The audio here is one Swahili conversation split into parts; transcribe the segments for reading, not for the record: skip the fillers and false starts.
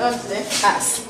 Us.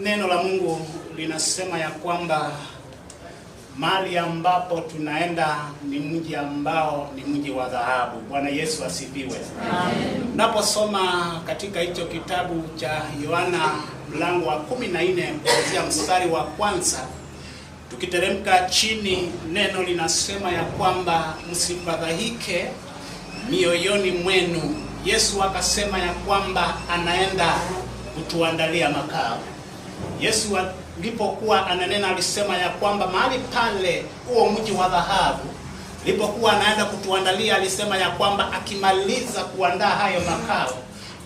Neno la Mungu linasema ya kwamba mahali ambapo tunaenda ni mji ambao ni mji wa dhahabu. Bwana Yesu asifiwe. Amen. Naposoma katika hicho kitabu cha Yohana mlango wa 14 kuanzia mstari wa kwanza, tukiteremka chini, neno linasema ya kwamba msifadhaike mioyoni mwenu. Yesu akasema ya kwamba anaenda kutuandalia makao. Yesu alipokuwa ananena alisema ya kwamba mahali pale huo mji wa dhahabu alipokuwa anaenda kutuandalia, alisema ya kwamba akimaliza kuandaa hayo makao,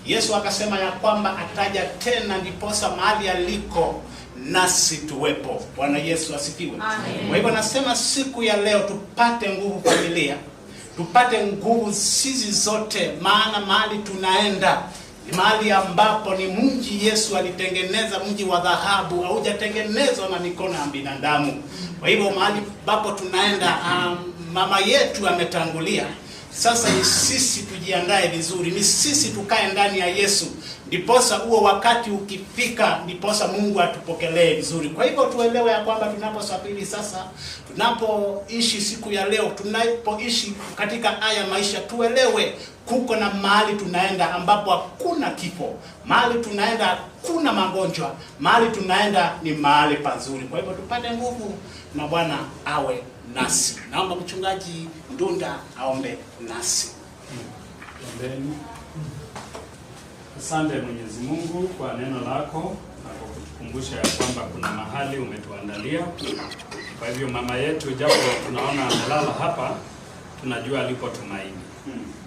Yesu akasema ya kwamba ataja tena ndiposa mahali aliko nasi tuwepo. Bwana Yesu asifiwe. Kwa hivyo nasema siku ya leo tupate nguvu familia, tupate nguvu sisi zote, maana mahali tunaenda ni mahali ambapo ni mji Yesu alitengeneza, mji wa dhahabu, haujatengenezwa na mikono ya binadamu. Kwa hivyo mahali ambapo tunaenda, mama yetu ametangulia. Sasa ni sisi tujiandae vizuri, ni sisi tukae ndani ya Yesu, ndiposa huo wakati ukifika, ndiposa Mungu atupokelee vizuri. Kwa hivyo tuelewe ya kwamba tunaposafiri sasa, tunapoishi siku ya leo, tunapoishi katika haya maisha, tuelewe kuko na mahali tunaenda ambapo hakuna kifo, mahali tunaenda hakuna magonjwa, mahali tunaenda ni mahali pazuri. Kwa hivyo tupate nguvu na Bwana awe nasi. Naomba mchungaji Ndunda aombe nasi. Ombeni. Asante Mwenyezi Mungu kwa neno lako na kwa kutukumbusha ya kwamba kuna mahali umetuandalia. Kwa hivyo mama yetu, japo tunaona amelala hapa, tunajua alipo tumaini.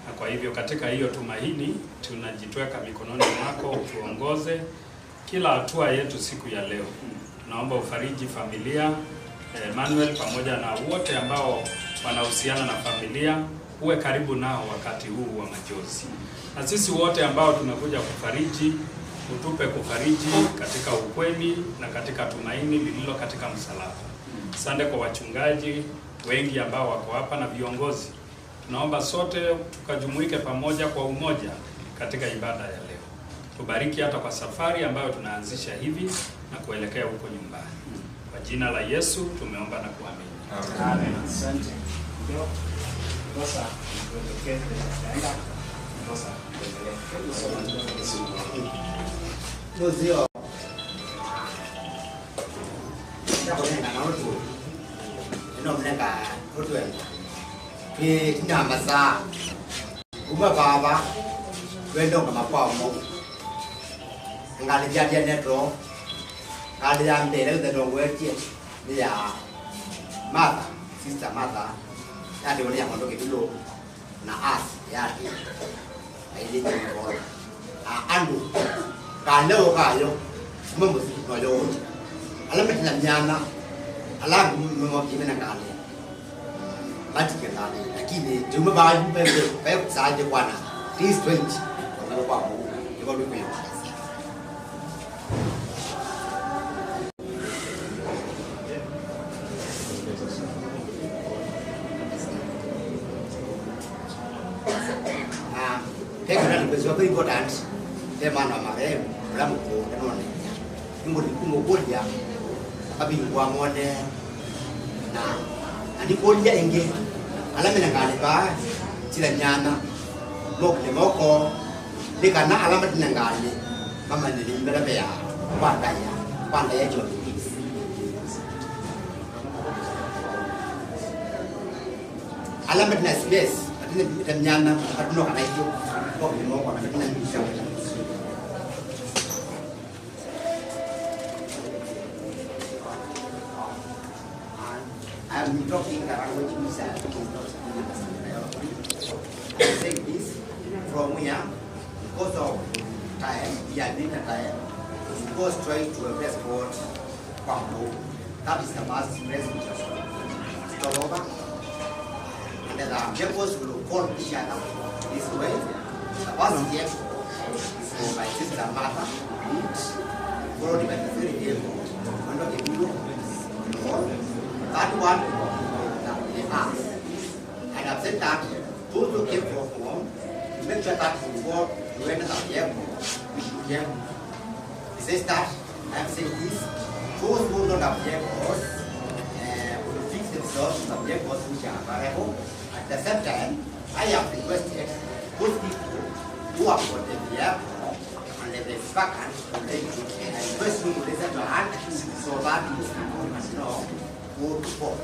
Na kwa hivyo katika hiyo tumaini tunajitweka mikononi mwako, utuongoze kila hatua yetu siku ya leo. Tunaomba ufariji familia Emmanuel pamoja na wote ambao wanahusiana na familia, uwe karibu nao wakati huu wa machozi. Na sisi wote ambao tunakuja kufariji, utupe kufariji katika ukweli na katika tumaini lililo katika msalaba. Asante kwa wachungaji wengi ambao wako hapa na viongozi. Tunaomba sote tukajumuike pamoja kwa umoja katika ibada ya leo. Tubariki hata kwa safari ambayo tunaanzisha hivi na kuelekea huko nyumbani. Kwa jina la Yesu tumeomba na kuamini. Amen. Asante. Ndio. Sasa tuelekee tutaenda. Sasa tuendelee. Ndio na nautu. Ndio mlenga utu wewe. Kina masa. Uma baba. Wendo kama kwa mo. Ngali jadi netro. Ngali ambe le ndo wetie. Ni ya Martha, sister Martha. Yadi wale yamondoke bilo na as yadi. Aile ni andu. Kanyo kayo. Mungu sikuyo. Alamu tunanyana. Alamu Mungu kimena kale. Bati kale. Lakini tumebali mbele kwa kusaje bwana. This 20. Kwa kwa Mungu. Ndio ndio. It's very important. The man of my Ramco, the one. You would go there. Having one more there. Now, and you go there again. Alamina Galiba, Chilanyana, Mok the Moko, they can not Alamat Nangali, Mama the Limbabea, one day edge of the peace. Alamat space. Nyana at no I do for the more I'm talking about what you said. Say this from here because of time, we are doing a time. We go straight to a best sport. That is the last rest. Stop over. And the temples will call each other this way. The first year is for my sister Martha, followed by the third year under the blue. That one, the arts. And I've said that those who came from home, to make sure that we go to another year, we should hear. He says that, I'm saying this, those who don't have year course, will fix themselves to the year course which are variable. At the same time, I have requested those people who have got the airport and the vacant and first we will listen to hand so that these people must know who to vote.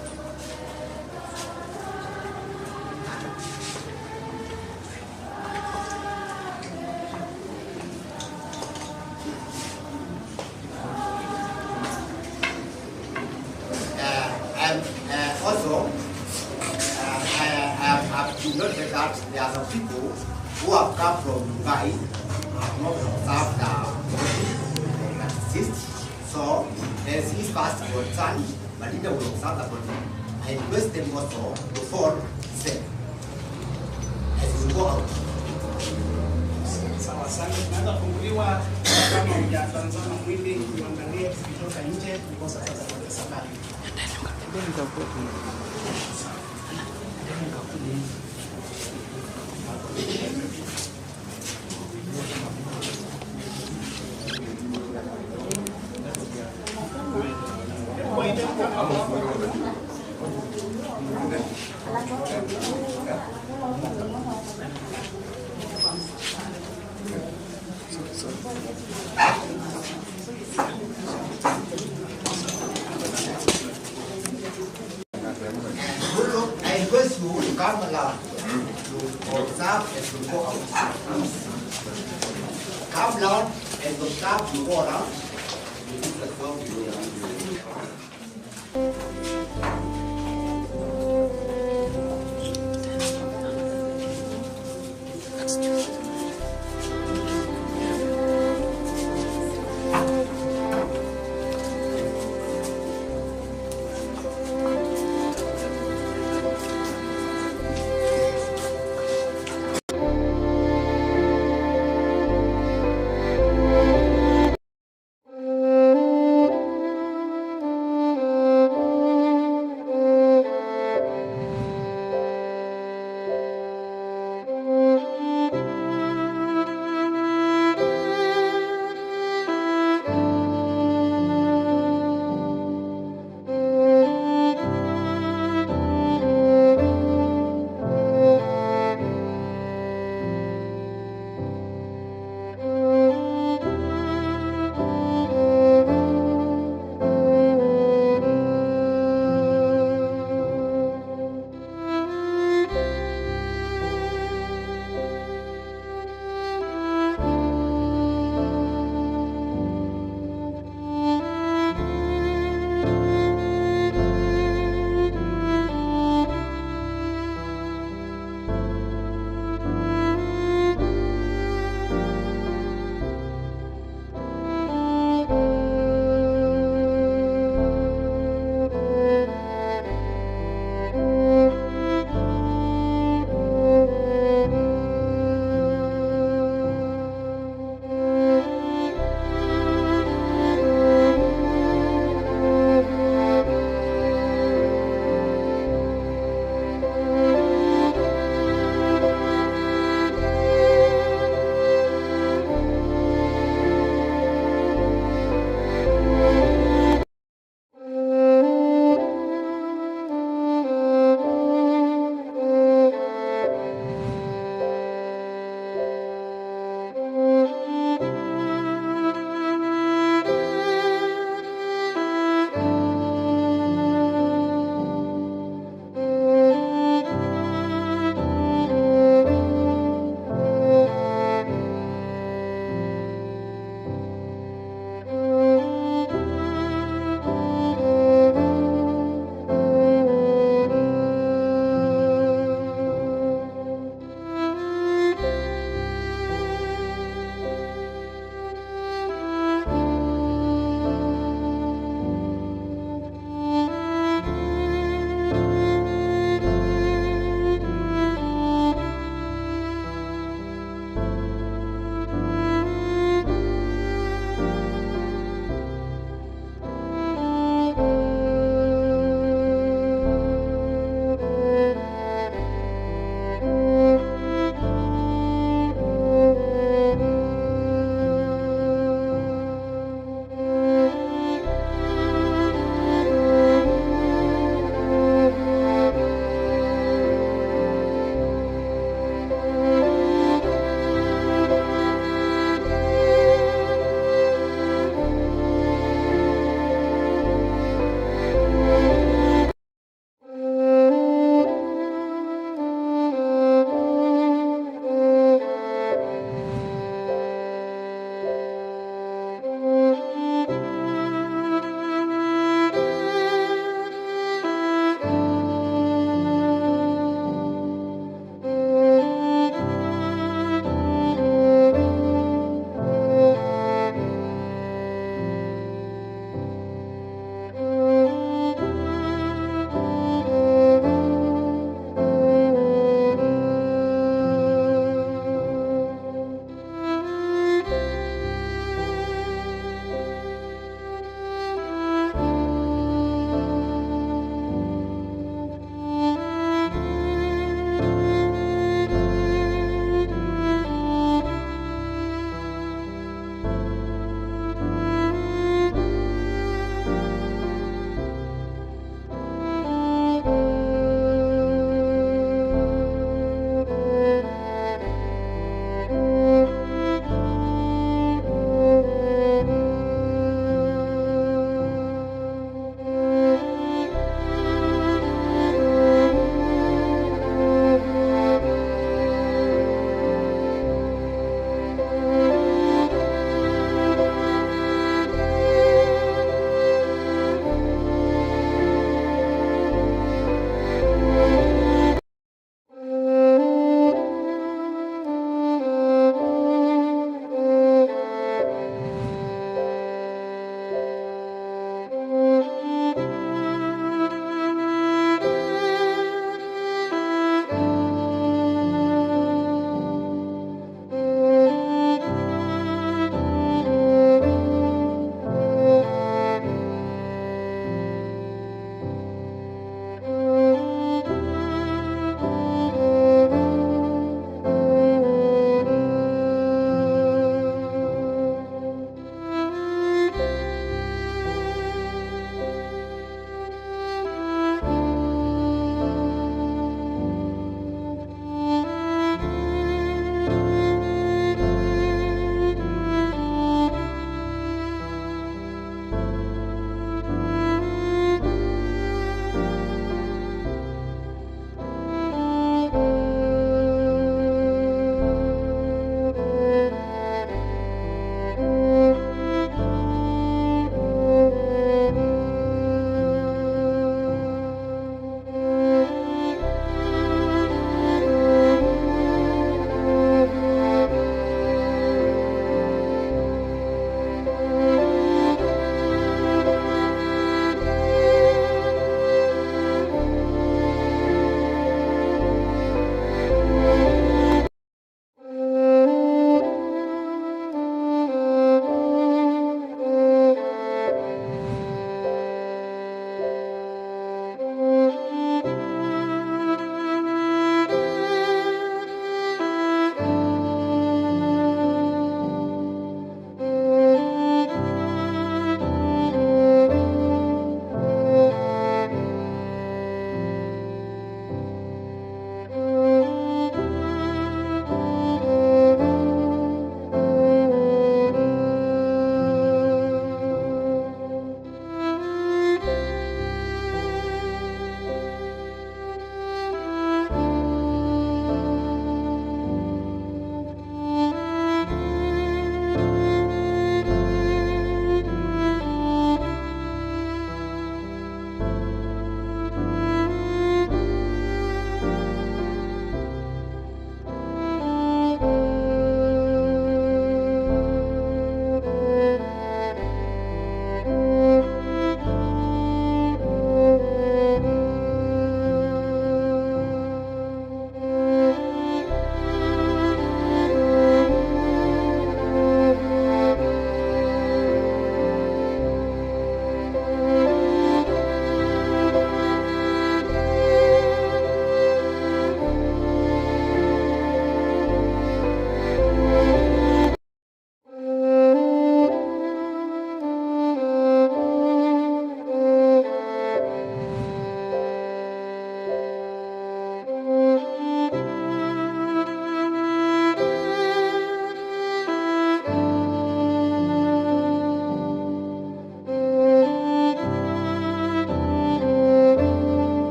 Also, I've noted that there are some people who have come from Dubai, have not observed the assist. So there's his fast concern, but he will observe the body. I request them also to fall safe. Sawa sana. Tunaanza kufunguliwa kama hujatazama mwili uangalie kutoka nje ndipo sasa kwa sababu. Come down and the staff will go around.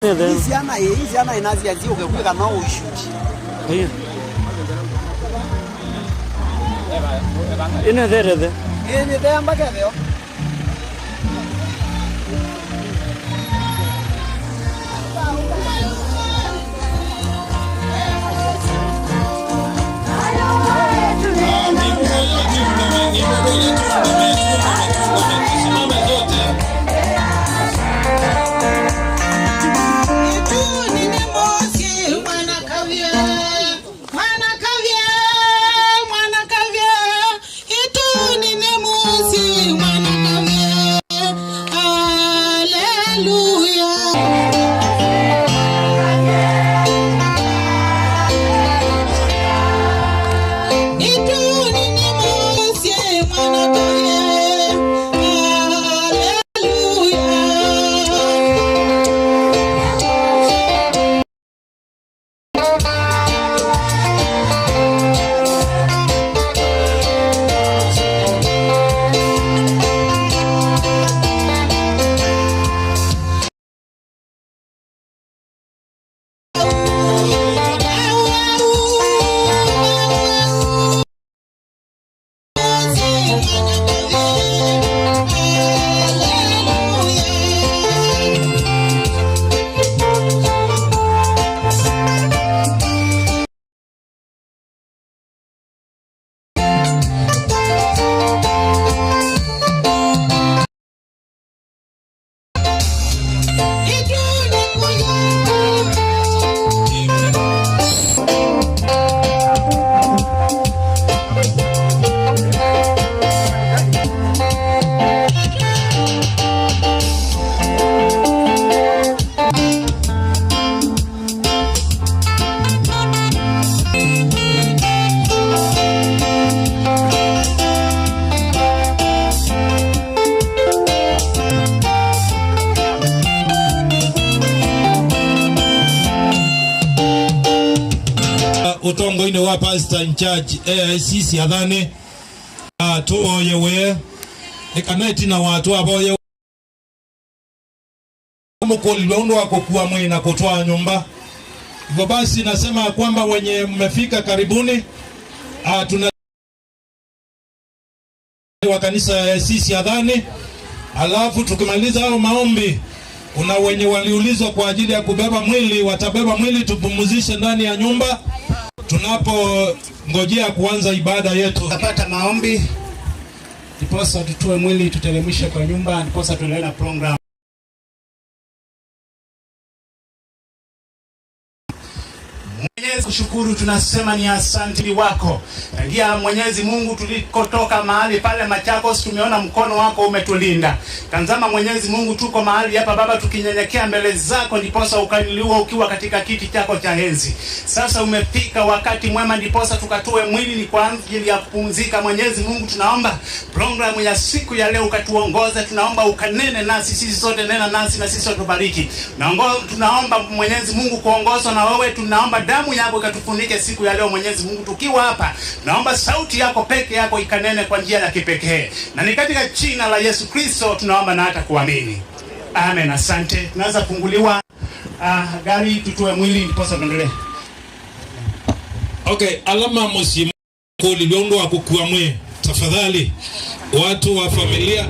Hizi ana inazianzia ukikuwa na ushuti. Ina dere. Ina dere mpaka leo. Utongo ine wa pastor in charge sisi adhane tuoyewe ekaneti na watu aboye mukoli londo wako kuwa mwina kutoa nyumba. Hivyo basi nasema kwamba wenye mmefika karibuni, tuna wa kanisa sisi adhane, alafu tukimaliza hao maombi kuna wenye waliulizwa kwa ajili ya kubeba mwili, watabeba mwili tupumzishe ndani ya nyumba tunapo ngojea kuanza ibada yetu. Tutapata maombi ndiposa tutoe mwili tutelemishe kwa nyumba, ndiposa tuendelee na program. Mwenyezi kushukuru, tunasema ni asante wako. Tangia Mwenyezi Mungu tulikotoka mahali pale Machakos, tumeona mkono wako umetulinda. Tazama Mwenyezi Mungu, tuko mahali hapa Baba tukinyenyekea mbele zako, ndiposa ukainiliwa ukiwa katika kiti chako cha enzi. Sasa umefika wakati mwema, ndiposa tukatoe mwili ni kwa ajili ya kupumzika. Mwenyezi Mungu, tunaomba programu ya siku ya leo ukatuongoze, tunaomba ukanene nasi sisi sote, nena nasi na sisi tubariki. Tunaomba Mwenyezi Mungu kuongozwa na wewe, tunaomba damu yako ikatufunike siku ya leo Mwenyezi Mungu tukiwa hapa. Naomba sauti yako peke yako ikanene kwa njia ya kipekee. Na ni katika jina la Yesu Kristo tunaomba na hata kuamini. Amen. Asante. Tunaanza funguliwa gari tutoe mwili ndiposa tuendelee. Okay, alama msimu kuli londo wako kuwa mwe. Tafadhali watu wa familia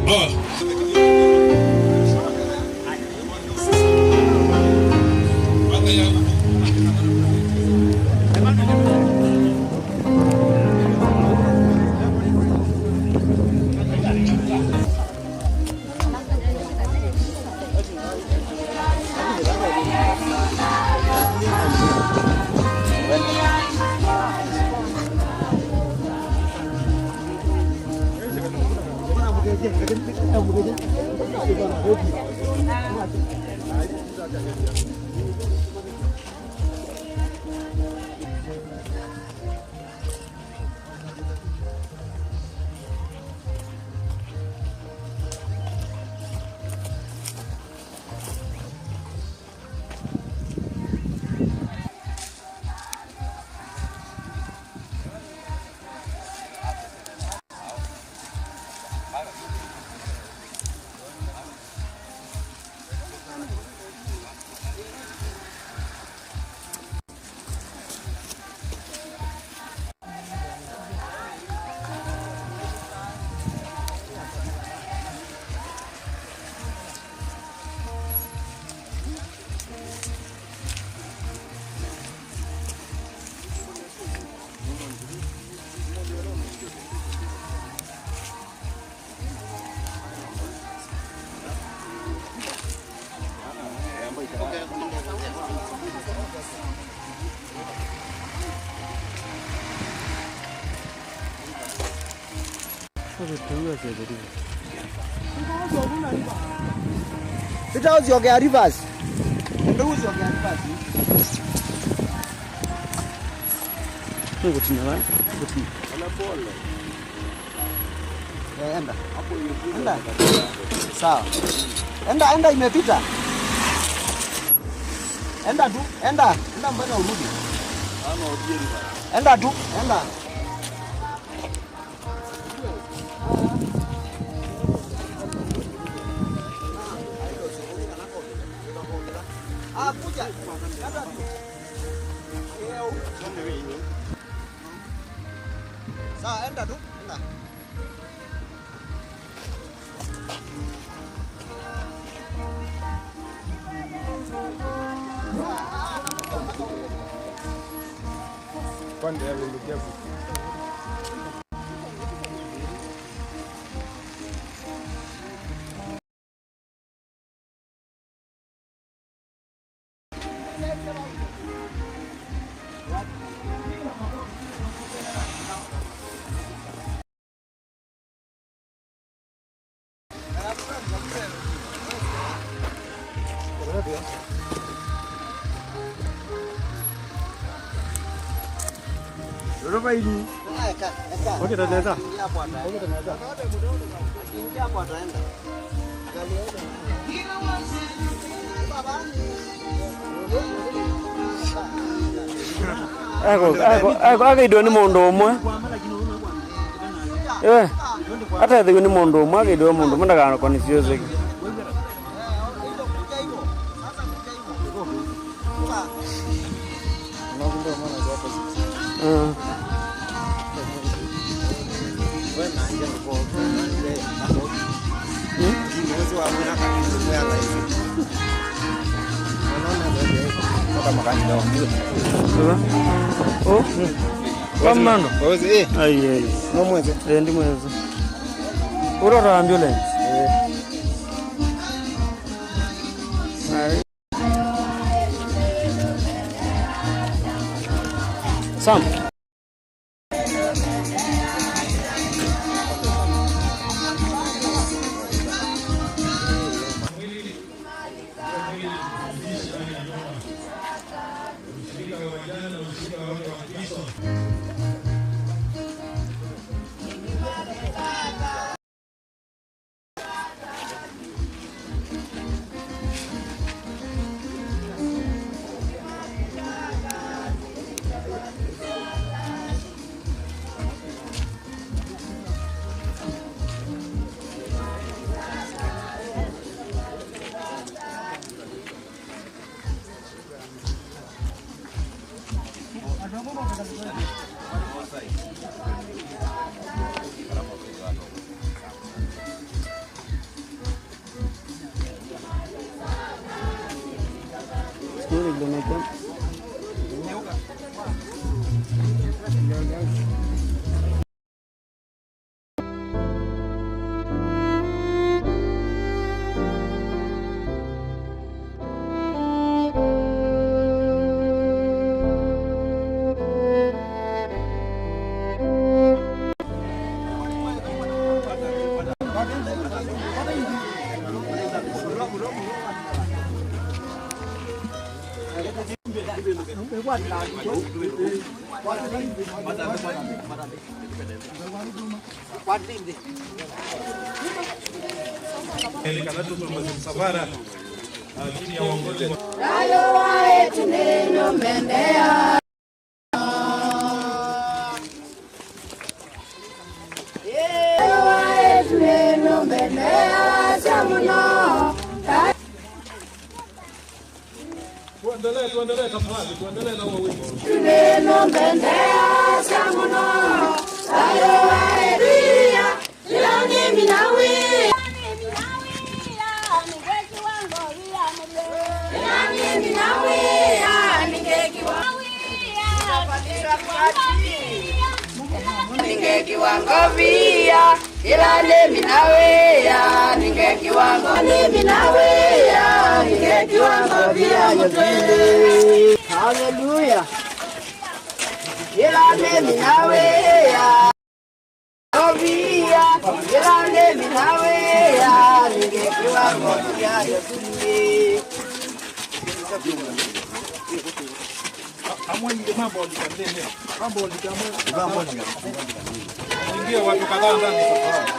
Pita usiogea rivers. Ndio usiogea rivers. Ndio kutina bana. Kutina. Wala pole. Enda. Hapo enda. Sawa. Enda imepita. Enda tu, enda mbona urudi? Ama ujiri bana. Enda tu, enda. Kuja. Enda tu. Sawa, enda tu, enda. Pande ya lelekea Berapa ini? Oke, ternyata. Oke, ternyata. Ini apa ternyata? Ako idoni mondo umwe. Hata idoni mondo umwe, ako idoni mondo umwe ndakana kwa nisiyoze. Oh, kamano. Waweze Ai. No mweze. Ndi mweze. Urora ambulance. Sam. Msafara chini ya uongozi wa tuendelee tafadhali, tuendelee na huo wimbo. Tunenombendea samuno, ayo aeria, ilani minawi. Ningekiwangovia ilale minawea ningekiwangovia ningekiwangovia mutende haleluya ilale minawea govia watu kadhaa ndani safari.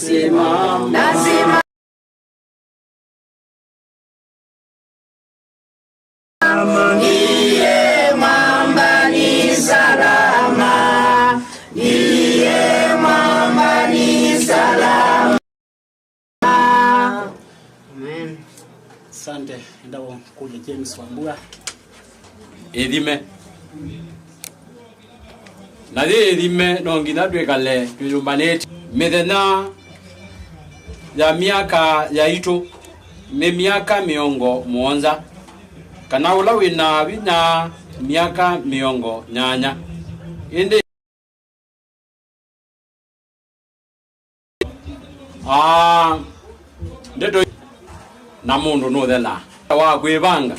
nasimama niye mwamba ni salama, niye mwamba ni salama. Amen. Asante. Ndao kuja James Wambua. Edime. Na de edime no ngina twekale tuyumbaneti. Medena ya miaka ya ito me miaka miongo muonza. Kana ula wina miaka miongo nyanya. Inde ndeto na mundu no thela wa kwibanga.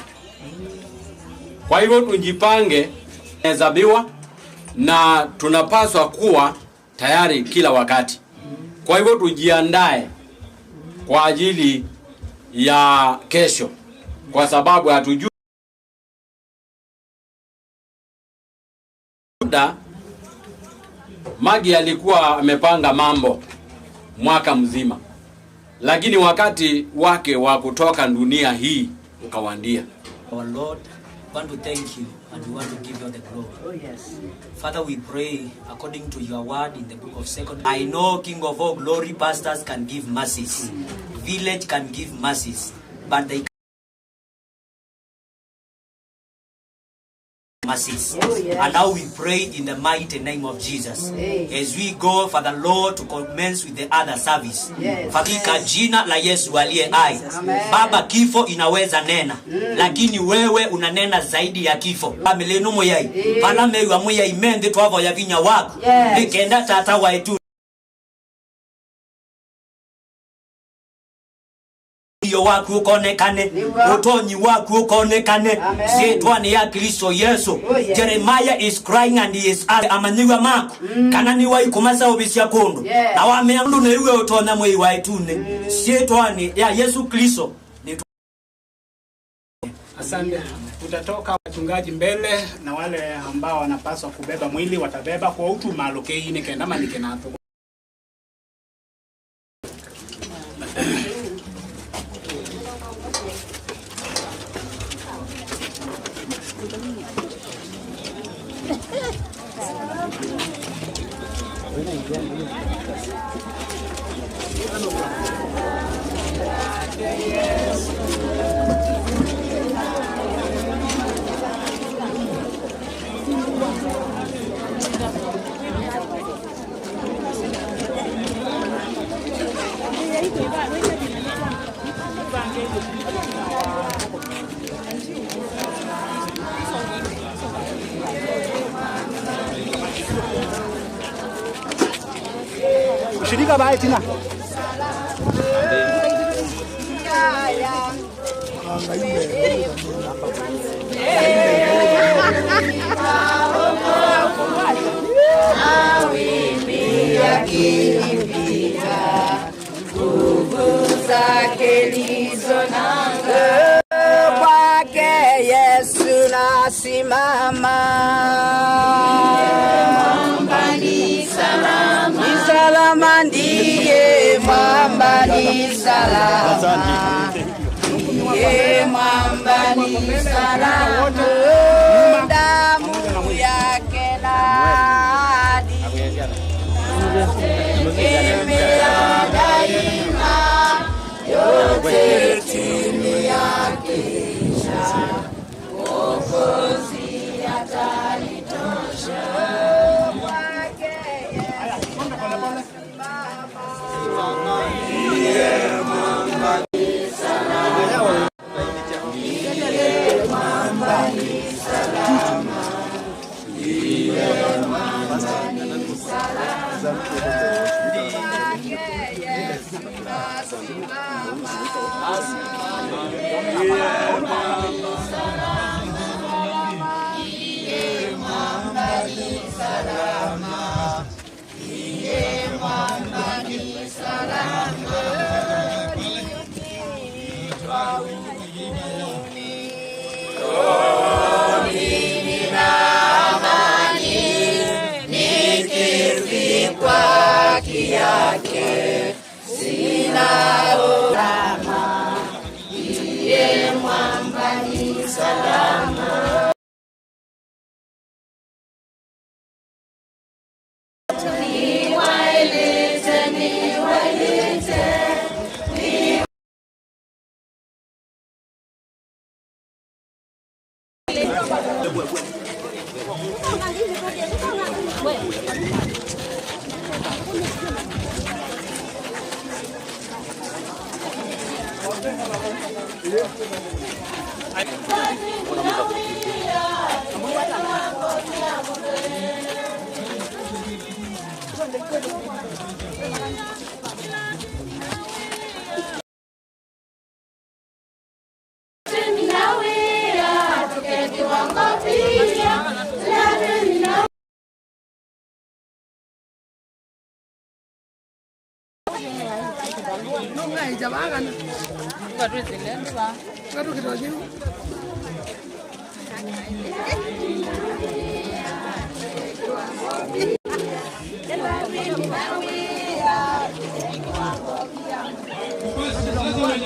Kwa hivyo tujipange hesabiwa na tunapaswa kuwa tayari kila wakati. Kwa hivyo tujiandae kwa ajili ya kesho, kwa sababu hatujui Magi alikuwa amepanga mambo mwaka mzima, lakini wakati wake wa kutoka dunia hii ukawandia. Our Lord, we want to thank you and we want to give you the glory. Oh yes. Father, we pray according to your word in the book of 2. I know, King of all glory, pastors can give mercies, village can give mercies, but they mercies. Oh, yes. And now we pray in the mighty name of Jesus. As we go for the Lord to commence with the other service. Yes. Katika jina la Yesu aliye hai. Amen. Baba, kifo inaweza nena, lakini wewe unanena zaidi ya kifo. Amelenu moyai. Pala mewa moyai mende twavo ya vinya wako. Nikenda tata waitu. Waku ukonekane, utonyi waku ukonekane, setwani ya Kristo Yesu. Jeremiah is crying and he is asking, amaniwa mako, kananiwa ikumasa ubisia kondo, na wameandu na iwe utona mwe waitune, setwani ya Yesu Kristo. Asante. Utatoka wachungaji mbele na wale ambao wanapaswa kubeba mwili watabeba kwa utu malokei ni kenda manike nato. Shirika baya tina. Kwake Yesu nasimama, ni salama, ndiye mwamba ni salama, ndiye mwamba ni salama, damu yake nadi imea daima, yote chini yake Mwokozi atalitosha.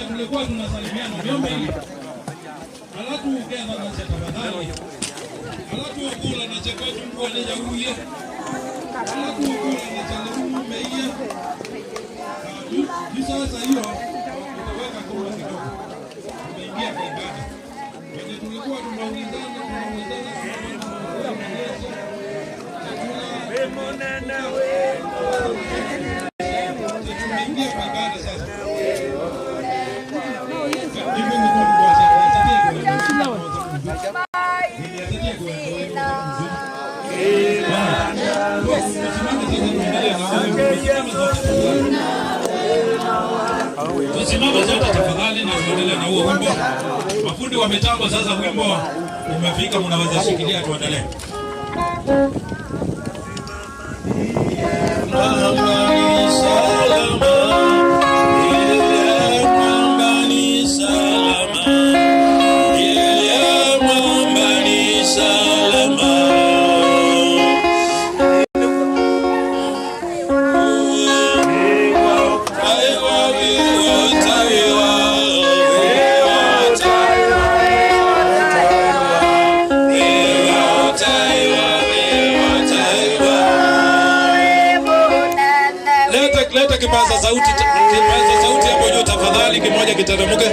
Tulikuwa tunasalimiana vyombo hivi. Alafu ugeza na tafadhali. Alafu ukula na chakwetu mko anaja huye. Alafu ukula na chakwetu mmeia. Sasa hiyo tutaweka kura kidogo. Tumeingia kwa ibada. Wenye tulikuwa tunaulizana tumeingia kwa ibada sasa. Tusimame zote tafadhali na tuendelee na huo wimbo. Mafundi wa mitambo sasa wimbo umefika, mnaweza shikilia tuendelee. Leta kipaza sauti hapo juu tafadhali, kimoja kitaremuke.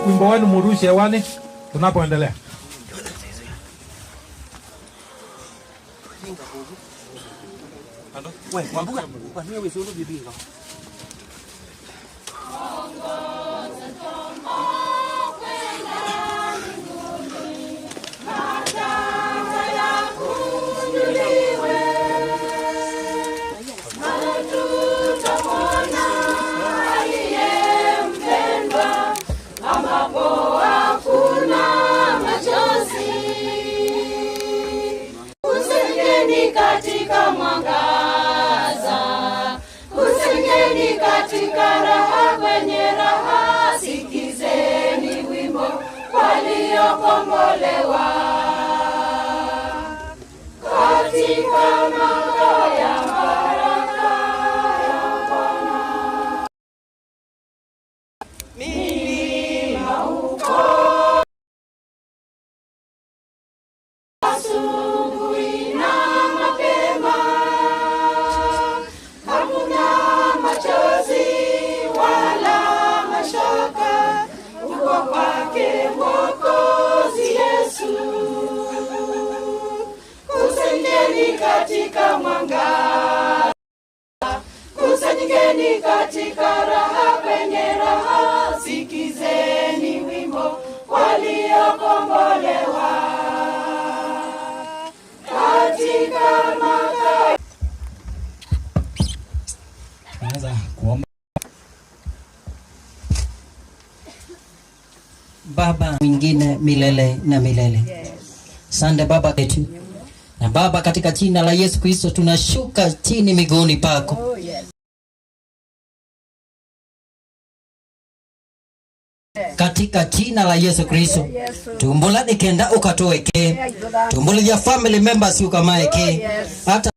Wimbo wenu murushe hewani tunapoendelea. Katika mwangaza, kusengeni katika raha, kwenye raha sikizeni wimbo waliokombolewa. Katika makao ya baraka ya Bwana, milima huko asubuhi na mapema, hakuna machozi wala mashaka, uko kwake Mwokozi Yesu. Kusanyikeni katika mwangaza, kusanyikeni katika raha, kwenye raha sikizeni wimbo waliokombolewa. Katika makao Naanza kuomba. Baba mwingine milele na milele. Asante Baba yetu. Na Baba, katika jina la Yesu Kristo tunashuka chini miguuni pako. Katika jina la Yesu Kristo tumbula nikenda ukatoweke, tumbula ya family members ukamaeke, hata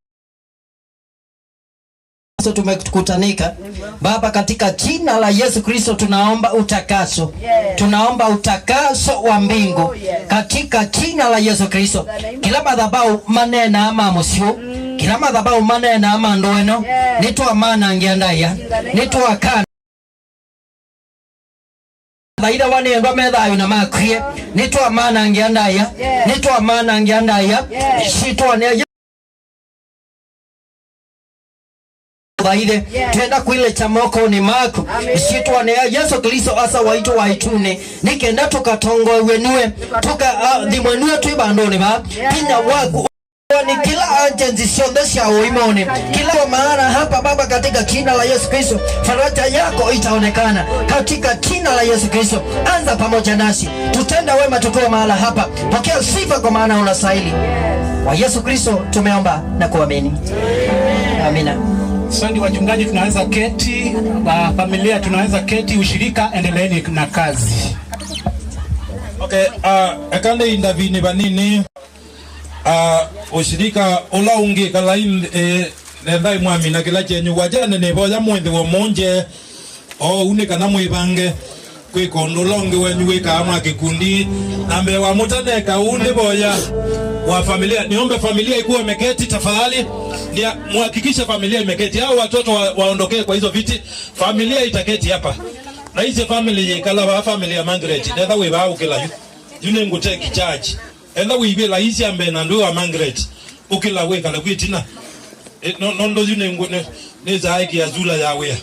tumekutanika Baba, katika jina la Yesu Kristo tunaomba utakaso, tunaomba utakaso wa mbingu katika jina la Yesu Kristo. Kila madhabahu manena ama musio, kila madhabahu manena ama ndoeno nitwa mana ngiandaya, nitwa kana baida wane ndo medhayo na makrie, nitwa mana ngiandaya, nitwa mana ngiandaya, shitwa ne baide twenda kwile chamoko ni mako shitwa ne Yesu Kristo asa waitu waitune nikenda tukatongo wenue tuka dimwenue tuibandone ba kinya wagu ni kila agency shondesha uimone kila maana hapa Baba, katika jina la Yesu Kristo faraja yako itaonekana katika jina la Yesu Kristo. Anza pamoja nasi, tutenda wema tukiwa mahala hapa. Pokea sifa kwa maana unastahili. Kwa Yesu Kristo tumeomba na kuamini. Amina. Asante wachungaji, tunaweza keti. Familia tunaweza keti. Ushirika endeleeni na kazi. Okay, akande indavini banini ushirika ulaungi kalain nendai mwami na kila chenyu wajane ne boya mwende wo monje unika na mwibange kwe kondolonge wenyu weka ama kikundi nambe wa mutane ka unde boya wa familia. Niombe familia ikuwe imeketi tafadhali, muhakikishe familia imeketi. Hao watoto waondokee kwa hizo viti, familia itaketi hapa. Na hizo family kala wa familia Margaret nenda we ba ukila yune nguteki charge enda we be la hizi ambe na ndo wa Margaret ukila we kala kwitina ndo yune ngune neza haiki ya zula ya we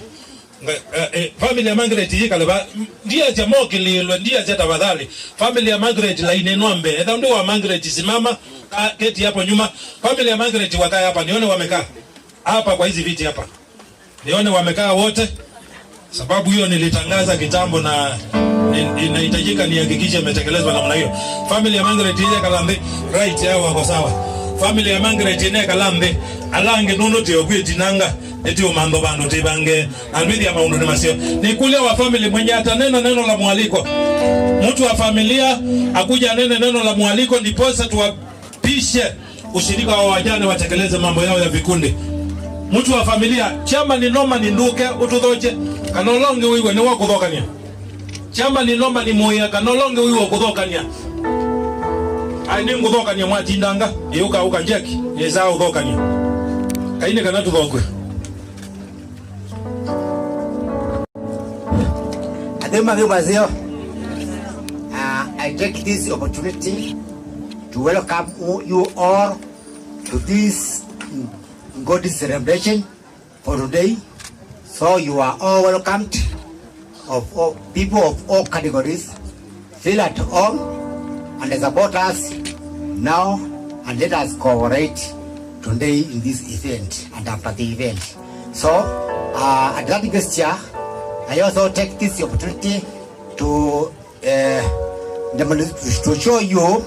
family ya Margaret yikala ba ndia cha mokililo ndia cha tafadhali family ya Margaret la inenwa mbe enda ndo wa Margaret simama keti hapo nyuma. Family ya Margaret wakae hapa, nione wamekaa hapa kwa hizi viti hapa, nione wamekaa wote, sababu hiyo nilitangaza kitambo na inahitajika nihakikishe imetekelezwa namna hiyo. Family ya Margaret ile kalambe right yao wako sawa. Family ya Margaret ile kalambe alange nono te ogweti nanga eti omando bando te bange anwidi ya maundu ni masio ni kule wa family mwenye atanena neno la mwaliko. Mtu wa familia akuja nene neno la mwaliko, ndiposa tuwapishe ushirika wa wajane watekeleze mambo yao ya vikundi. Mtu wa familia chama ni noma ni nduke utudhoje kanolonge wiwe ni wako dhokania. Chama ni noma ni moya kanolonge wiwe kudhokania. Aini ngudhokania mwatindanga yuka uka njeki yezao dhokania. Kaine kana tudhokwe. Adema mazio. I take this opportunity to welcome you all to this God's celebration for today. So you are all welcomed, of all people of all categories. Feel at home and support us now, and let us cooperate today in this event and after the event. So at that gesture, I also take this opportunity to show you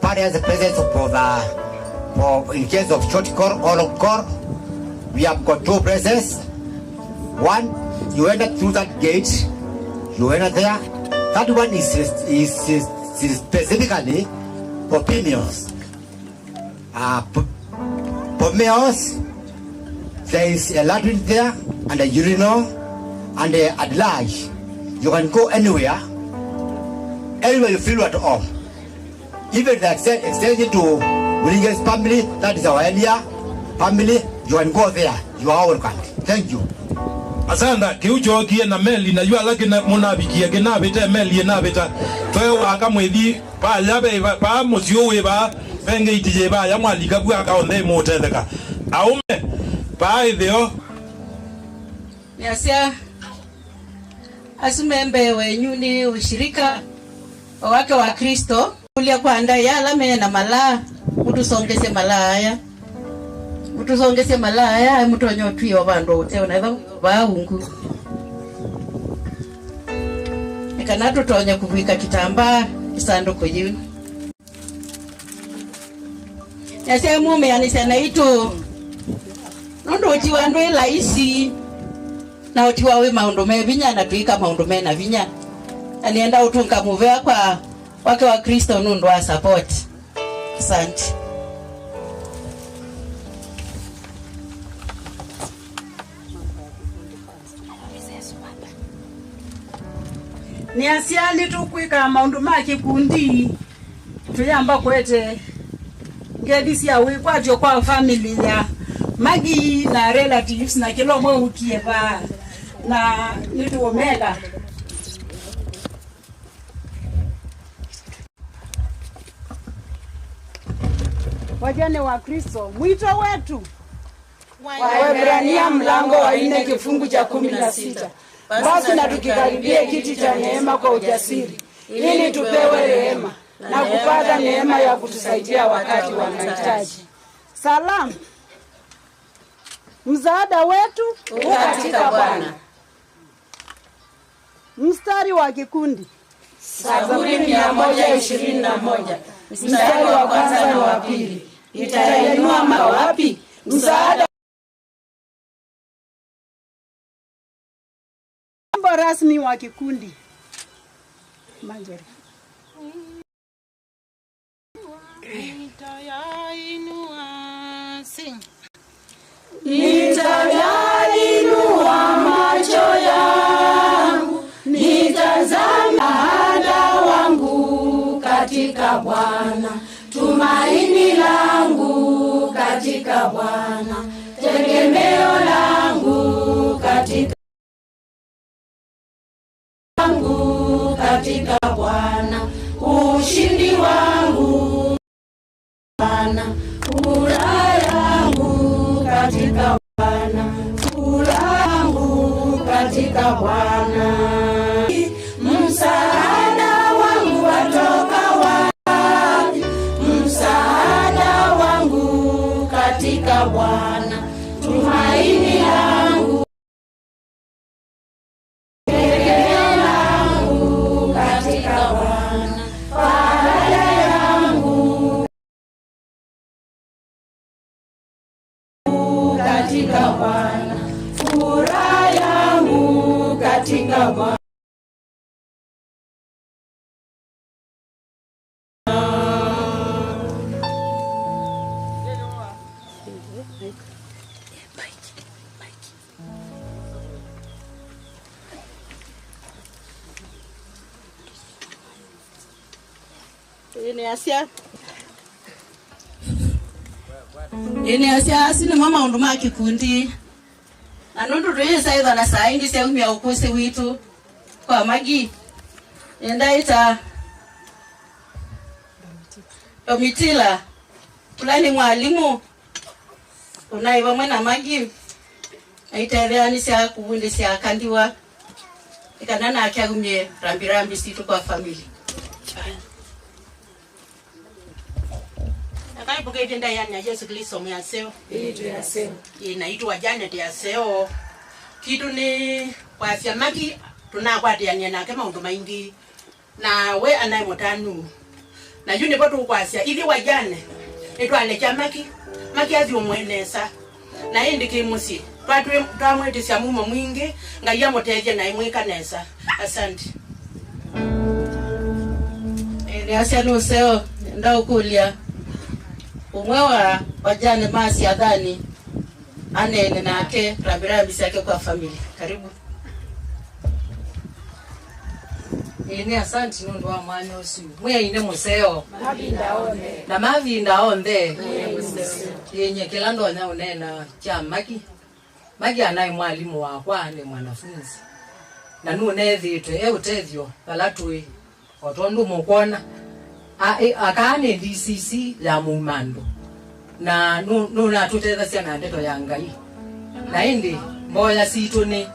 various presents for in case of short core or long core. We have got two presents. One, you enter through that gate, you enter there. That one is specifically for females. For males, there is a latrine there and a urinal and at large. You can go anywhere you feel at home. Even the extended to Willinger's family, that is our area family, you can go there. You are welcome. Thank you. Asanda kiucho kie na meli na yua laki na munabikia kena bete meli na beta toe waka mwedi pa yabe pa mosio we ba benge itije ba ya mwalika bwa ka onde motendeka aume pa ideo Yasia asumembe wenyu ni ushirika wake wa Kristo kulia kwanda yala mena mala utusongese malaya mutonyo twiyo bandu teona baungu kana tutonye kuvika kitambaa isanduku yiu yase mume anisana itu nondo uchiwa ndo laisi na uchiwa we maundu mevinya na tuika maundu mena vinya anienda utunga muvea kwa wake wa Kristo nundu wa support. Asante. Ni asiali tukwika maundu ma kikundi tuyamba kwete ngedisi ya wikwatyo kwa family ya Magi na relatives na kilo mwe ukieva na nitu omega wajane wa Kristo. Mwito wetu Waebrania mlango wa 4 kifungu cha 16. Basi na tukikaribie kiti cha neema kwa ujasiri ili tupewe rehema na kupata neema ya kutusaidia wakati wa mahitaji. Salamu. Msaada wetu katika Bwana. Mstari wa kikundi Zaburi 121 mstari wa kwanza na wa pili. Itainua mawapi msaada rasmi wa kikundi Manjeri. Nitayainua macho yangu nitazame msaada wangu katika Bwana. Tumaini langu katika Bwana. Tegemeo langu katika Bwana. Ushindi wangu Bwana. Furaha yangu katika Bwana. Furaha yangu katika Bwana. Msaada wangu watoka wapi? Msaada wangu katika Bwana. Tumaini langu katika Bwana. Faraja yangu katika Bwana. Furaha yangu katika Bwana. Ini asia asini mama unduma kikundi anundu tuisa idha na saa ingi siya umia ukuse witu kwa Magi endaita Domitila kulani mwalimu unaiva mwena Magi aitaeleani siya kubundi siya kandiwa ikanana akia umie rambi situ kwa family. Kaibuka itenda yani ya Yesu Kristo myaseo. Itu yaseo. Inaitwa Janet yaseo. Kitu ni kwa afya Magi tunakwatiania nake maundu maingi. Na we anaye motanu. Na yuni botu kwa afya ili wajane. Itwale cha Magi azi umwenesa. Na hindi kimusi. Twamwetisya mumo mwingi ngaiya moteje na imwika nesa. Asante. Ni asia nuseo nda ukulia. Umwe wa wajane masi adhani anene nake rambirambi yake kwa familia. Karibu. Ini asante nundu wa mwanya usiu. Mwe ine museo. Mavinda onde. Na mavinda onde. Yenye kilando wana unena cha Magi. Magi anaye mwalimu wakwa ni mwanafunzi. Na nune thitwe utethyo palatui otondu mukona akane DCC ya mumando na nuna tutetha ciana ndeto ya Ngai na indi moya situ ni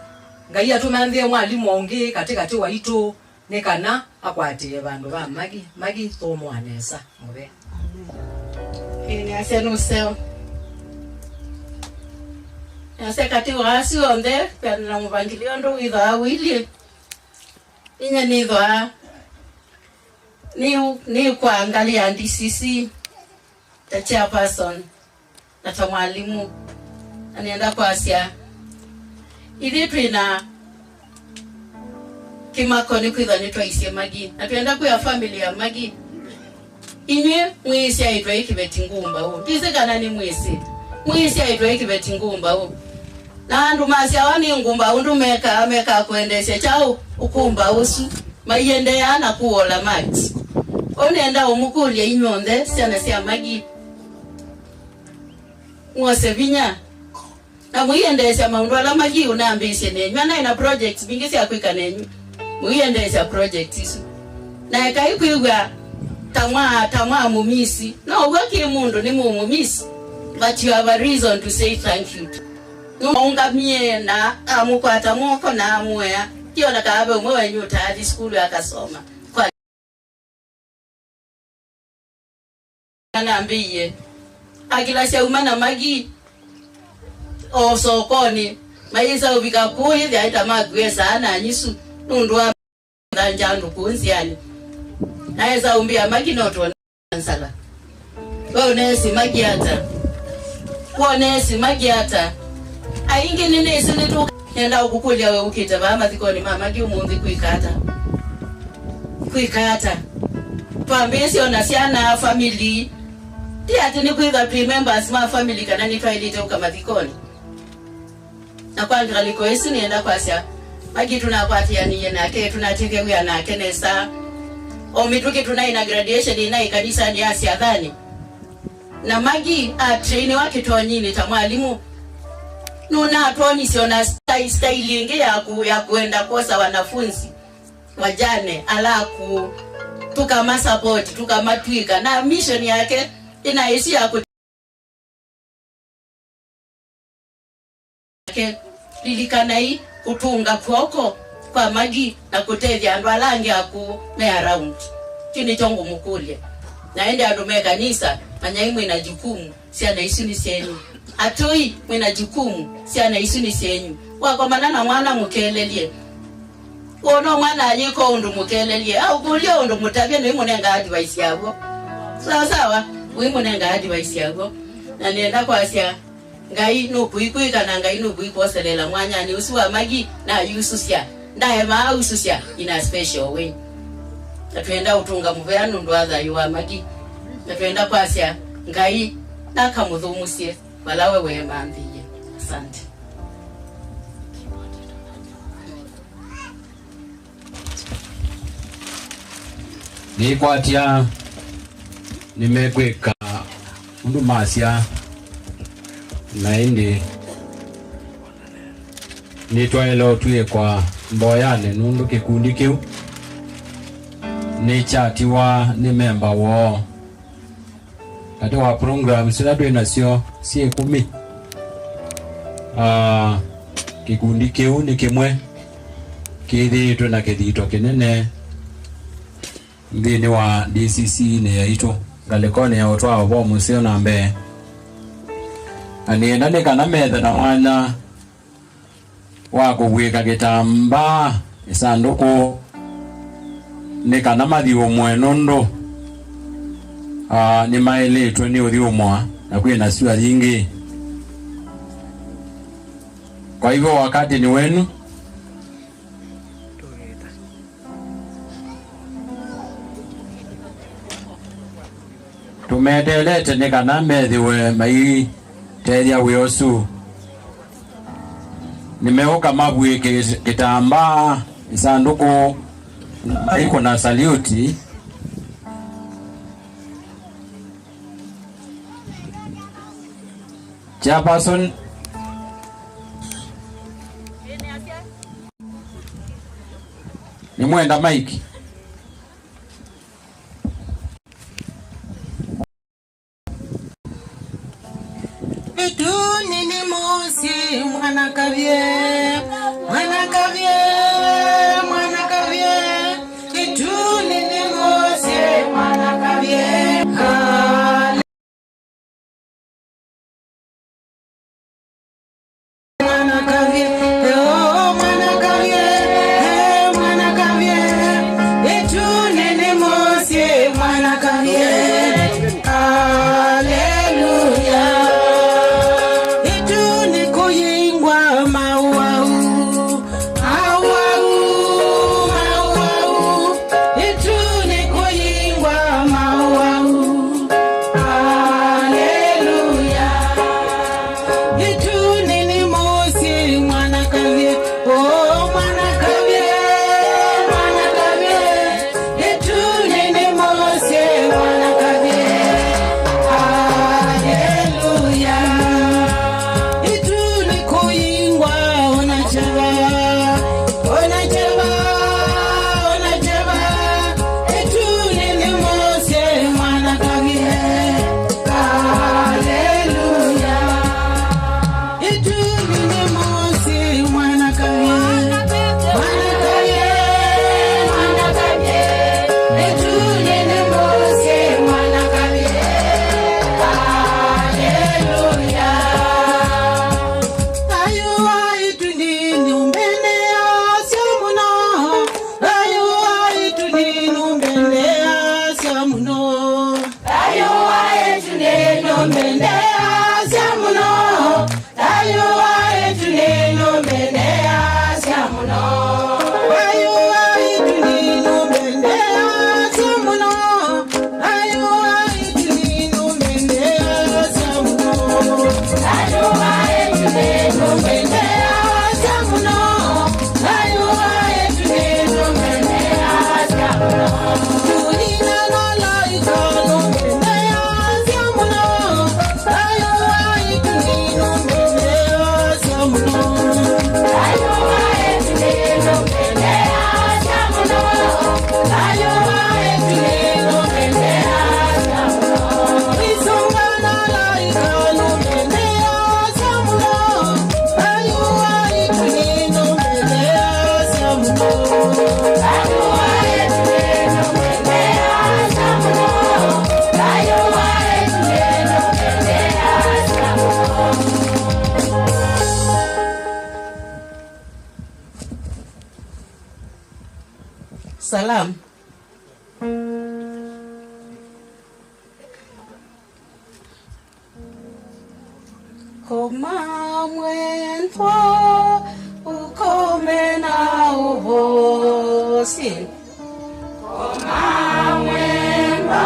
Ngai atumanthie mwalimu ongi katikati wa itu ni kana akwatie bandu ba Magi to mwanesa mube ni asia nuseo asia kati wa asi onde kana muvangilio ndo idha wili Inya nithwa ni kuangalia DCC the chairperson na ta mwalimu anaenda kwa Asia ili twina kimako ni kwitha ni twaisie Magi na twenda kwa family ya Magi inywe mwisi aitwa ikibeti ngumba ho ndize kana ni mwisi aitwa ikibeti ngumba ho na andu masia wani ngumba undu meka kuendesha chao ukumba usu mayende yana kuola maji onenda umukulia inyonde sana sia Magi mwose vinya na muyendesha maundu ala Magi unaambishe nenyu na ina projects bingi sia kwika nenyu muyendesha project isu na ekaikuigwa tamwa mumisi no waki mundu ni mumisi but you have a reason to say thank you nunga mie na amukwata moko na amwea kio na kabe mwe nyu tadi school akasoma kwa anaambie akilasha umana Magi o sokoni maisa ubika kuhi vyaita magwe sana nyisu nundwa ndanjandu kunziani naeza umbia Magi noto nsala wewe unesi Magi hata kuonesi Magi hata aingi nini isini tu nenda ukukulia wewe ukita bama thikoni mama ki umundi kuikata tuambie ona siana family tia tini kuiga members ma family kana ni twailite kama thikoni na kwa ngaliko isi nienda kwa sia Magi tunakwatia niye nake tunatike kuya nake nesa o mituki tunaina graduation ina kanisa ni Asia dhani na Magi train wake tonyini ta mwalimu nuna toni siona styling ya kuenda kosa wanafunzi wajane alaku tukama support tukama twika na mission yake inaisi ya lilikanai kutunga kwoko kwa Magi na kutevya ndo alangi aku me around kini chongo mukulia naende adume kanisa manyaimu ina jukumu si anaishi ni senyu atoi mwina jukumu si anaishi ni senyu wako manana mwana mukelelie wono mwana aliko undu mukelelie au kulio undu mutabia no imunenga advice yako sawa wimunenga advice yako na nenda kwa Asia ngai no kuikuika na ngai no kuikoselela mwanya ni usuwa Magi na yususia ndaye ma ususia in a special way atwenda utunga muveano ndo adha yuwa Magi atwenda kwa Asia ngai nakamuthumusie walawe we mambiye asante nikwatia nimekweka undu masia naindi nitwaelo tuye kwa mboyane nundu kikundi kiu ni chatiwa ni memba wo kati wa program sila twina sio si 10 kikundi kiu ni kimwe kithitwe na kithito kinene thini wa DCC ne yaito galekone ya otwa abo museo na mbe anienda ne kana metha na mwana wa kugwika gitamba isanduku ne kana mathio mwenondo ni mailetwe ni uthio mwa na kwina sura nyingi kwa hivyo wakati ni wenu tumedelete ne kana methiwe mai teria wiosu nimeuka mabwike kitamba isanduku iko na saluti chairperson ni mwenda Mike Etuni ni mosi mwana kavye Etuni ni mosi mwana kavye mwana kavye Salam. Koma mwento ukome na uvosi. Koma mwento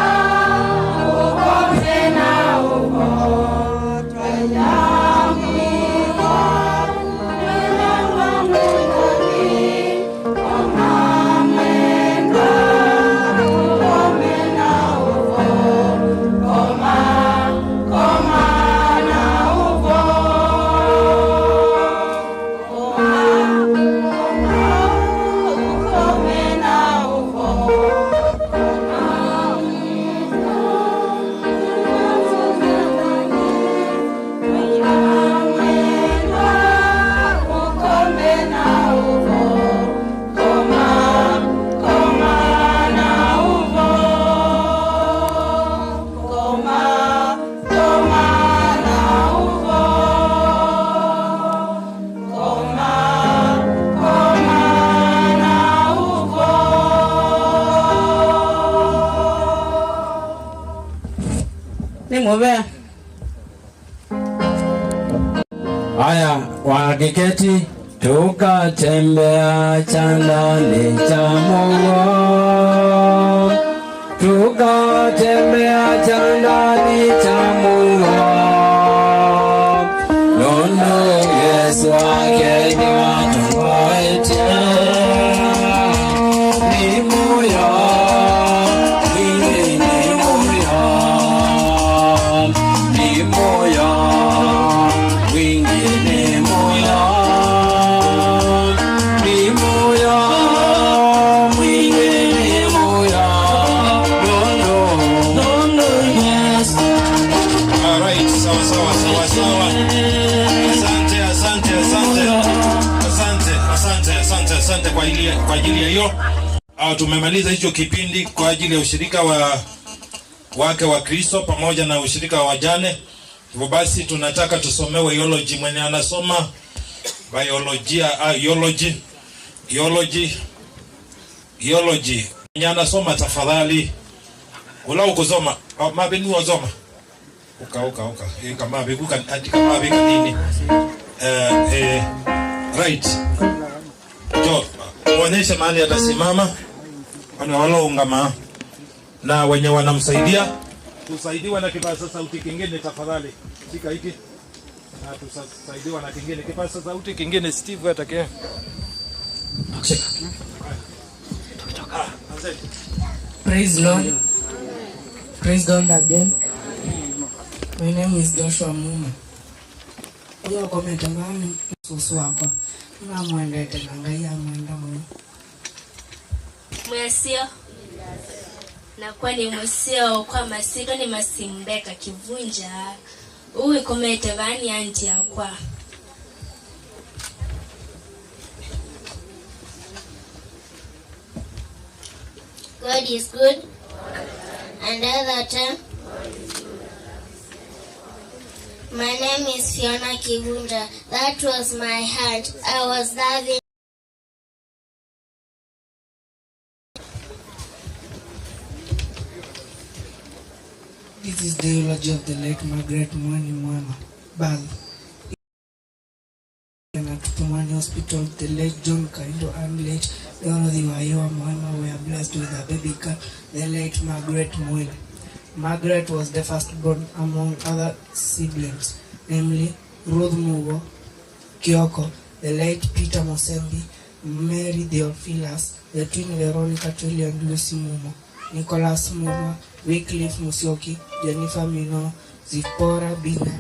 ukome na uvosi. Nimwambia Haya, wakiketi tukatembea chandani cha Mungu, tukatembea chandani cha Mungu, nono Yesu wake ni watu wote, ni moyo kwa ajili ya hiyo. Tumemaliza hicho kipindi kwa ajili ya ushirika wake wa Kristo pamoja na ushirika wa wajane. Hivyo basi tunataka tusomewe theology. Mwenye anasoma theology mwenye anasoma tafadhali ula ukuzoma mabenu wazoma uka kama beguka kama beka nini right jo muoneshe mahali atasimama wanaolongama na wenye wanamsaidia. Tusaidiwe na kipaza sauti kingine tafadhali. Shika hiki. Na tusaidiwe na kingine kipaza sauti kingine. Steve atakaye. Praise Lord. Praise God again. My name is Joshua Muma. Hiyo comment ngani susu hapa. Na mwendete na ngai amwenda mwe. Mwesio. Na kwa ni mwesio kwa masiro ni masimbeka kivunja. Uwe komete vani anti ya kwa. God is good, and all the time. My name is Fiona Kivunja. That was my hand. I was loving. This is the eulogy of the late Margaret Mwani Mwana Bal. In Pumwani Hospital, the late John Kaindo and late Dorothy Wayowa Mwema were blessed with a baby girl, the late Margaret Mwani. Margaret was the firstborn among other siblings, namely Ruth Mugo, Kioko, the late Peter Mosembi, Mary Theophilus, the twin Veronica Tully and Lucy Mumo, Nicholas Mumo, Wycliffe Musyoki, Jennifer Mino, Zipporah Bina,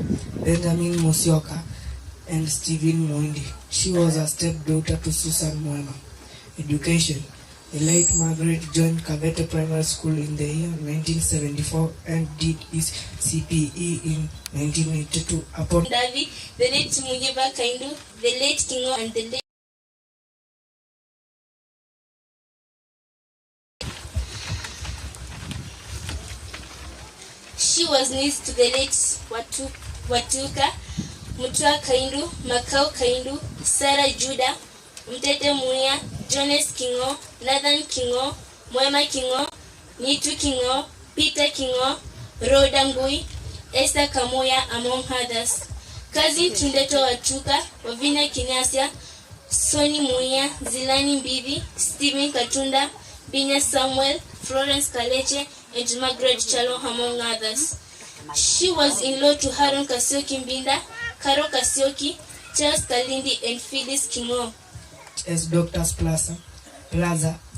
Benjamin Musyoka, and Stephen Mwindi. She was a stepdaughter to Susan Mwema. Education. The late Margaret joined Cavete Primary School in the year 1974 and did his CPE in 1982 upon Davi, the late Mujeba Kaindu, the late Kingo, and the late She was niece to the late Watuka, Mutua Kaindu, Makau Kaindu, Sarah Judah, Mtete Muya, Jonas Kingo, Nathan Kingo, Mwema Kingo, Nitu Kingo, Peter Kingo, Rhoda Ngui, Esther Kamoya, among others. Cousin Tundeto Watuka, Wavina Kinyasia, Soni Muya, Zilani Mbivi, Stephen Katunda, Binya Samuel, Florence Kaleche, and Margaret Chalo, among others. She was in-law to Haron Kasioki Mbinda, Karo Kasioki, Charles Kalindi, and Phyllis Kingo. As Doctors Plaza,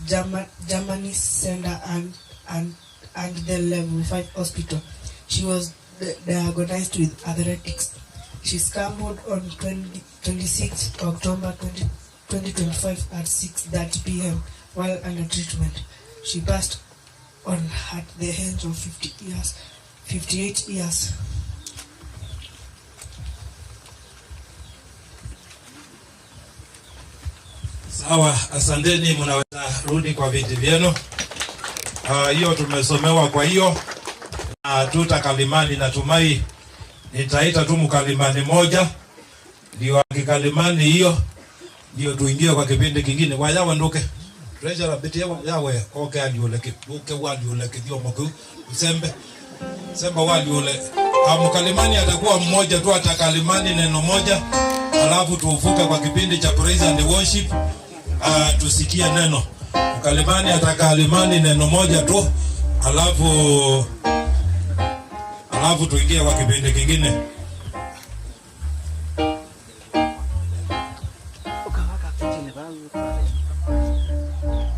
Germany Center and the Level 5 Hospital. She was diagnosed with athletics. She scrambled on 26 October 2025 at 6:30 p.m. while under treatment. She passed on at the age of 58 years. Sawa, asanteni, mnaweza rudi kwa viti vyenu. Hiyo tumesomewa, kwa hiyo tutakalimani. Natumai nitaita tu mkalimani moja ndio akikalimani hiyo ndio tuingie kwa kipindi kingine. Wayawa nduke treasure bit yawe okay alioleke uke walioleke dio mku usembe semba waliole. Mkalimani atakuwa mmoja tu, atakalimani neno moja, alafu tuufuke kwa kipindi cha praise and worship. Tusikie neno. Mkalimani atakalimani neno moja tu, alafu tuingie kwa kipindi kingine.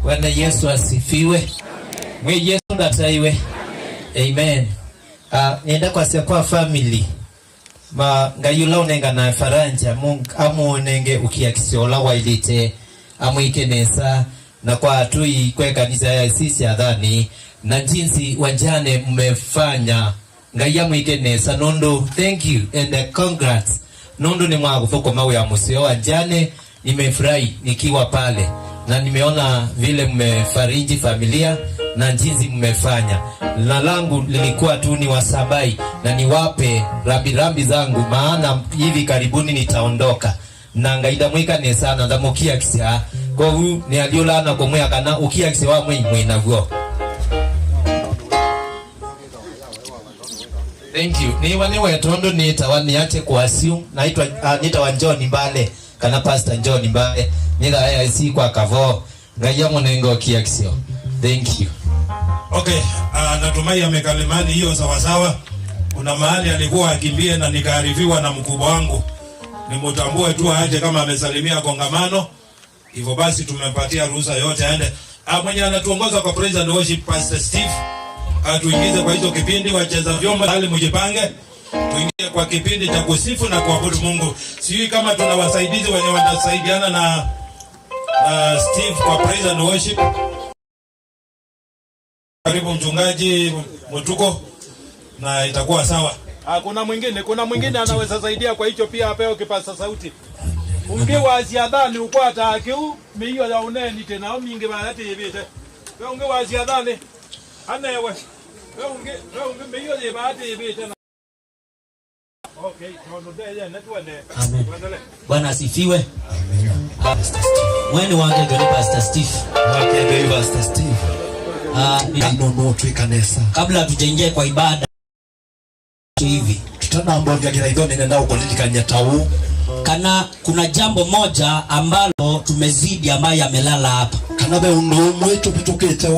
Bwana Yesu asifiwe. Mwe Yesu ndataiwe. Amen. Nienda kwa family. Ngayula unenga na faranja Mungu amuonenge ukiakisiola wailite amuike nesa na kwa atui kwe kanisa ya sisi adhani na jinsi wajane mmefanya ngaya muike nesa nondo. Thank you and congrats. Nondo ni mwaguthoko mawe ya museo wajane. Nimefurahi nikiwa pale na nimeona vile mmefariji familia na jinsi mmefanya. Na langu lilikuwa tu ni wasabai na niwape rambi zangu, maana hivi karibuni nitaondoka na ngaida mwika ni sana ndamukia kisia kwa huu ni aliola na kumwea kana ukia kisia wa mwe na vuo. Thank you. Ni wani wetondo ni tawani yache kwa siu naitwa John Mbale kana Pastor John Mbale nika haya si kwa kavo ngaya mwenengo kia kisio. Thank you. Okay, natumai amekalimani hiyo sawa sawa. Kuna mahali alikuwa akimbie na nikaarifiwa na mkubwa wangu nimutambue tu aje kama amesalimia kongamano. Hivyo basi tumempatia ruhusa yote aende. Mwenye anatuongoza kwa praise and worship Pastor Steve atuingize kwa hizo kipindi. Wacheza vyombo hali mjipange, tuingie kwa kipindi cha kusifu na kuabudu Mungu. Sijui kama tuna wasaidizi wenye wanasaidiana na Steve kwa praise and worship. Karibu mchungaji Mutuko na itakuwa sawa. Kuna mwingine anaweza saidia kwa hicho pia, apewe kipasa sauti. Unge waziadhani ukwata akiu miyo ya uneni tena mingi baadhi yebete. Unge waziadhani anewe. Unge miyo ya baadhi yebete. Okay, tuondoe netwende. Amen. Bwana asifiwe. Mwene wange gani Pastor Steve? Wake gani Pastor Steve? Kabla tujaingia kwa ibada hivi tutanamba vya kiraidoni nenda ukolika nyatau kana kuna jambo moja ambalo tumezidi ambaye amelala hapa. kanabe undomwe tupitokete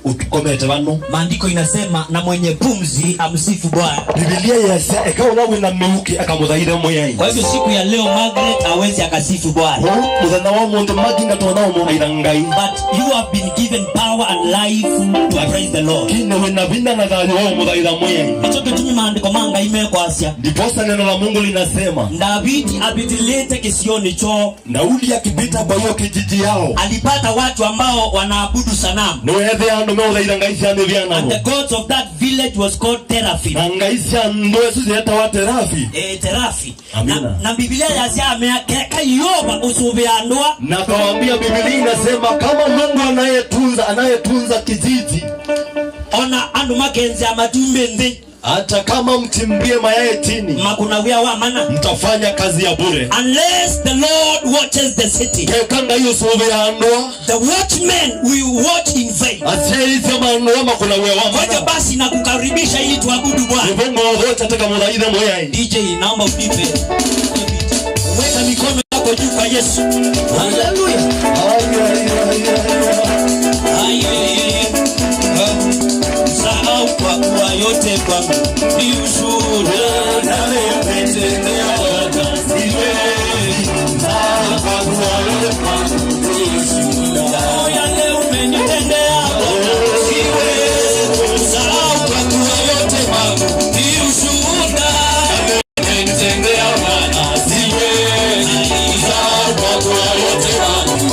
utukomete bano. Maandiko inasema na mwenye pumzi amsifu Bwana. Biblia yasa ekaona wina meuki akamudhaira moyai. Kwa hivyo siku ya leo Margaret hawezi akasifu Bwana. Mudhana wa muntu maginga tona wa irangai. But you have been given power and life to praise the Lord. Kina wina binda na dhani wa mudhaira moyai. Hicho kitumi maandiko manga imekwasya. Ndiposa neno la Mungu linasema David apitilete kisioni cho. Daudi akipita bayo kijiji yao. Alipata watu ambao wanaabudu sanamu. Noethe ando meudhaira ngaisi ande vyana. And the gods of that village was called Teraphim. Na ngaisi ando esu zeta wa Terafi. Terafi. Amina. Na Biblia yasema amekeka Yoba usubiandwa. Na kawaambia Biblia inasema kama Mungu anayetunza kijiji. Ona andu makenzi amatumbe ndi. Hata kama mtimbie mayai chini, makuna wia wa mana, mtafanya kazi ya bure. Unless the Lord watches the city, kanga hiyo sove ya andoa, the watchmen will watch in vain. Asiye mandoa makuna wia wa mana. Kwa basi na kukaribisha hii tuabudu Bwana. Mungu wote ataka mulaida moyai. DJ naomba unipe. Weka mikono yako juu kwa Yesu. Hallelujah. Sahau kwa kuwa yote kwangu ni ushuhuda na nimetendea Bwana siwe. Sahau kwa kuwa yote kwangu ni ushuhuda yale umenitendea Bwana siwe. Sahau kwa kuwa yote kwangu ni ushuhuda umenitendea Bwana siwe. Sahau kwa kuwa yote kwangu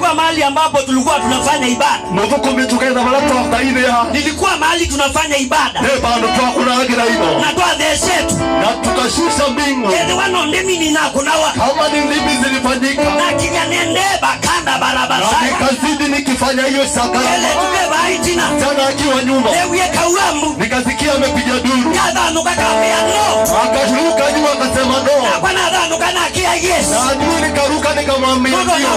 nilikuwa mahali ambapo tulikuwa tunafanya ibada. Nilikuwa mahali tunafanya ibada. Na toa zetu. Na tukashusha mbingu. Ndimi ninakunawa. Kama ni ndimi zilifanyika. Na kinyanende bakanda barabara. Nikazidi nikifanya hiyo sakara. Ele tubeba haitina. Jana akiwa nyuma. Ewe kauamu. Nikasikia amepiga duru. Kadhanu kakambia no. Akaruka juu akasema no. Na kwa nadhanu kanakia yes. Na juu nikaruka nikamwambia ndio.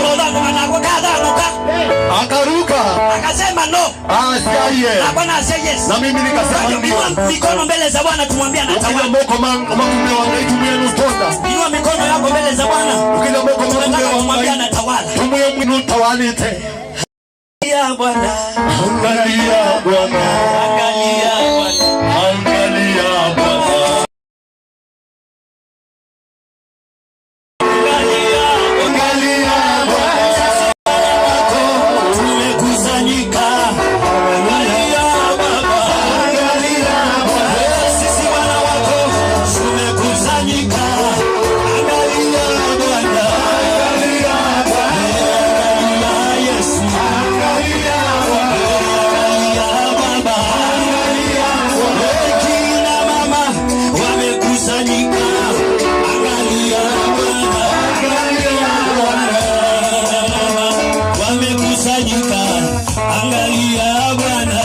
Akaruka. Akasema no. Asiye. Na kwa na say yes. Na mimi nikasema ndio. Mikono mbele za Bwana tumwambia anatawala. Moko mamume wanaitumia nutonda. Inua mikono yako mbele za Bwana. Ukija moko mamume tumwambia anatawala. Tumwe mwinu tawalite. Ya Bwana. Angalia Bwana. Angalia Bwana. Angalia Bwana.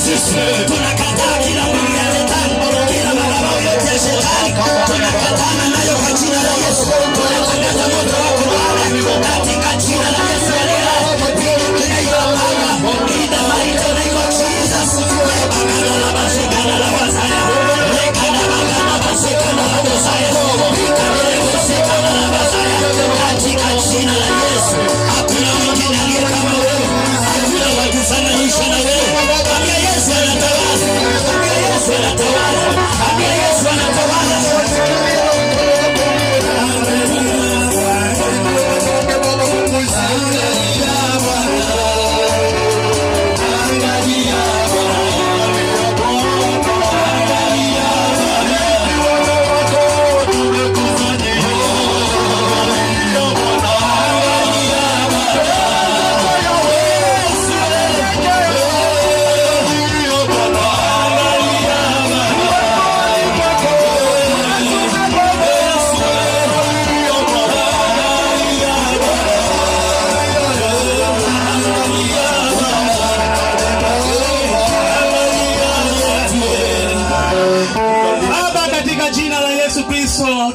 Tunakataa kila nguvu ya shetani, kila madhabahu yote ya shetani, tunakatana nayo kwa jina la Yesu. Tunatangaza moto wako Bwana katika jina la Yesu aliye hai. In the mighty name of Jesus. Bakana la bashikana la wasaya. Lekana bakana bashikana la wasaya. Lekana bashikana la wasaya. Katika jina la Yesu. Hakuna mwingine aliye kama wewe. Hakuna wa kufananisha na wewe. Ambia Yesu anatawala. Ambia Yesu anatawala. Ambia Yesu anatawala.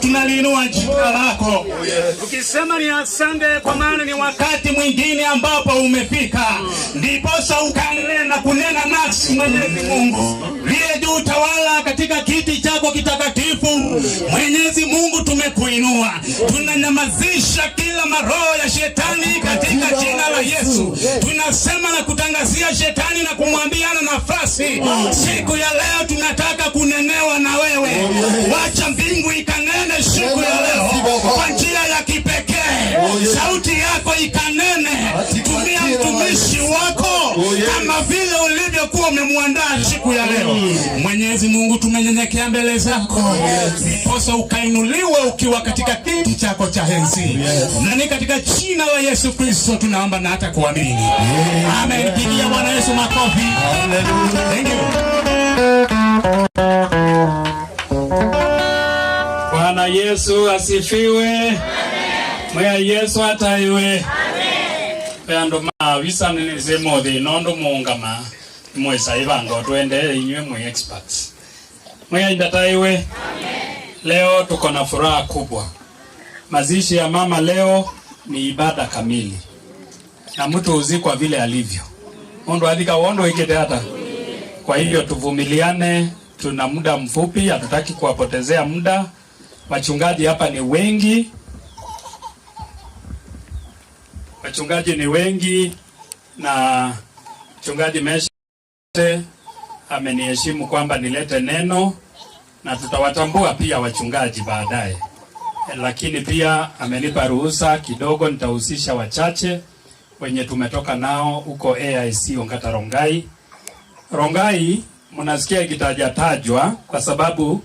Tunaliinua jina lako. Ukisema ni asante kwa maana ni wakati mwingine ambapo umefika. Ndiposa ukaendelea na kunena nasi Mwenyezi Mungu. Liye juu tawala katika kiti chako kitakatifu. Mwenyezi Mungu tumekuinua. Tunanyamazisha kila maroho ya shetani katika jina la Yesu. Tunasema na kutangazia shetani na kumwambia na nafasi. Siku ya leo tunataka kunenewa na wewe. Wacha mbingu ikanene siku ya leo kwa njia ya kipekee. Sauti yako ikanene. Tumia mtumishi wako kama vile ulivyokuwa umemwandaa siku ya leo. Mwenyezi Mungu tumenyenyekea mbele zako. Ndiposa ukainuliwe ukiwa katika kiti chako cha enzi. Na ni katika jina la Yesu Kristo tunaomba na hata kuamini. Amen. Pigia Bwana Yesu makofi. Thank you. Bwana Yesu asifiwe. Mweya Yesu ataiwe. Amen. Pendo mavisa nisemo the nondo muungama mwesa ivango tuende inywe mwe experts. Mweya indataiwe. Amen. Leo tuko na furaha kubwa. Mazishi ya mama leo ni ibada kamili. Na mtu uzikwa vile alivyo. Mundu adika wondo ikete hata. Kwa hivyo tuvumiliane, tuna muda mfupi, hatutaki kuwapotezea muda. Wachungaji hapa ni wengi. Wachungaji ni wengi na mchungaji Meshe ameniheshimu kwamba nilete neno na tutawatambua pia wachungaji baadaye. Lakini pia amenipa ruhusa kidogo nitahusisha wachache wenye tumetoka nao huko AIC Ongata Rongai. Rongai mnasikia ikitajatajwa kwa sababu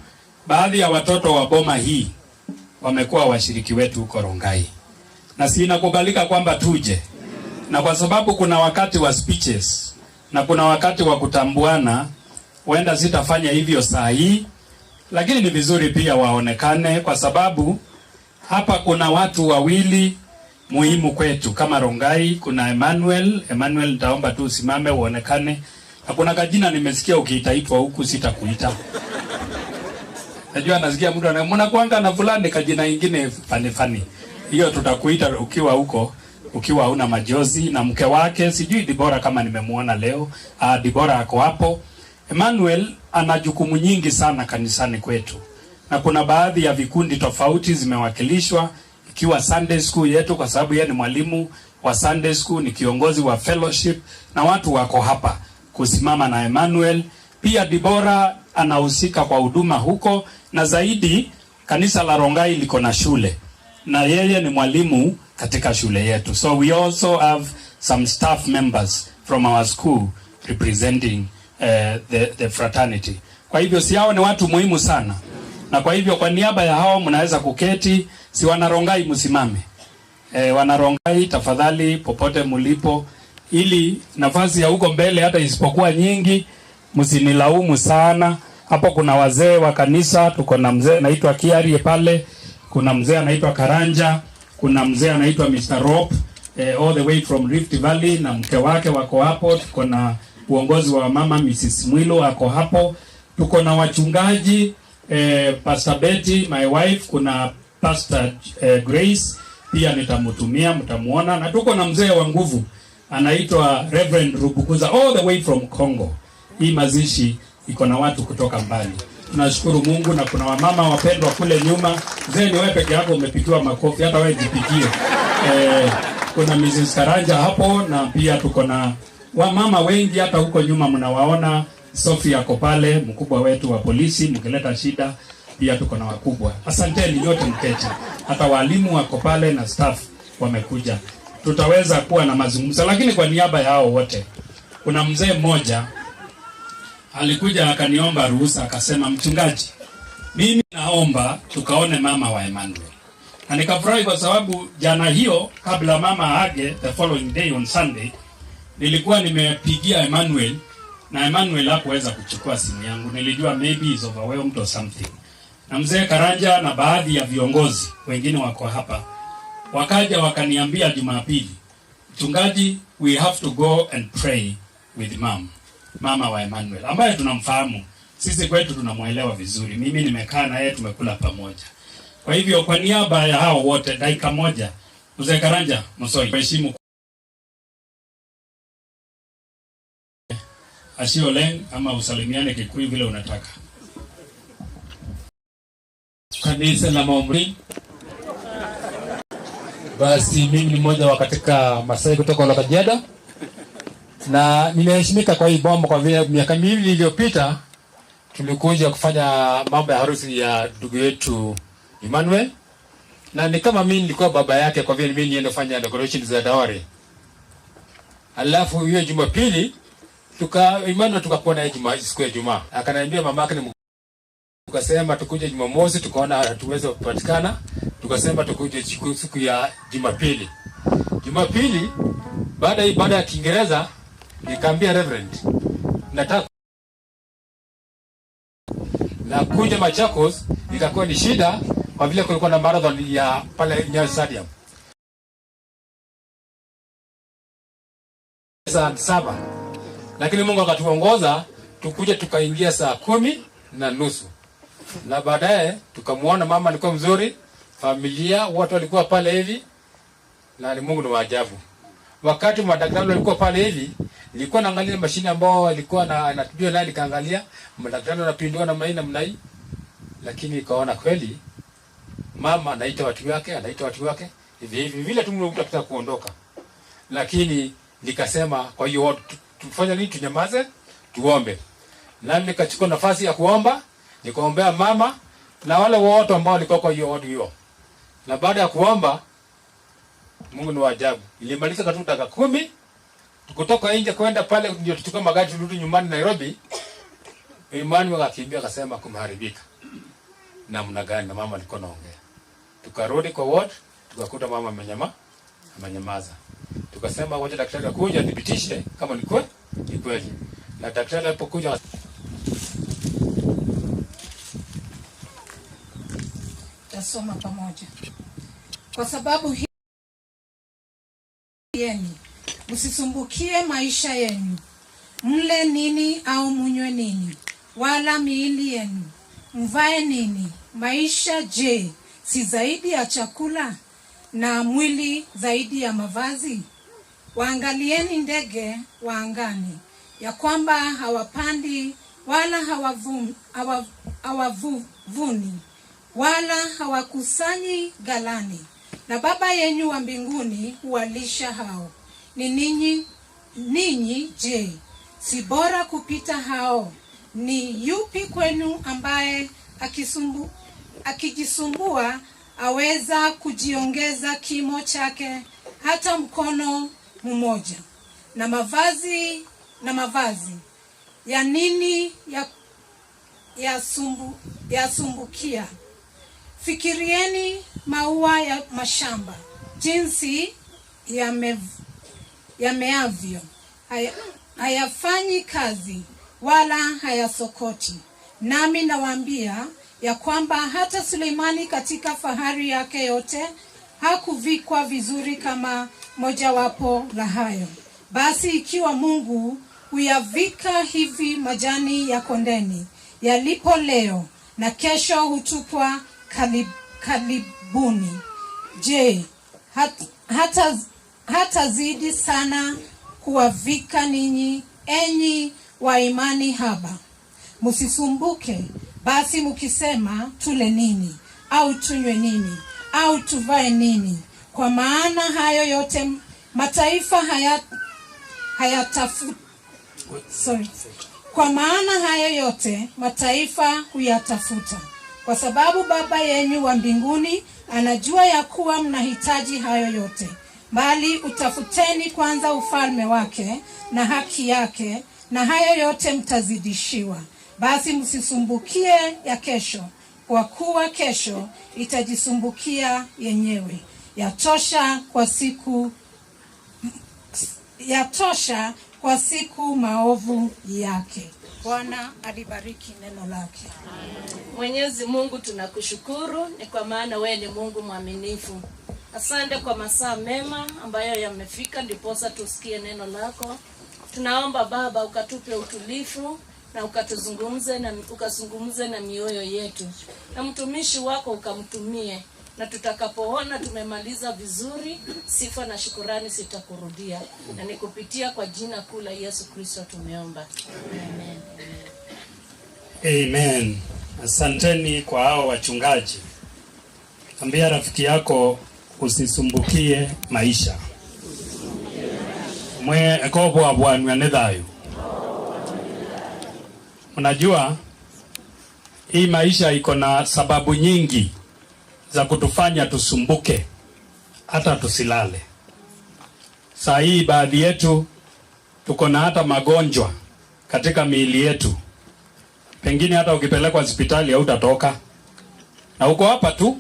baadhi ya watoto wa boma hii wamekuwa washiriki wetu huko Rongai. Na si inakubalika kwamba tuje. Na kwa sababu kuna wakati wa speeches na kuna wakati wa kutambuana, huenda sitafanya hivyo saa hii, lakini ni vizuri pia waonekane kwa sababu hapa kuna watu wawili muhimu kwetu kama Rongai. Kuna Emmanuel, nitaomba tu usimame uonekane. Na kuna kajina nimesikia ukiitaitwa huku sitakuita. Najua nasikia mtu anamwona kuanga na fulani kajina ingine fani. Hiyo tutakuita ukiwa huko, ukiwa una majozi na mke wake, sijui Dibora kama nimemuona leo. Dibora ako hapo. Emmanuel ana jukumu nyingi sana kanisani kwetu. Na kuna baadhi ya vikundi tofauti zimewakilishwa, ikiwa Sunday school yetu kwa sababu yeye ni mwalimu wa Sunday school, ni kiongozi wa fellowship na watu wako hapa kusimama na Emmanuel. Pia Dibora anahusika kwa huduma huko, na zaidi kanisa la Rongai liko na shule na yeye ni mwalimu katika shule yetu. So we also have some staff members from our school representing the fraternity. Kwa hivyo si hao ni watu muhimu sana. Na kwa hivyo kwa niaba ya hao mnaweza kuketi, si Wanarongai msimame. Wanarongai tafadhali popote mlipo, ili nafasi ya huko mbele hata isipokuwa nyingi msinilaumu sana. Hapo kuna wazee wa kanisa, tuko na mzee anaitwa Kiarie pale, kuna mzee anaitwa Karanja, kuna mzee anaitwa Mr. Rope all the way from Rift Valley na mke wake wako hapo. Tuko na uongozi wa mama Mrs. Mwilo ako hapo. Tuko na wachungaji Pastor Betty my wife, kuna Pastor Grace pia nitamtumia, mtamuona. Na tuko na mzee wa nguvu anaitwa Reverend Rubukuza all the way from Congo. Hii mazishi iko na watu kutoka mbali. Tunashukuru Mungu. Na kuna wamama wapendwa kule nyuma. Mzee ni wewe peke yako umepigiwa makofi, hata wewe jipigie. Kuna Mrs. Karanja hapo, na pia tuko na wamama wengi hata huko nyuma mnawaona. Sophie yako pale, mkubwa wetu wa polisi, mkileta shida pia tuko na wakubwa. Asanteni nyote mketi. Hata walimu wako pale na staff wamekuja. Tutaweza kuwa na mazungumzo, lakini kwa niaba ya hao wote kuna mzee mmoja alikuja akaniomba ruhusa, akasema mchungaji, mimi naomba tukaone mama wa Emmanuel. Na nikafurahi kwa sababu jana hiyo kabla mama age, the following day on Sunday, nilikuwa nimepigia Emmanuel na Emmanuel hakuweza kuchukua simu yangu. Nilijua maybe is overwhelmed or something. Na mzee Karanja na baadhi ya viongozi wengine wako hapa wakaja wakaniambia Jumapili, mchungaji, we have to go and pray with mama wa Emmanuel ambaye tunamfahamu. Sisi kwetu tunamuelewa vizuri. Mimi nimekaa na yeye, tumekula pamoja. Kwa hivyo kwa niaba ya hao wote, dakika moja, mzee Karanja, msoi heshimu Asioleng ama usalimiane Kikuyu vile unataka. Kanisa la Maomri. Basi mimi ni mmoja wa katika Masai kutoka Olakajiado. Na nimeheshimika kwa hii bomba kwa vile miaka miwili iliyopita tulikuja kufanya mambo ya harusi ya ndugu yetu Emmanuel. Na ni kama mimi nilikuwa baba yake kwa vile mimi niende kufanya decoration za dawari. Alafu hiyo Jumapili Emmanuel tukakuwa naye siku ya Ijumaa. Akaniambia mamake ni tukasema tukuje Jumamosi, tukaona hatuwezi kupatikana. Tukasema tukuje siku ya Jumapili. Jumapili baada ya Kiingereza nikamwambia Reverend, nataka na kuja Machakos. Ikakuwa ni shida kwa vile kulikuwa na marathon ya pale Nyayo Stadium. Saa 7. Lakini Mungu akatuongoza tukuje tukaingia saa 10:30. Na baadaye tukamuona mama alikuwa mzuri, familia wote walikuwa pale hivi. Na Mungu ni waajabu. Wakati madaktari walikuwa pale hivi, nilikuwa naangalia mashine ambao alikuwa anatibia naye, nikaangalia madaktari wanapindua na maina mnai. Lakini nikaona kweli mama anaita watu wake hivi vile tu mtu akitaka kuondoka. Lakini nikasema kwa hiyo tufanye nini? Tunyamaze tuombe. Na nikachukua nafasi ya kuomba, nikaombea mama na wale wote ambao walikuwa kwa hiyo ward hiyo. Na baada ya kuomba, Mungu ni wa ajabu. Ilimaliza katu dakika 10, kutoka nje kwenda pale ndio tuchukua magari turudi nyumbani Nairobi. Imani wakakimbia akasema kumeharibika. Namna gani? Na mama alikuwa anaongea. Tukarudi kwa ward, tukakuta mama amenyamaza. Tukasema wacha daktari akuja athibitishe kama ni kweli. Na daktari alipokuja tasoma pamoja. Kwa sababu hii yenu, msisumbukie maisha yenu, mle nini au munywe nini, wala miili yenu mvae nini. Maisha je, si zaidi ya chakula, na mwili zaidi ya mavazi? Waangalieni ndege wa angani, ya kwamba hawapandi wala hawavuni wala hawakusanyi ghalani, na Baba yenu wa mbinguni huwalisha hao. Ni ninyi je, si bora kupita hao? Ni yupi kwenu ambaye akijisumbua aweza kujiongeza kimo chake hata mkono mmoja? Na mavazi ya nini yasumbukia? Fikirieni maua ya mashamba jinsi yameavyo, hayafanyi kazi wala hayasokoti. Nami nawaambia ya kwamba hata Suleimani katika fahari yake yote hakuvikwa vizuri kama mojawapo la hayo. Basi ikiwa Mungu huyavika hivi majani ya kondeni yalipo leo na kesho hutupwa kalibuni, je, hata zidi sana kuwavika ninyi, enyi wa imani haba? Msisumbuke basi mkisema, tule nini au tunywe nini au tuvae nini? Kwa maana hayo yote mataifa huyatafuta. Kwa sababu Baba yenu wa mbinguni anajua ya kuwa mnahitaji hayo yote. Bali utafuteni kwanza ufalme wake na haki yake, na hayo yote mtazidishiwa. Basi msisumbukie ya kesho, kwa kuwa kesho itajisumbukia yenyewe. Yatosha kwa siku maovu yake. Bwana alibariki neno lake. Mwenyezi Mungu, tunakushukuru ni kwa maana wewe ni Mungu mwaminifu. Asante kwa masaa mema ambayo yamefika ndiposa tusikie neno lako. Tunaomba Baba ukatupe utulivu na ukazungumze na mioyo yetu. Na mtumishi wako ukamtumie, na tutakapoona tumemaliza vizuri, sifa na shukrani sitakurudia. Na nikupitia kwa jina kuu la Yesu Kristo tumeomba. Amen. Amen. Asanteni kwa hao wachungaji. Ambia rafiki yako usisumbukie maisha. Mwe ekobo abwanwa nedhayo. Unajua hii maisha iko na sababu nyingi za kutufanya tusumbuke hata tusilale. Saa hii baadhi yetu tuko na hata magonjwa katika miili yetu. Pengine hata ukipelekwa hospitali hautatoka. Na uko hapa tu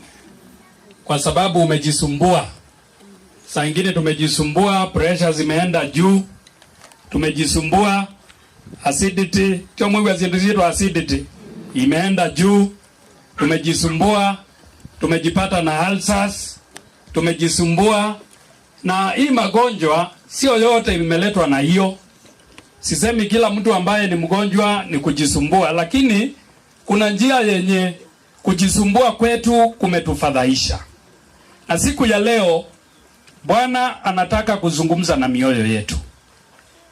kwa sababu umejisumbua. Saa nyingine tumejisumbua, pressure zimeenda juu. Tumejisumbua acidity, acidity imeenda juu. Tumejisumbua, tumejipata na ulcers, tumejisumbua. Na hii magonjwa sio yote imeletwa na hiyo. Sisemi kila mtu ambaye ni mgonjwa ni kujisumbua, lakini kuna njia yenye kujisumbua kwetu kumetufadhaisha. Na siku ya leo Bwana anataka kuzungumza na mioyo yetu.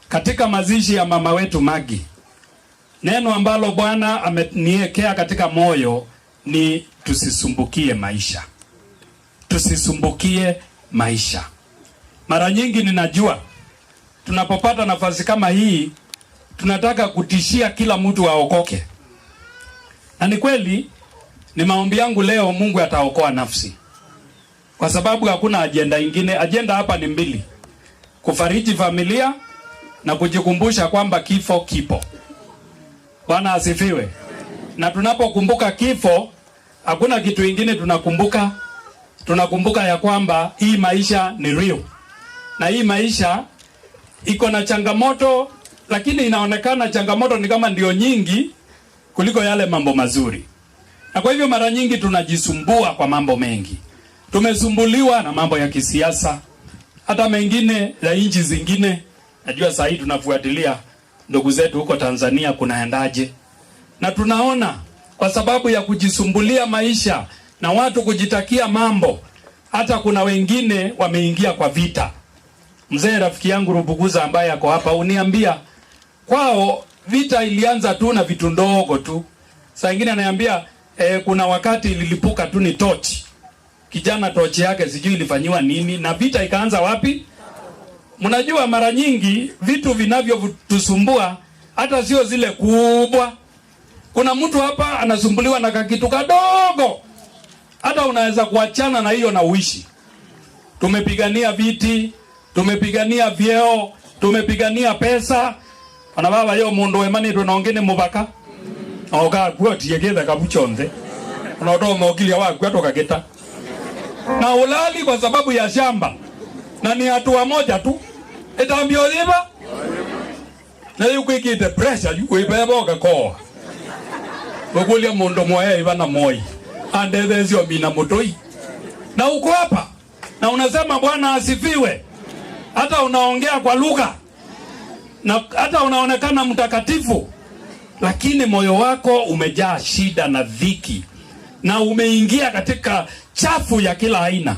Katika mazishi ya mama wetu Magi, neno ambalo Bwana ameniwekea katika moyo ni tusisumbukie maisha. Tusisumbukie maisha. Mara nyingi ninajua tunapopata nafasi kama hii tunataka kutishia kila mtu aokoke. Na ni kweli, ni maombi yangu leo Mungu ataokoa nafsi. Kwa sababu hakuna ajenda ingine. Ajenda hapa ni mbili. Kufariji familia na kujikumbusha kwamba kifo kipo. Bwana asifiwe. Na tunapokumbuka kifo, hakuna kitu ingine tunakumbuka. Tunakumbuka ya kwamba hii maisha ni real. Na hii maisha iko na changamoto, lakini inaonekana changamoto ni kama ndio nyingi kuliko yale mambo mazuri. Na kwa hivyo mara nyingi tunajisumbua kwa mambo mengi. Tumesumbuliwa na mambo ya kisiasa, hata mengine ya nchi zingine. Najua sasa hivi tunafuatilia ndugu zetu huko Tanzania kunaendaje. Na tunaona kwa sababu ya kujisumbulia maisha na watu kujitakia mambo, hata kuna wengine wameingia kwa vita. Mzee rafiki yangu Rubuguza ambaye ako hapa uniambia kwao vita ilianza tu na vitu ndogo tu. Saa nyingine ananiambia kuna wakati ililipuka tu ni tochi. Kijana tochi yake sijui ilifanywa nini na vita ikaanza wapi? Mnajua mara nyingi vitu vinavyotusumbua hata sio zile kubwa. Kuna mtu hapa anasumbuliwa na kakitu kadogo. Hata unaweza kuachana na hiyo na uishi. Tumepigania viti, tumepigania vyeo, tumepigania pesa. Ana baba yo mundu wemani tunaongene mubaka. Oga kwoti yegeza kabuchonze. Unaotoa mogilia wako atoka geta. Na ulali kwa sababu ya shamba. Na ni hatua moja tu. Etambio liba. Na yuko ikite pressure yuko ibeba kwa. Wakulia mundu moya ibana moi. Ande thezio mina mutoi. Na uko hapa. Na unasema Bwana asifiwe. Hata unaongea kwa lugha. Na hata unaonekana mtakatifu. Lakini moyo wako umejaa shida na dhiki. Na umeingia katika chafu ya kila aina.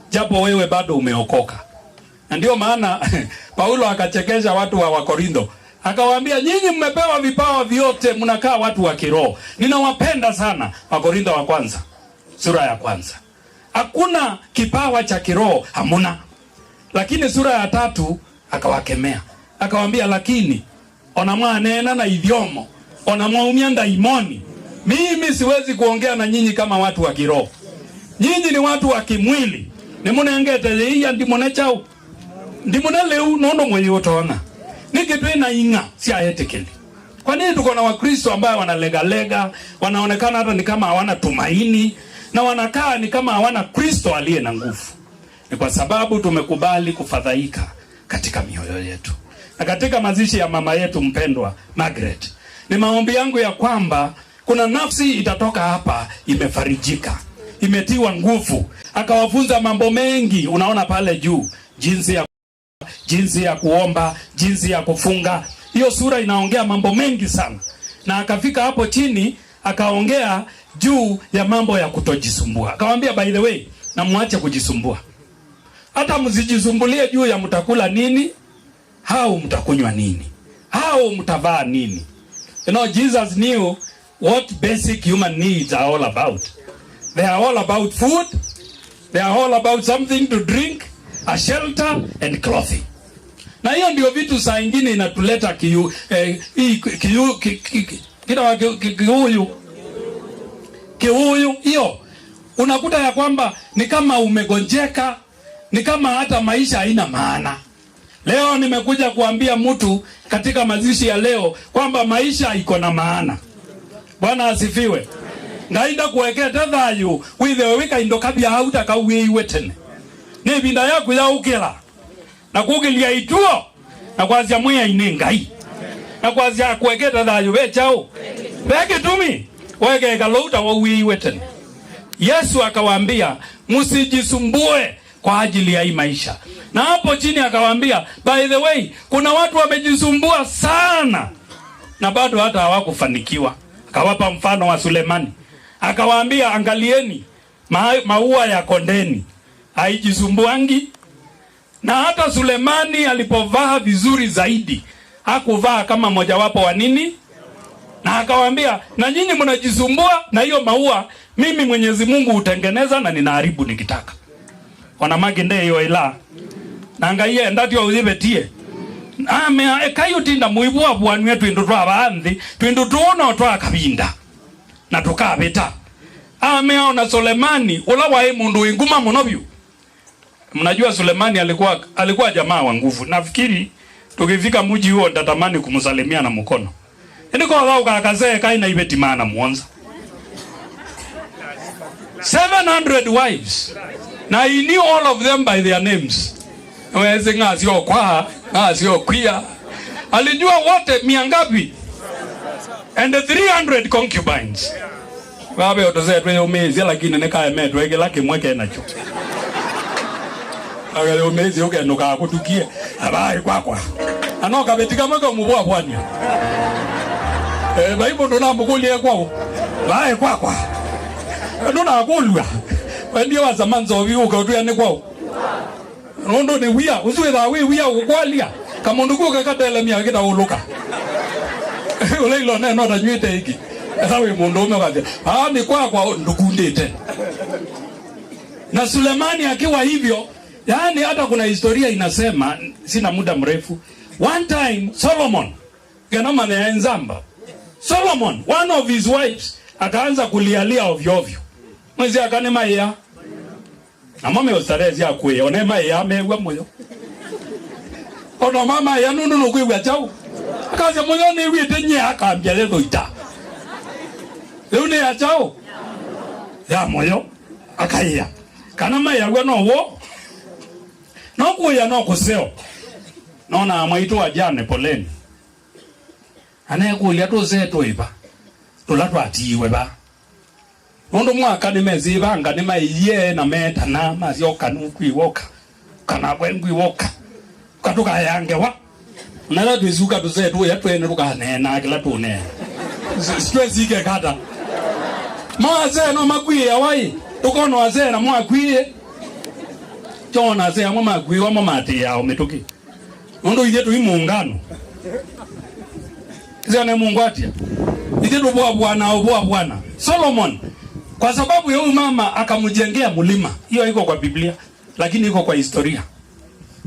Japo wewe bado umeokoka. Na ndio maana Paulo akachekesha watu wa Wakorintho. Akawaambia nyinyi mmepewa vipawa vyote, mnakaa watu wa kiroho. Ninawapenda sana. Wakorintho wa kwanza, sura ya kwanza. Hakuna kipawa cha kiroho, hamuna. Lakini sura ya 3 akawakemea. Akawaambia lakini onamwanena na idiomo, onamwaumia ndaimoni. Mimi siwezi kuongea na nyinyi kama watu wa kiroho. Nyinyi ni watu wa kimwili. Nimunengete iya ndimone chao. Ndimone leu nono mwenye utona. Nikipena inga sia etikeli. Kwa nini tuko na Wakristo ambao wanalegalega, wanaonekana hata ni kama hawana tumaini na wanakaa ni kama hawana Kristo aliye na nguvu? Ni kwa sababu tumekubali kufadhaika katika mioyo yetu. Na katika mazishi ya mama yetu mpendwa Margaret, ni maombi yangu ya kwamba kuna nafsi itatoka hapa imefarijika, imetiwa nguvu. Akawafunza mambo mengi, unaona pale juu, jinsi ya kuomba, jinsi ya kufunga. Hiyo sura inaongea mambo mengi sana. Na akafika hapo chini akaongea juu ya mambo ya kutojisumbua. Akamwambia by the way, na muache kujisumbua. Hata msijisumbulie juu ya mtakula nini, au mtakunywa nini, au mtavaa nini. You know, Jesus knew what basic human needs are all about. They are all about food. They are all about something to drink, a shelter and clothing. Na hiyo ndio vitu saa ingine inatuleta kiu hiyo. Unakuta ya kwamba ni kama umegonjeka, ni kama hata maisha haina maana. Leo nimekuja kuambia mtu katika mazishi ya leo kwamba maisha iko na maana. Bwana asifiwe. Ngaida kuwekea tadhayu withewe wika indokabia hauta kauwe iwetene. Ni binda yaku ya ukela. Na kugilia ituo. Na kwazia mwenye inengai. Na kwazia kuwekea tadhayu wechao. Weke tumi. Weke kalouta wauwe iwetene. Yesu akawaambia msijisumbue kwa ajili ya hii maisha. Na hapo chini akawaambia by the way, kuna watu wamejisumbua sana na bado hata hawakufanikiwa. Akawapa mfano wa Sulemani. Akawaambia angalieni maua ya kondeni, haijisumbuangi. Na hata Sulemani alipovaa vizuri zaidi, hakuvaa kama mojawapo wa nini? Na akawaambia na nyinyi mnajisumbua na hiyo maua, mimi Mwenyezi Mungu hutengeneza na ninaharibu nikitaka. Wanamagi nde hiyo ila. Na ngaiye ndatio uzibetie. Ame ekayutinda muibwa bwanwe twindu twa banthi, twindu tuno twa kabinda. na tukabeta ameona Sulemani ula wa mundu inguma monobyu. Mnajua Sulemani alikuwa jamaa wa nguvu. Nafikiri tukifika mji huo ndatamani kumsalimia na mkono. Ndiko wao kakazee kaina ibeti maana muonza 700 wives. Na he knew all of them by their names. Weze ngazio kwa, ngazio kwia. Alijua wote miangapi. And the 300 concubines. Wabe otoze twe umezi lakini neka emeto ege laki mweke nacho. Agale umezi oge nuka kutukie. Abai kwa. Anoka betika mweka mubwa bwanya. Baibo ndo nambukulie kwao. Bai kwa. Ndona akulwa. Ndio wa zaman zo biuka tu yani kwao. Rondo ni wia, usiwe da wia ukwalia. Kama ndugu kakatela mia kita uluka. Ule ilo neno da nywete hiki. Sawe mundu umekaje. Ni kwa ndugu ndete. Na Sulemani akiwa hivyo, yani hata kuna historia inasema, sina muda mrefu. One time Solomon ganama na Nzamba. Solomon, one of his wives, akaanza kulialia ovyo ovyo. Mwezi akanema ya. Na mama yostarezi ya kwe, onema ya mewa moyo. Ono mama ya nunu kwe chao. Akaza moyo ni wite nye akaambia leo ita. Leo ni ya chao. Ya moyo akaya. Kana maya gwa no wo. No kuya no kuseo. Nona mwaito ajane poleni. Anaye kulia to zeto iba. Tulatwa atiwe ba. Ondo mwaka ni mezi banga ni maiye na meta na mazio kanukwi woka. Kana kwengwi woka. Katuka yange wa. Nala tuizuka tuzeto ya tuene ruka nena kila tune. Stress ike kata. Mwaze no makwi ya wai. Tukono waze na mwakwi. Chona ze amwa makwi wa mamati ya umetoki. Ondo ije tu imuungano. Zane Mungu atia. Ije tu bwana. Solomon kwa sababu ya huyu mama akamjengea mlima. Hiyo iko kwa Biblia lakini iko kwa historia.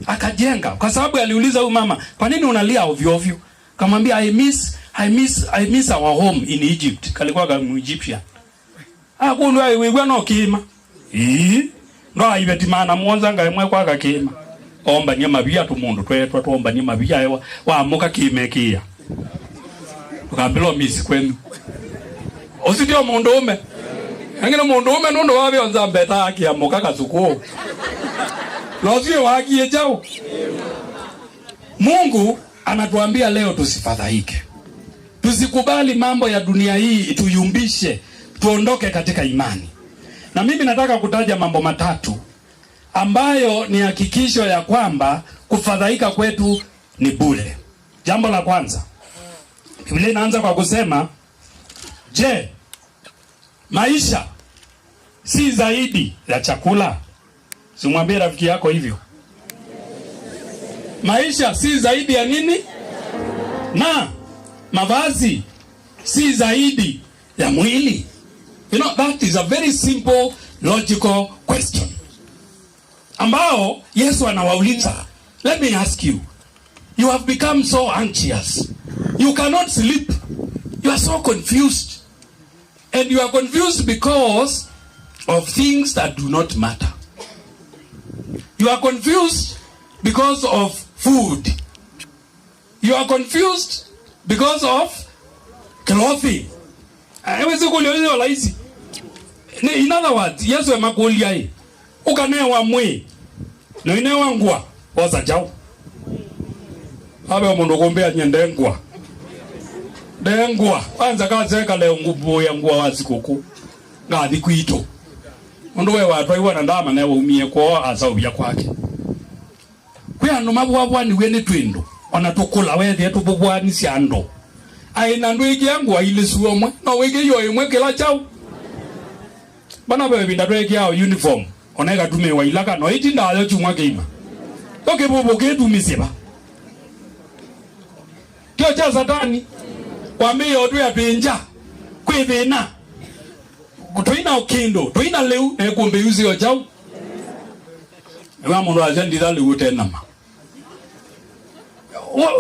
Akajenga kwa sababu aliuliza huyu mama, "Kwa nini unalia ovyo ovyo?" Akamwambia, I miss our home in Egypt." Kalikuwa kama Egyptian. Akundwa wewe no kima. Ndo aibeti mana muonza ngaimwe kwa kakima. Omba nyama bia tu mundu twetwa tuomba nyama bia wa muka kimekia. Tukambilo misi kwenu. Osidio mundu ume. Angina mundu ume nundo wabe onza mbeta aki ya muka kazuko. Lozio waki ejao. Mungu anatuambia leo tusifadhaike. Tusikubali mambo ya dunia hii ituyumbishe, tuondoke katika imani. Na mimi nataka kutaja mambo matatu ambayo ni hakikisho ya kwamba kufadhaika kwetu ni bure. Jambo la kwanza, Biblia inaanza kwa kusema, je, maisha si zaidi ya chakula? Simwambie rafiki yako hivyo. Maisha si zaidi ya nini? Na mavazi si zaidi ya mwili? You know, that is a very simple logical question ambao Yesu anawauliza. Let me ask you, you have become so anxious, you cannot sleep, you are so confused, and you are confused because of things that do not matter. You are confused because of food. You are confused because of clothing. In other words, Yesu emakulia hii. Ukanewa mwe. Na inewa ngwa. Waza jao. Habe mundu kumbea nyendengwa. Dengwa. Kwanza kazeka leo ngubu ya ngwa wazi kuku. Ngadi kuito. Mundu we watu iwa na ndama na umie kwa azau kwake. Kwa no mabwabwani wene twindo. Wanatukula wethi etububwani siando. Aina ndwege yangu ile suomwe. No wege yo imwe kila chao. Bana bebe bindadweke yao uniform. Oneka tume wa ilaka no itinda ayo chumwa keima. Toke bobo ketu miseba. Kyo cha satani. Wambe odu ya pinja. Kwethina. Kutoina okendo, toina leu na kumbe yuzi yo chao. Ewa mundu ajendi dali ute nama.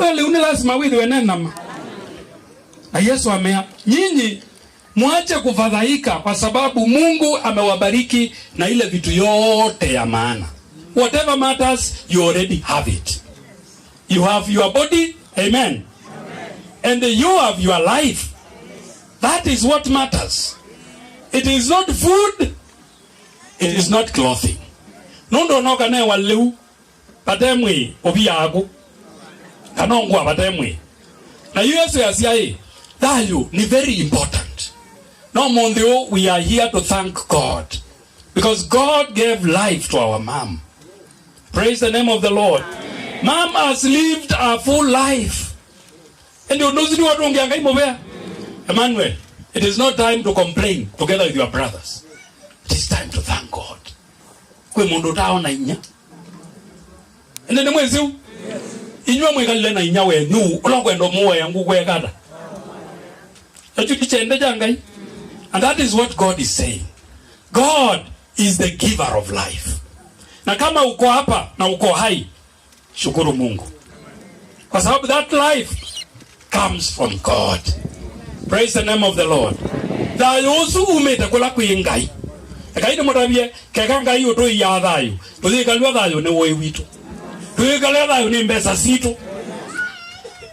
Wale uni lazima withi wene nama. Na Yesu amea nyinyi Mwache kufadhaika kwa sababu Mungu amewabariki na ile vitu yote ya maana. Whatever matters, you already have it. You have your body, amen. And you have your life. That is what matters. It is not food. It is not clothing. Nondo no kane waleu patemwe obiago. Kanongwa patemwe. Na Yesu yasiae value ni very important. No mondio, we are here to thank God because God gave life to our mom. Praise the name of the Lord. Amen. Mom has lived a full life. And you know what Emmanuel, it is not time to complain together with your brothers. It is time to thank God. Kwe mundu tao na inya. Ende ne mwezi inywa mwekalile na inya we nu ulangwe ndo muwe yangu kwe kada. And that is what God is saying. God is the giver of life. Na kama uko hapa na uko hai, shukuru Mungu. Kwa sababu that life comes from God. Praise the name of the Lord. Dayosu umete kula kuyengai. Kaide motabie kekanga hiyo to ya dayo. Tuzi kalwa dayo ne woi witu. Tuzi kalwa dayo ne mbesa situ.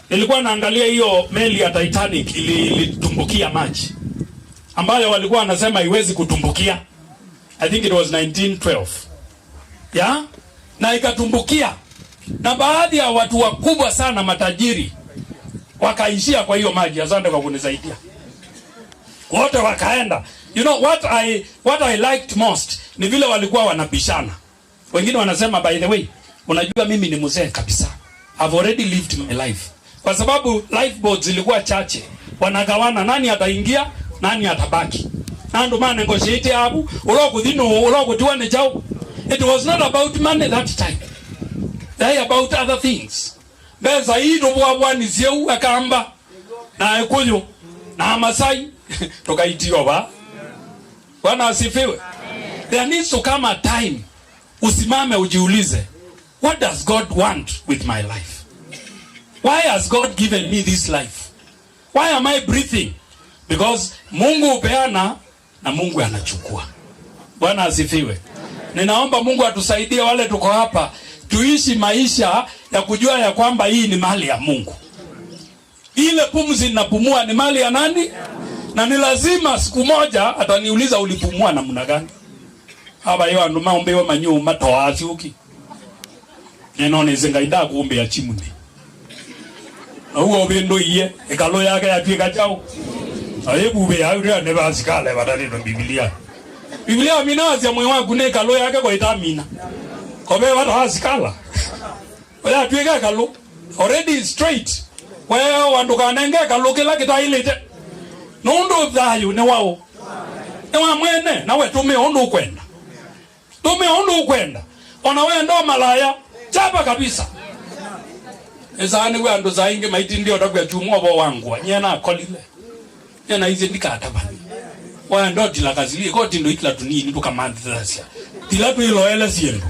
Nilikuwa naangalia hiyo meli ya Titanic ilitumbukia maji. Ambayo walikuwa wanasema haiwezi kutumbukia. I think it was 1912. Yeah? Na ikatumbukia. Na baadhi ya watu wakubwa sana matajiri wakaishia kwa hiyo maji. Asante kwa kunisaidia. Wote wakaenda. You know what I liked most ni vile walikuwa wanapishana. Wengine wanasema by the way, unajua mimi ni mzee kabisa. I've already lived my life. Kwa sababu lifeboats zilikuwa chache. Wanagawana nani ataingia, nani atabaki. Na ndo maana negotiate hapo, ulokutiwa ne chao. It was not about money that time. They about other things. Beza hii ndo bwabwani zeu akamba na ekuyo na Masai tokaitiwa ba. Bwana asifiwe. There needs to come a time usimame ujiulize, what does God want with my life? Why has God given me this life? Why am I breathing? Because Mungu upeana na Mungu anachukua. Bwana asifiwe. Ninaomba Mungu atusaidie wale tuko hapa tuishi maisha ya kujua ya kwamba hii ni mali ya Mungu. Ile pumzi ninapumua ni mali ya nani? Na ni lazima siku moja ataniuliza ulipumua namna gani? Aba yo andu maombe wa manyu matoa uki. Neno nezengaida kuombe ya chimuni. Uwo bendo iye ekalo yake yatwika chao. Ayebu be ya ne basikale badali no Biblia. Biblia minazi mwe wangu ne kalo yake kwa itamina. Kobe watu hasikala. Wala twika kalo already straight. Kwa wandu kanenge kalo kila kitailete. Nondo dhayo ne wao. Ne wa mwene na we tume ondo kwenda. Tume ondo kwenda. Ona we ndo malaya chapa kabisa. Ezani we ando zainge maiti ndio takwa chumo bo wangu. Nyena kolile. Nyena hizi ndikata bani. Wa ndo dilakazili ko tindo ikla tunini tukamandhasia. Dilatu ilo ele siendo.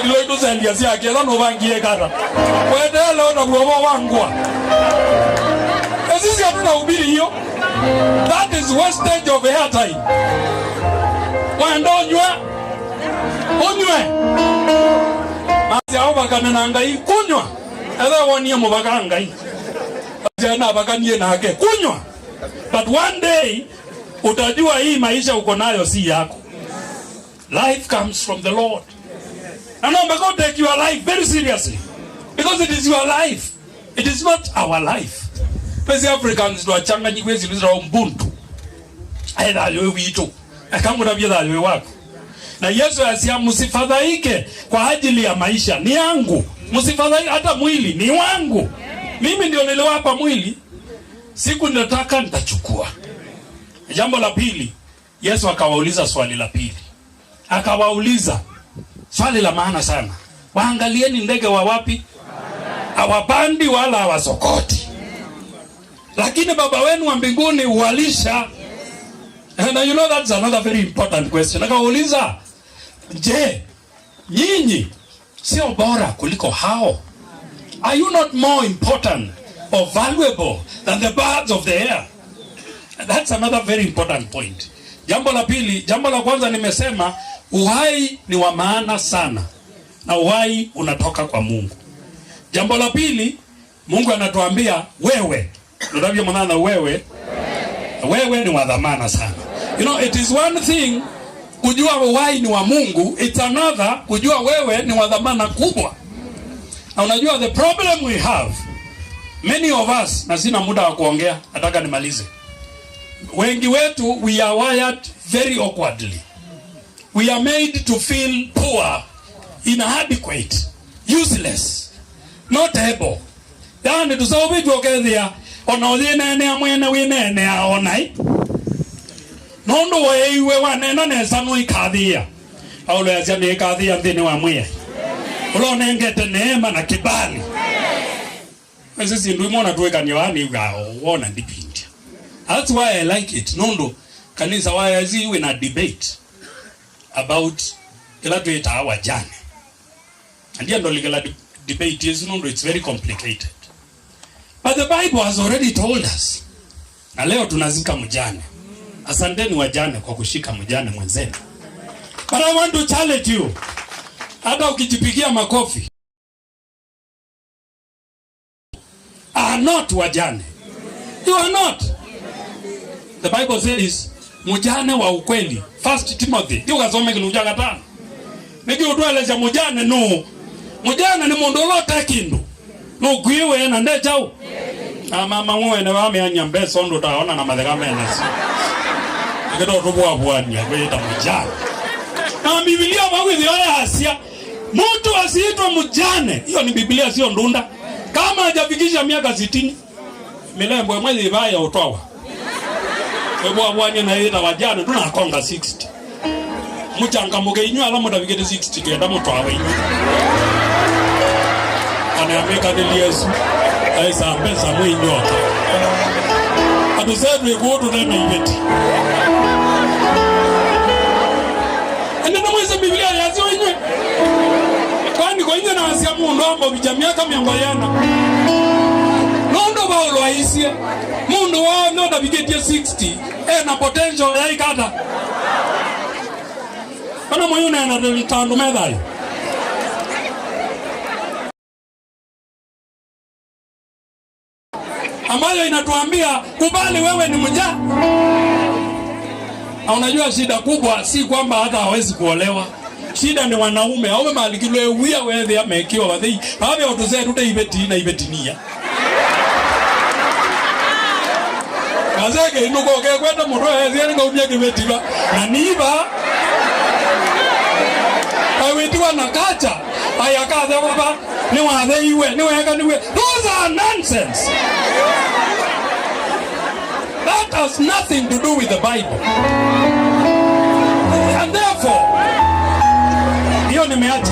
Ilo ito sendia sia kela no bangie kara. Wede leo na bo wangu. Sisi hatuna ubiri hiyo. That is wastage of airtime. Wando nywa. Unywe. Basi hao bakana ngai kunywa. Ewe wonie mubaka ngai. Jana bakanie nake kunywa. But one day utajua hii maisha uko nayo si yako. Life comes from the Lord. And no, God take your life very seriously. Because it is your life. It is not our life. Pesi Africans do achanga nyiwezi lizira mbuntu. Aida lwe wito. Akamu na bia lwe wako. Na Yesu asia msifadhaike kwa ajili ya maisha ni yangu. Msifadhaike hata mwili ni wangu. Mimi ndio niliwapa mwili. Siku ninataka nitachukua. Jambo la pili, Yesu akawauliza swali la pili. Akawauliza swali la maana sana. Waangalieni ndege wa wapi? Hawapandi wala hawasokoti. Lakini baba wenu wa mbinguni huwalisha. And you know that's another very important question. Akawauliza, je, nyinyi sio bora kuliko hao? Are you not more important or valuable than the birds of the air. And that's another very important point. Jambo la pili, jambo la kwanza nimesema uhai ni wa maana sana. Na uhai unatoka kwa Mungu. Jambo la pili, Mungu anatuambia wewe. Ndio maana wewe ni wa dhamana sana. You know, it is one thing kujua uhai ni wa Mungu, it's another kujua wewe ni wa dhamana kubwa. Na unajua the problem we have, many of us, na sina muda wa kuongea, nataka nimalize. Wengi wetu, we are wired very awkwardly. We are made to feel poor, inadequate, useless, not able. Yani tusaube jokethia ona odhiene amwene winene aonai. Nondo weiwe wanena nesa no ikathia. Aulo ya ni ikathia nthini wa mwe. Ulo nengete neema na kibali. Sisi ndio mona tuweka ni wani gao wona dipindi. That's why I like it. Nondo kanisa wazi we na debate about kila tuita hawa jane. And ndo ligala debate is nondo, it's very complicated. But the Bible has already told us. Na leo tunazika mjane. Asanteni wajane kwa kushika mjane mwenzenu. But I want to challenge you. Hata ukijipigia makofi, are not wajane. You are not. The Bible says mjane wa ukweli. 1 Timothy. Ndio kasome kilujaga tano. Niki utueleza mjane no. Mjane ni mundu lote kindu. No kuiwe na ndechao. Mama mwe na wame anyambe sondo taona na madhegame nasi. Ngeto tubwa bwanya kweta mjane. Na Biblia mwagizi haya hasia. Mtu asiitwa mjane. Hiyo ni Biblia sio ndunda. Kama hajafikisha miaka 60, milembo mwezi ibaya utoa. Kwa bwanya na ita wajane tunakonga 60. Mchangamuke inyo alamu tafike 60 kenda mtu awe inyo. Anaameka ni Yesu. Aisa pesa mwinyo. Atusedwe kuotu na ibeti. Ende na mweze Biblia yazi wenye. Kwani kwa inyo na wasia mundu wamba vijamiaka miangoyana. Nondo baulo waisia. Mundu wao noda vigetia 60. Na potential ya ikata. Kana moyuna na tandu medali. Ambayo inatuambia kubali wewe ni mjane. Na unajua shida kubwa si kwamba hata hawezi kuolewa. Shida ni wanaume. Haume malikilwe wia wewe amekiwa wadhi. Hawe otuze tute ibeti na ibetinia. Kazeke inuko kwenda muro ezi ngaumia kibetiba. Na niba awetiwa na kacha. Ayakaze baba ni wathe iwe ni weka niwe. Those are nonsense. That has nothing to do with the Bible. And therefore, hiyo nimeacha.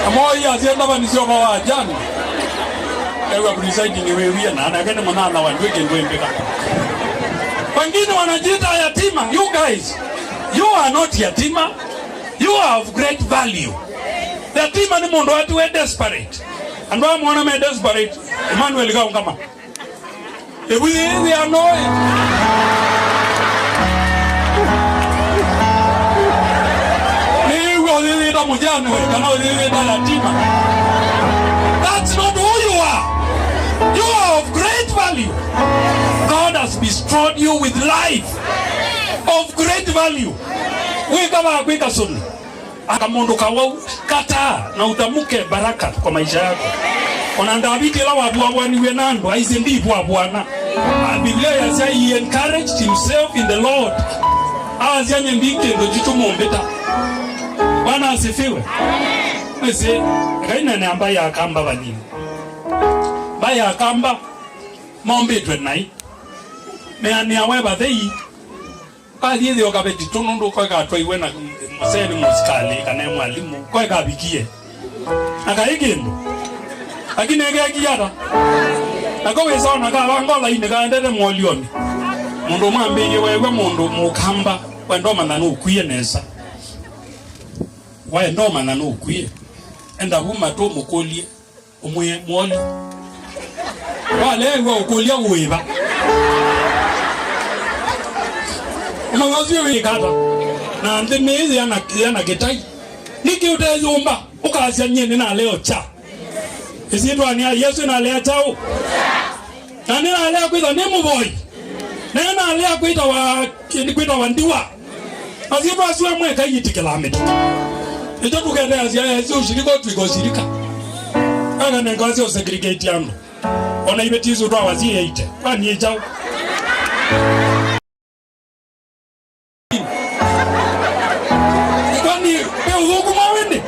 Amoya azienda banisio kwa wajani. Ewa kulisaidi ni wewe na anagenda mwana wandweke ndwembeka. Wengine wanajiita yatima. You guys, you are not yatima. You are of great value. Yatima ni mundu watu we desperate. And why mwana me desperate? Emmanuel ga ungama. If we are knowing. That's not who you are. You are of great value. God has bestowed you with life of great value. We kama kwika suni. Akamundu kawa kata na utamuke baraka kwa maisha yako. Ona David la wabwa ni wenando aize ndipo abwana. Biblia yasema he encouraged himself in the Lord. Azanye mbike ndo jitu muombeta. Bwana asifiwe. Ese kaina ne ambaye akamba banini. Baya akamba mombetwe nai. Me ani aweba thei. Bali ile okabeti tunundu kwa katwa iwe na museni musikali kana mwalimu kwa kabikie. Akaigendo. Lakini ege kiyata. Nakowe sauna ka bangola ine ka ndete mwolioni. Mundu mwambie wewe mundu mukamba wendo mananu ukwiye nesa. Wendo mananu ukwiye. Enda huma to mukolie umwe mwoli. wale wa ukulia uiba mwangazi wewe kata na ndimezi yana getai niki utayumba ukasia nyene na leo cha isindo ani Yesu na leo chao na nina leo kuita nemu boy nena leo kuita wa ndiwa asindo asiwe mweka yitikela metu ito tukende asia Yesu ushiriko tuko ana nengozi o segregate yangu ona ibetizo ndo wazie ite kwani ejao kwani pe uhuku mawende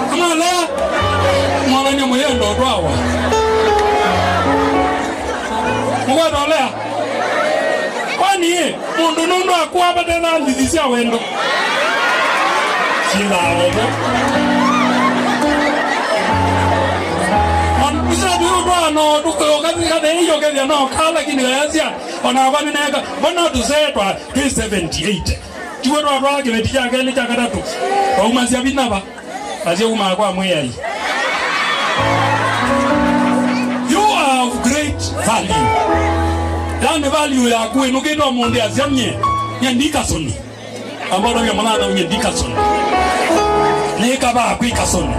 kama la mwana ni mwendo twawa mwa dolea kwani mundu nundo akwa badala ndizisia wendo sila wendo Bisa dulu no duko kazi hiyo kazi no kala kini yasia ona kwani neka bona tusetwa 278 kiwe ndo ndo kimetia kile cha katatu kwa umazia binaba aje uma kwa mweyai you are of great value dan value ya ku eno kendo monde asiamye nyandika soni ambao ya mwana nyandika soni nika ba kwika soni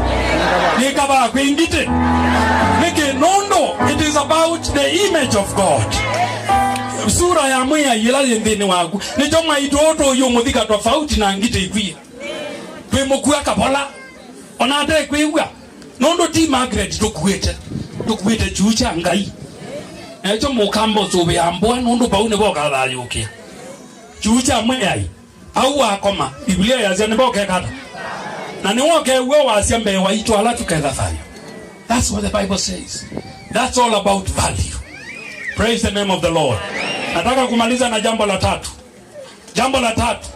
nika ba kwingite nondo. It is about the image of God. Sura ya mweya yela yendeni wagu ni joma idoto yo muthika tofauti na ngite ikwie twe mukuya kabola ona ate kwiwa nondo ti Margaret tukuete chucha ngai echo mukambo sobe ambwa nondo baune boka la yoke chucha mweya au akoma Biblia yazane boka kata na ni woke wewe asiambe waitwa ala tukeza fayo. That's what the Bible says. That's all about value. Praise the name of the Lord. Nataka kumaliza na jambo la tatu. Jambo la tatu.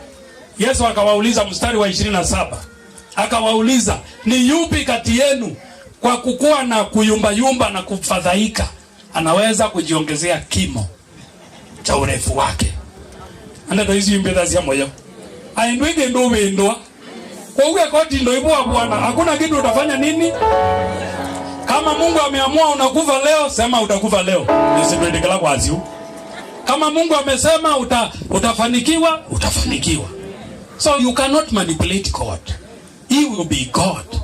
Yesu akawauliza mstari wa 27. Akawauliza, ni yupi kati yenu kwa kukua na kuyumba na kufadhaika anaweza kujiongezea kimo cha urefu wake? Anda hizi yumbeza zia moyo. Aindwege ndo wendwa. Kwa uwe koti ndo ibu wa Bwana. Hakuna kitu utafanya nini? Kama Mungu ameamua unakufa leo, sema utakufa leo. Nisipendekela kwa aziu. Kama Mungu amesema utafanikiwa, utafanikiwa. So you cannot manipulate God. He will be God.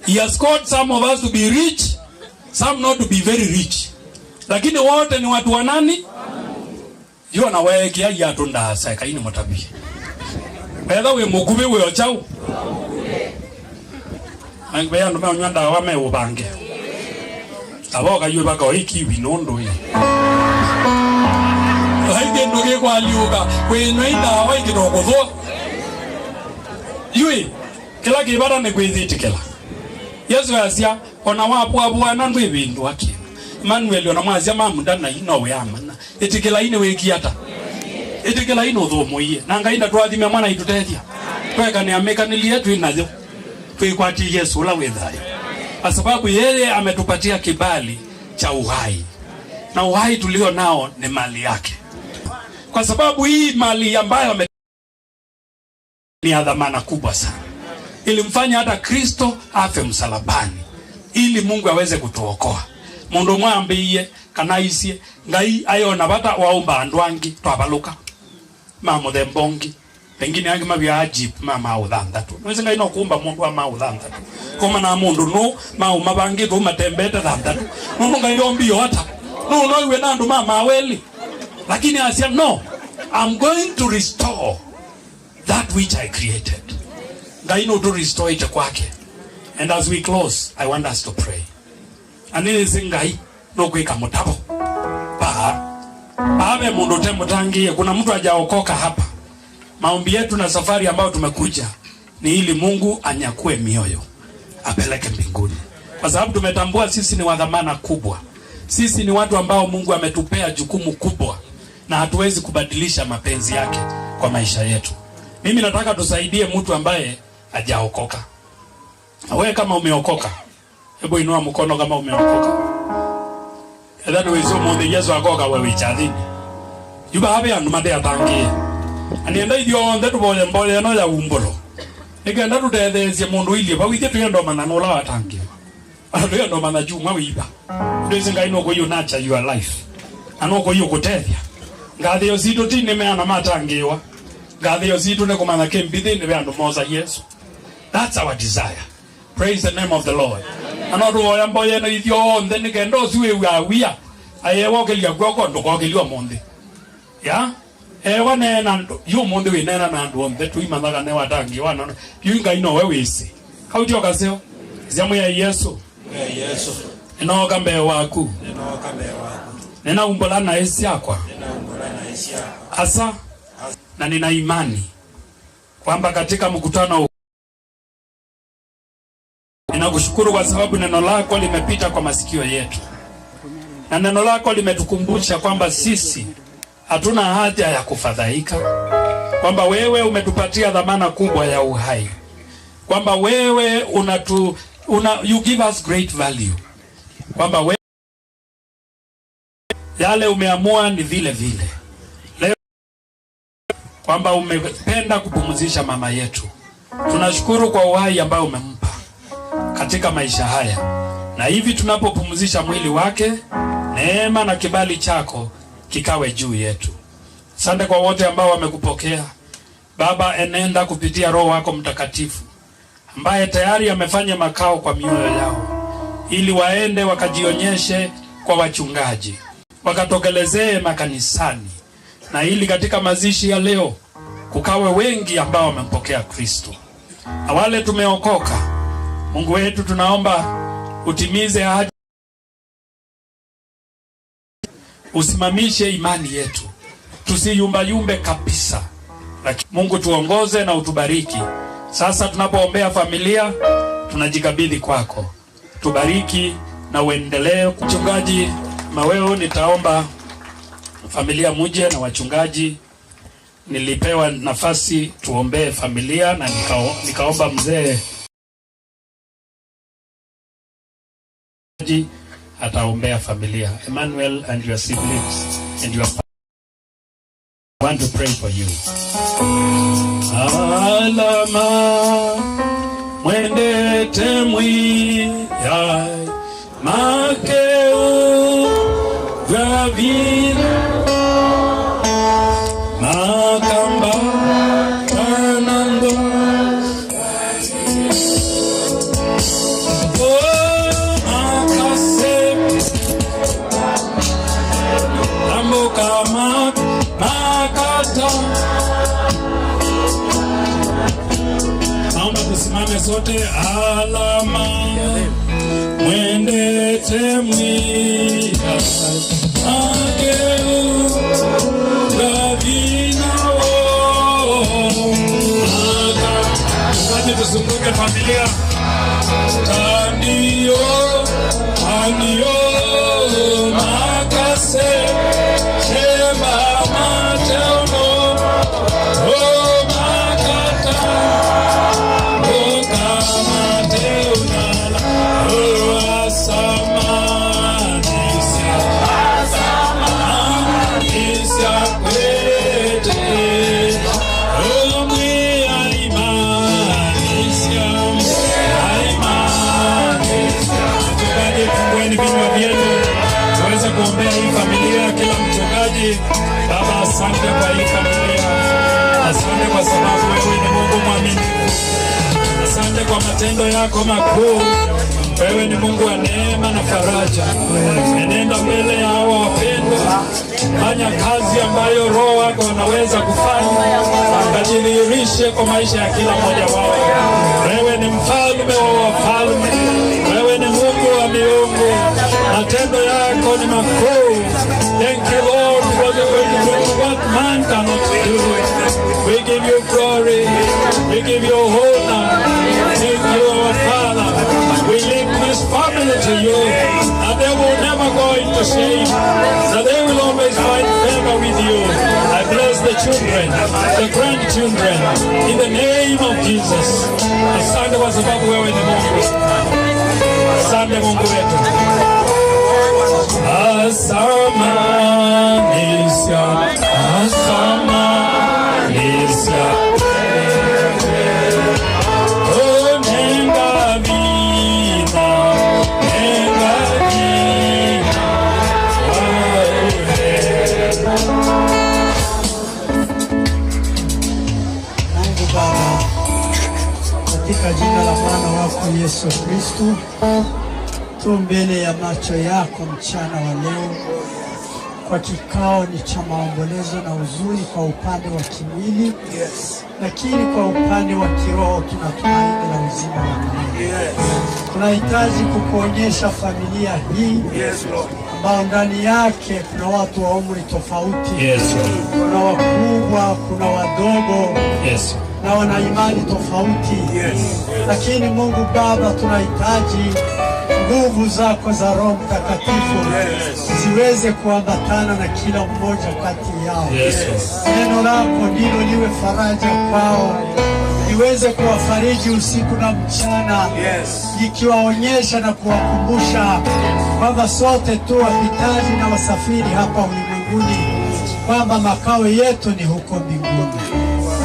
He has called some of us to be rich, some not to be very rich. Lakini wote ni watu wa nani? Yo na wewe kia ya tunda saka ini mtabi. Bela we mukube we ochao. Angbeya ndo manyanda wame ubange. Aboka yuba ko iki binondo hii. Haide ndoge kwa liuka kweno ida waiki dogozo. Yui kila kibara ne kweziti kila. Yesu asia ona wapo abwana ndo ibindu akina. Emmanuel ona mwazia mamuda na ino we amana. Etikela ine we kiata. Etikela ino thomo iye. Nanga inda twathime mwana itutethia. Tweka ni amekanilie yetu inazo. Tuikwati Yesu la wedhayo. Kwa sababu yeye ametupatia kibali cha uhai. Na uhai tulio nao ni mali yake. Kwa sababu hii mali ambayo ni ya dhamana kubwa sana. Ilimfanya hata Kristo afe msalabani ili Mungu aweze kutuokoa. Mundu mwambiye kanaisie ngai ayona bata waomba andwangi twabaluka. Mamo thembongi pengine angi mabya ajip mama udhanda tu. Nweze ngai no kumba mundu wa maudhanda tu. Koma na mundu no mau mabangi tu matembete dhanda tu. Mundu ngai yombi hata. No iwe nandu mama aweli. Lakini asia no, I'm going to restore that which I created. Ngai no to restore it kwake. And as we close, I want us to pray. Anini singai no kweka mutabo. Babe mundu temutangie kuna mtu hajaokoka hapa. Maombi yetu na safari ambayo tumekuja ni ili Mungu anyakue mioyo apeleke mbinguni. Kwa sababu tumetambua sisi ni wa dhamana kubwa. Sisi ni watu ambao Mungu ametupea jukumu kubwa na hatuwezi kubadilisha mapenzi yake kwa maisha yetu. Mimi nataka tusaidie mtu ambaye hajaokoka. Wewe kama umeokoka, hebu inua mkono kama umeokoka. Edani wewe sio mwende Yesu akoka wewe chadini. Yuba habe andu made atangie. Anienda idio ndetu boye mbole no ya umbolo. Ekenda tutethezie mundu ilie ba withie tuyendo mana no la atangie. Ando ndo mana juma wiba. Ndezi ngai no kuyu nurture your life. Ano kuyu kutethia. Ngathi yo zitu tine me ana matangiwa. Ngathi yo zitu ne kumana kembithi ne andu moza Yesu. That's our desire. Praise the name of the Lord. Ano ro ya mboye na ithio ndhe ni kendo suwe wia. Aye wokelia gwoko ndokokelia monde. Ya? Ewa nena yu monde we nena na ndu onde tu imandaga ne watangiwa no. Yu ngai no we wisi. Kauti okaseo. Ziamu ya Yesu. Ya Yesu. Eno kambe waku. Nena umbola na esi yakwa. Asa na nina imani kwamba katika mkutano ninakushukuru kwa sababu neno lako limepita kwa masikio yetu. Na neno lako limetukumbusha kwamba sisi hatuna haja ya kufadhaika. Kwamba wewe umetupatia dhamana kubwa ya uhai. Kwamba wewe you give us great value. Kwamba wewe yale umeamua ni vile vile. Leo kwamba umependa kupumzisha mama yetu. Tunashukuru kwa uhai ambao umempa katika maisha haya. Na hivi tunapopumzisha mwili wake, neema na kibali chako kikawe juu yetu. Asante kwa wote ambao wamekupokea. Baba, enenda kupitia Roho wako Mtakatifu ambaye tayari amefanya makao kwa mioyo yao, ili waende wakajionyeshe kwa wachungaji, wakatokelezee makanisani, na ili katika mazishi ya leo kukawe wengi ambao wamempokea Kristo. Na wale tumeokoka, Mungu wetu tunaomba utimize ahadi, usimamishe imani yetu, tusiyumbayumbe kabisa. Lakini Mungu tuongoze na utubariki. Sasa tunapoombea familia, tunajikabidhi kwako. Tubariki na uendelee. Mchungaji Maweo, nitaomba familia muje na wachungaji. Nilipewa nafasi tuombee familia na nikaomba mzee ataombea familia. Emmanuel and your siblings and your I want to pray for you. Alama mwende temwi ya makeu gravina makamba kanando makase amboka makata. Naomba tusimame sote. Alama mwende temwi ageu gavina Sasa tusunguke familia. Tandio makase shema mateuno kuombea hii familia. Kila mchungaji, Baba, asante kwa hii familia. Asante kwa sababu wewe ni Mungu mwaminifu. Asante kwa matendo yako makuu. Wewe ni Mungu wa neema na faraja. Enenda mbele ya hawa wapendwa. Fanya kazi ambayo Roho wako anaweza kufanya. Kajidhihirishe kwa maisha ya kila mmoja wao. Wewe ni mfalme wa wafalme. Wewe ni Mungu wa miungu. Matendo yako ni makuu. Thank you, Lord, because you're going to do what man cannot do. We give you glory. We give you honor. Thank you, our Father. We lift this family to you, and they will never go into shame. That they will always find favor with you. I bless the children, the grandchildren, in the name of Jesus. Asante kwa sababu wewe ni Mungu. Asante Mungu wetu. Asamanisha, asamanisha. Oh, nenga vina, nenga vina. wako Yesu Kristo, tu mbele ya macho yako mchana wa leo kwa kikao ni cha maombolezo na huzuni kwa upande wa kimwili, lakini kwa upande wa kiroho tunatumaini la uzima wa milele. Tunahitaji kukuonyesha familia hii ambao ndani yake kuna watu wa umri tofauti, kuna wakubwa, kuna wadogo, na wana imani tofauti, lakini Mungu Baba, tunahitaji nguvu zako za Roho Mtakatifu ziweze kuambatana na kila mmoja kati yao. Neno lako ndilo liwe faraja kwao, liweze kuwafariji usiku na mchana, likiwaonyesha na kuwakumbusha kwamba sote tu wapitaji na wasafiri hapa ulimwenguni, kwamba makao yetu ni huko mbinguni.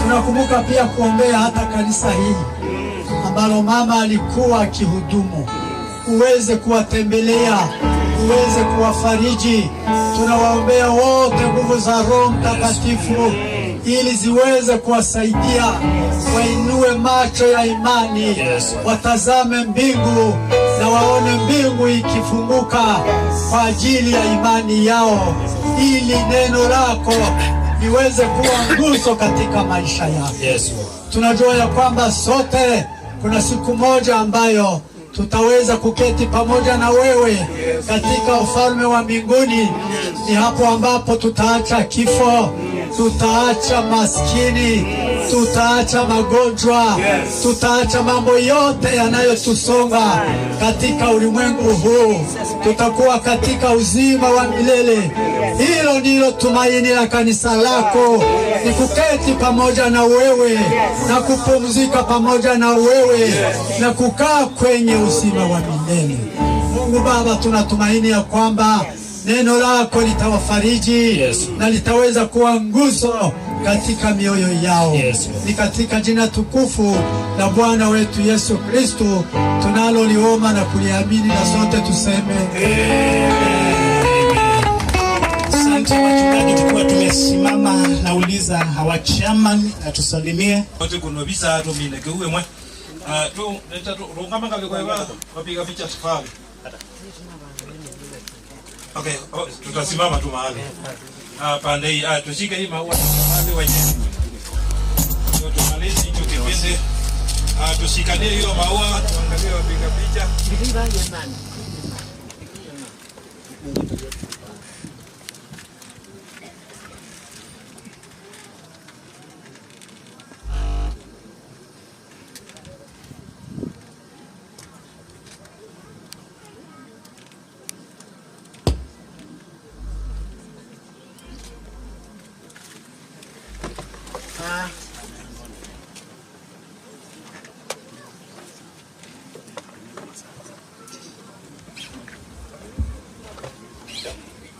Tunakumbuka pia kuombea hata kanisa hili ambalo mama alikuwa akihudumu, uweze kuwatembelea, uweze kuwafariji. Tunawaombea wote nguvu za Roho Mtakatifu ili ziweze kuwasaidia wainue macho ya imani, watazame mbingu na waone mbingu ikifunguka kwa ajili ya imani yao, ili neno lako liweze kuwa nguzo katika maisha yao. Tunajua ya kwamba sote kuna siku moja ambayo tutaweza kuketi pamoja na wewe katika ufalme wa mbinguni. Ni hapo ambapo tutaacha kifo, tutaacha maskini, tutaacha magonjwa, tutaacha mambo yote yanayotusonga katika ulimwengu huu. Tutakuwa katika uzima wa milele. Hilo ndilo tumaini la kanisa lako, ni kuketi pamoja na wewe na kupumzika pamoja na wewe na kukaa kwenye uzima wa milele. Mungu Baba, tunatumaini ya kwamba neno lako litawafariji na litaweza kuwa nguzo katika mioyo yao. Ni katika jina tukufu la Bwana wetu Yesu Kristo tunaloliomba na kuliamini, na sote tuseme Asante wachungaji, tukiwa tumesimama, nauliza hawa chairman atusalimie. Wote kuna visa tu mimi ngeue mwe. Tu neta rungama kale kwa wapiga picha safari. Okay, tutasimama tu mahali. Pande hii tushike hii maua pande wenyewe. Ndio tumalize hicho kipindi. Tushikanie hiyo maua, tuangalie wapiga picha.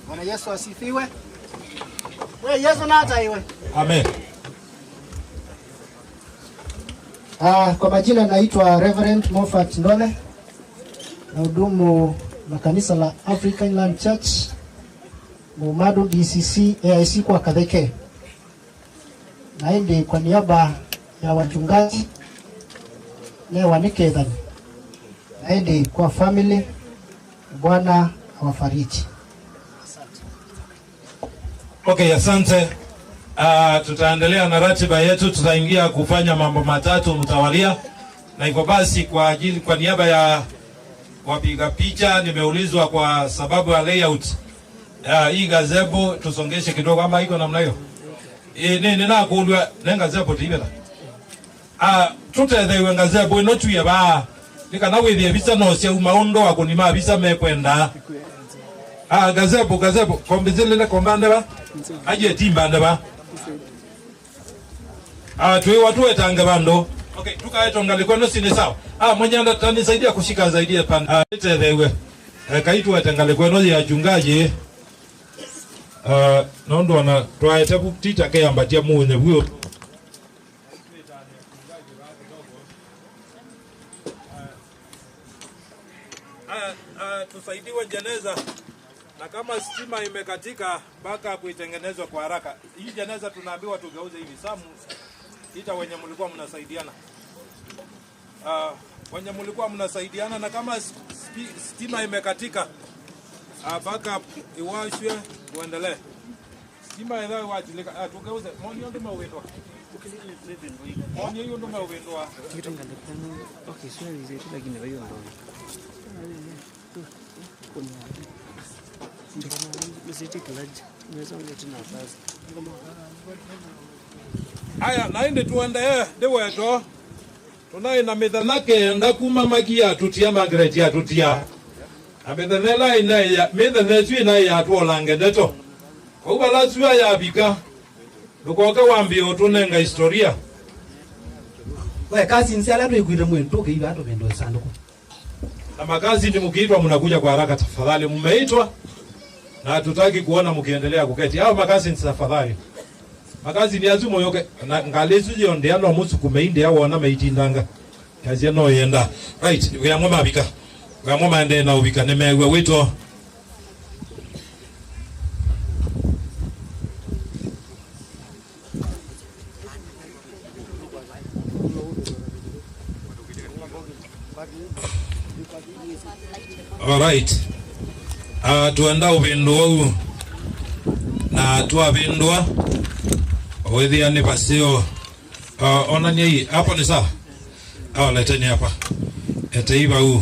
Bwana Yesu asifiwe. Wewe Yesu na hata iwe. Amen. Kwa majina naitwa Reverend Moffat Ndole. Nahudumu na kanisa la African Land Church Mumadu DCC AIC kwa Kadheke. Naende kwa niaba ya wachungaji leo wanikethani. Naende kwa family, Bwana awafariji. Okay, asante. Tutaendelea na ratiba yetu, tutaingia kufanya mambo matatu mtawalia. Na hivyo basi kwa niaba ya wapiga picha nimeulizwa kwa sababu ya layout hii gazebo tusongeshe kidogo ama iko namna hiyo. Nina kuulwa ngazebo tibela. Tutethe gazebo ino tuye ba nikana withie bisa no cia umaundo akunima bisa mekwenda. Gazebo kombizele kombande ba aje timbande ba tuwe watu wetange bando. Okay, tukaetonga likono sine sawa. Mwenye atanisaidia kushika zaidi hapa. Tethewe kaitu wetange likono ya chungaji nondo na twaete butita ke ambatia muone huyo. Tusaidiwe jeneza, na kama stima imekatika baka kuitengenezwa kwa haraka. Hii jeneza tunaambiwa tugeuze hivi. Samu ita wenye mlikuwa mnasaidiana. wenye mlikuwa mnasaidiana, na kama stima imekatika backup iwashwe tuendelee. Stima ile wajilika tugeuze moni ndo mawendo. Moni hiyo ndo mawendo. Okay, sio hizo lakini hiyo ndo. Aya, naende tuende deweto. Tunaye na medhanake ndakuma magia tutia Margaret ya tutia. Amedhanela ina ya medhanezwi na ya tuolange deto. Kwa balazwa ya bika. Lukoka wambio tunenga historia. Wewe kazi nsiala tu ikuire mwento kiiba to bendo sanduku. Na makazi ndi mkiitwa mnakuja kwa haraka tafadhali, mmeitwa na hatutaki kuona mkiendelea kuketi. Hao makazi ni tafadhali. Makazi ni azumo yoke ngalezu yo ndiano musu kumeinde ya wona meitindanga. Kazi no yenda. Right, we are ngoma bika. We are ngoma ende na ubika nemewe wito. All right. Tuenda ubindwa na tuabindwa wewe yani pasio ona ni hapo ni sawa. Leteni hapa. Etaiba huu.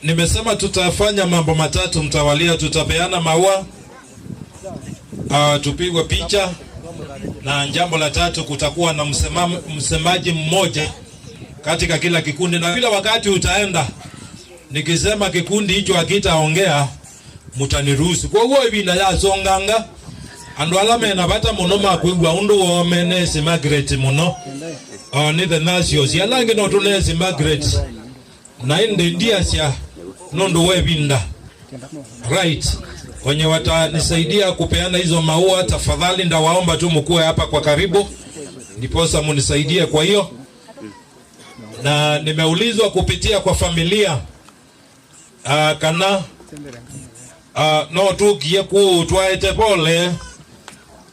Nimesema tutafanya mambo matatu mtawalia, tutapeana maua, tupigwe picha, na jambo la tatu kutakuwa na msemaji mmoja katika kila kikundi, na kila wakati utaenda nikisema kikundi hicho hakitaongea mutaniruhusu. Kwa hiyo hivi na yazonganga andu alame na bata muno makwigwa undu womene si Margaret muno ni the nations yalange no tunezi Margaret na inde ndia sia nondo webinda. Right, wenye watanisaidia kupeana hizo maua tafadhali ndawaomba tu mkue hapa kwa karibu ndiposa munisaidie. Kwa hiyo na nimeulizwa kupitia kwa familia kana no tukie ku twaete pole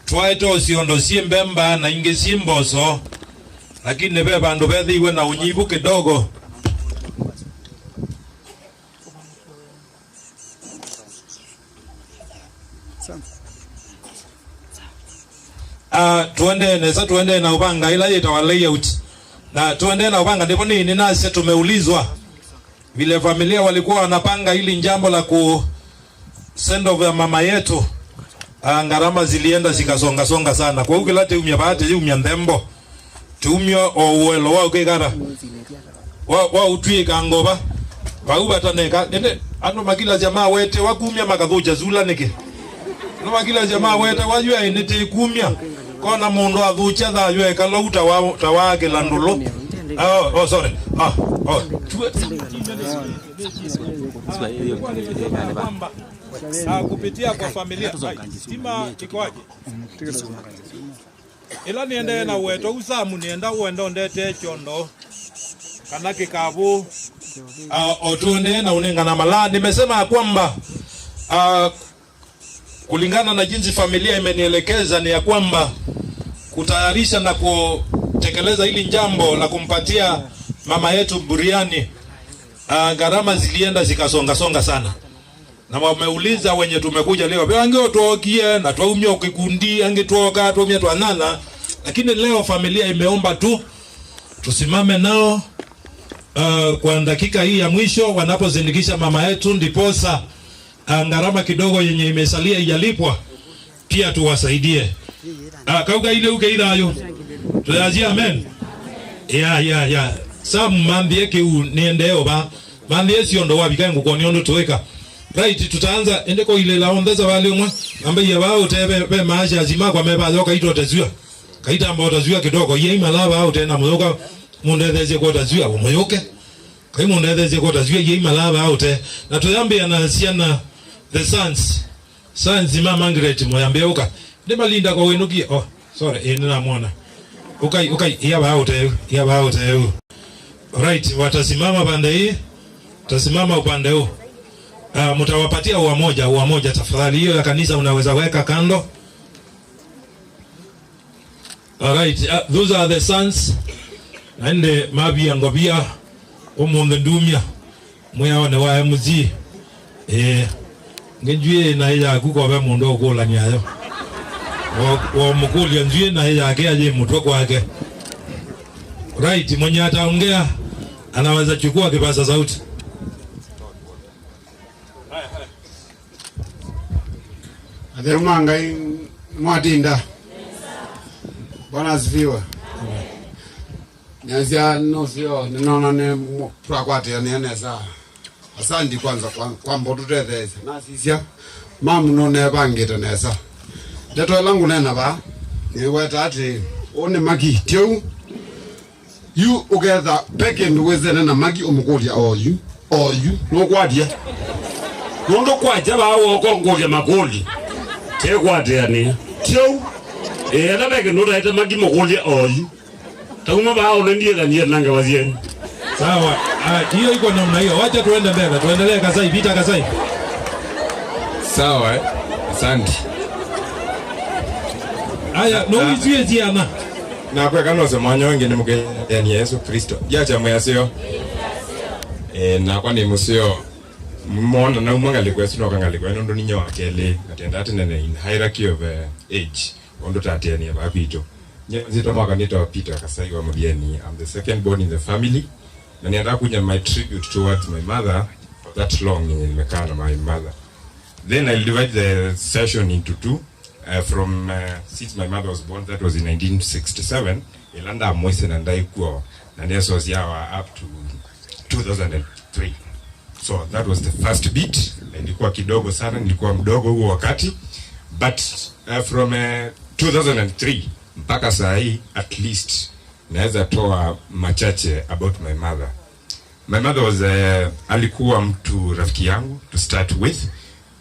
twaete osiondo siembemba na inge simboso, lakini be bandu bethiwe na unyibu kidogo. Tuende na upanga ila itawa layout na tuende na upanga ndipo nini nasi tumeulizwa vile familia walikuwa wanapanga ili njambo la ku send off ya mama yetu. Ngarama zilienda zikasonga songa sana. Kwa hiyo late umya bahati umya ndembo tumyo owelo wa ukegara wa utwika ngoba wa ubataneka nende ano makila jamaa wete wakumya makathuja zula niki no makila jamaa wete wajua inete kumya kona mundu athucha tha ywe kalauta wa tawage landulo. Sorry. Kupitia kwa familia stima ikoaje? Ila niende na weto usamu nienda uendo ndete chondo kana kikabu otuende na unenga na mala. Nimesema kwamba kulingana na jinsi familia imenielekeza ni ya kwamba kutayarisha na kutekeleza hili jambo la kumpatia mama yetu buriani, gharama zilienda zikasonga songa sana. Na wameuliza wenye tumekuja leo wange tuokie na tuumia ukikundi ange tuoka tuumia tuanana, lakini leo familia imeomba tu tusimame nao kwa dakika hii ya mwisho wanapozindikisha mama yetu, ndiposa gharama kidogo yenye imesalia ijalipwa pia tuwasaidie. Kauga ile ukeida ayo tuyaji amen. Ya sam mambie ke niendeo ba mambie siondo wabika ngukoni ondo tuweka. Right, tutaanza endeko ile laondeza wale mwa ambaye wao tebe be maisha azima kwa meba zoka ito tazua kaita ambao tazua kidogo yeye malaba au tena mzoka mundeze kwa tazua umoyoke kai mundeze kwa tazua yeye malaba au te na tuyambe anasiana the sons mama Margaret moyambe uka ndemalinda kwa wenuki sorry ina mwana ukai ya bao te right, watasimama pande hii tasimama upande huu. Mtawapatia ua moja tafadhali. Hiyo ya kanisa unaweza weka kando. All right, those are the sons. And mabi angobia omunde ndumia mwe wane wa muzi ngenjue na ya kuko ba mundo okola nyayo wa mukuli njue na ya ke aje mtu kwake. Right, mwenye ataongea anaweza chukua kipaza sauti. Adheruma ngai mwatinda. Bwana asifiwe. Nyazia nosio ninaona ne prakwate yaneneza. Asante kwanza kwa mbotu teteza. Nasisia mamu none bangete neza. Deto langu nena ba. Ni weta ati one magi tiu. You together peke nduweze na magi omukolia oyu no kwadia. Nondo kwaja ba wo kongolia makoli. Te kwadia ni. Tiu na peke ndo ita magi mokolia oyu. Takuma ba ole ndiye ndani nanga wazien. Sawa. Hiyo iko namna hiyo. Wacha tuende mbele. Tuendelee Kasai, vita Kasai. Sawa. Asante. Aya, no izie ziana. Na kwa kano semanyo wengine mke ni Yesu Kristo. Jacha mwasio. Na kwa ni musio mmonda na umanga likwesu no kanga likwe ndo ninyo akele atenda atene in hierarchy of age. Ondo tateni abapito. Nzito mwaka nito Peter Kasai wa Mubieni. I'm the second born in the family. Na nienda kuja my tribute towards my mother for that long nimekaa na my mother. Then I'll divide the session into two. Since my mother was born, that was in 1967, Ilanda Moisen and Daikuo, and this was up to 2003. So that was the first bit. Nilikuwa kidogo sana, nilikuwa mdogo huo wakati. But from 2003 mpaka saa hii, at least naweza toa machache about my mother. My mother was alikuwa mtu rafiki yangu to start with,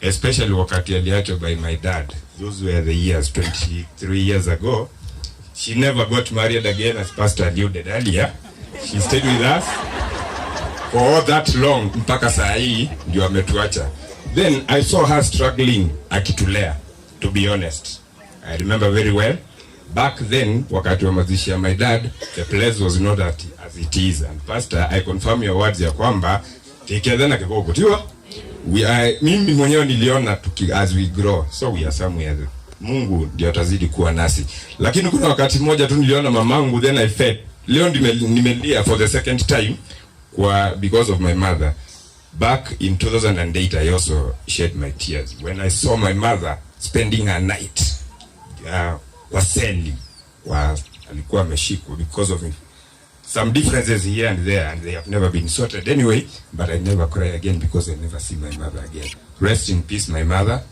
especially wakati aliachwa by my dad. Those were the years 23 years ago. She never got married again, as Pastor alluded earlier. She stayed with us for all that long mpaka saa hii ndio ametuacha. Then I saw her struggling akitulea, to be honest. I remember very well. Back then, wakati wa mazishi ya my dad, the place was not as it is. And Pastor, I confirm your words ya kwamba tekedana kikoko tiwa. Mimi mwenyewe niliona as we grow, so we are somewhere. Mungu ndio atazidi kuwa nasi. Lakini kuna wakati mmoja tu niliona mamangu, then I felt leo nimelia for the second time because of my mother. Back in 2008 I also shed my tears when I saw my mother spending her night kwa seli alikuwa ameshikwa because of some differences here and there, and they have never been sorted anyway. But I never cry again because I never see my mother again. Rest in peace, my mother.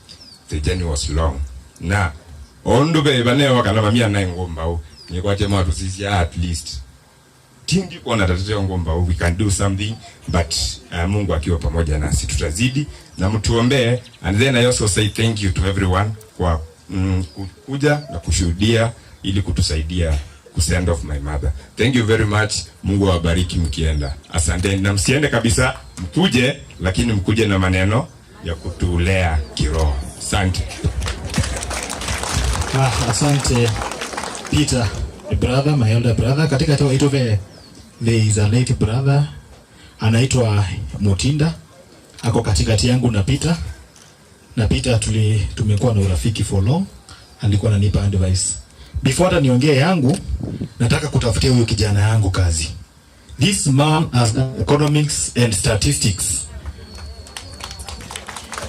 The journey was long. Na ondo be bane wakana mamia na ngomba ni kwa chema tu sisi at least tingi kwa natatoa ngomba we can do something, but Mungu akiwa pamoja nasi tutazidi na mtuombee. And then I also say thank you to everyone kwa kuja na kushuhudia ili kutusaidia send off my mother. Thank you very much. Mungu awabariki mkienda. Asante, na msiende kabisa, mkuje, lakini mkuje na maneno ya kutulea kiroho. Asante. Asante Peter, a brother, my elder brother. Katika ito there is a late brother anaitwa Mutinda, ako katikati yangu na Peter. Na Peter tumekuwa na urafiki for long. Alikuwa ananipa advice. Before hata niongee yangu, nataka kutafutia huyo kijana yangu kazi. This man has economics and statistics.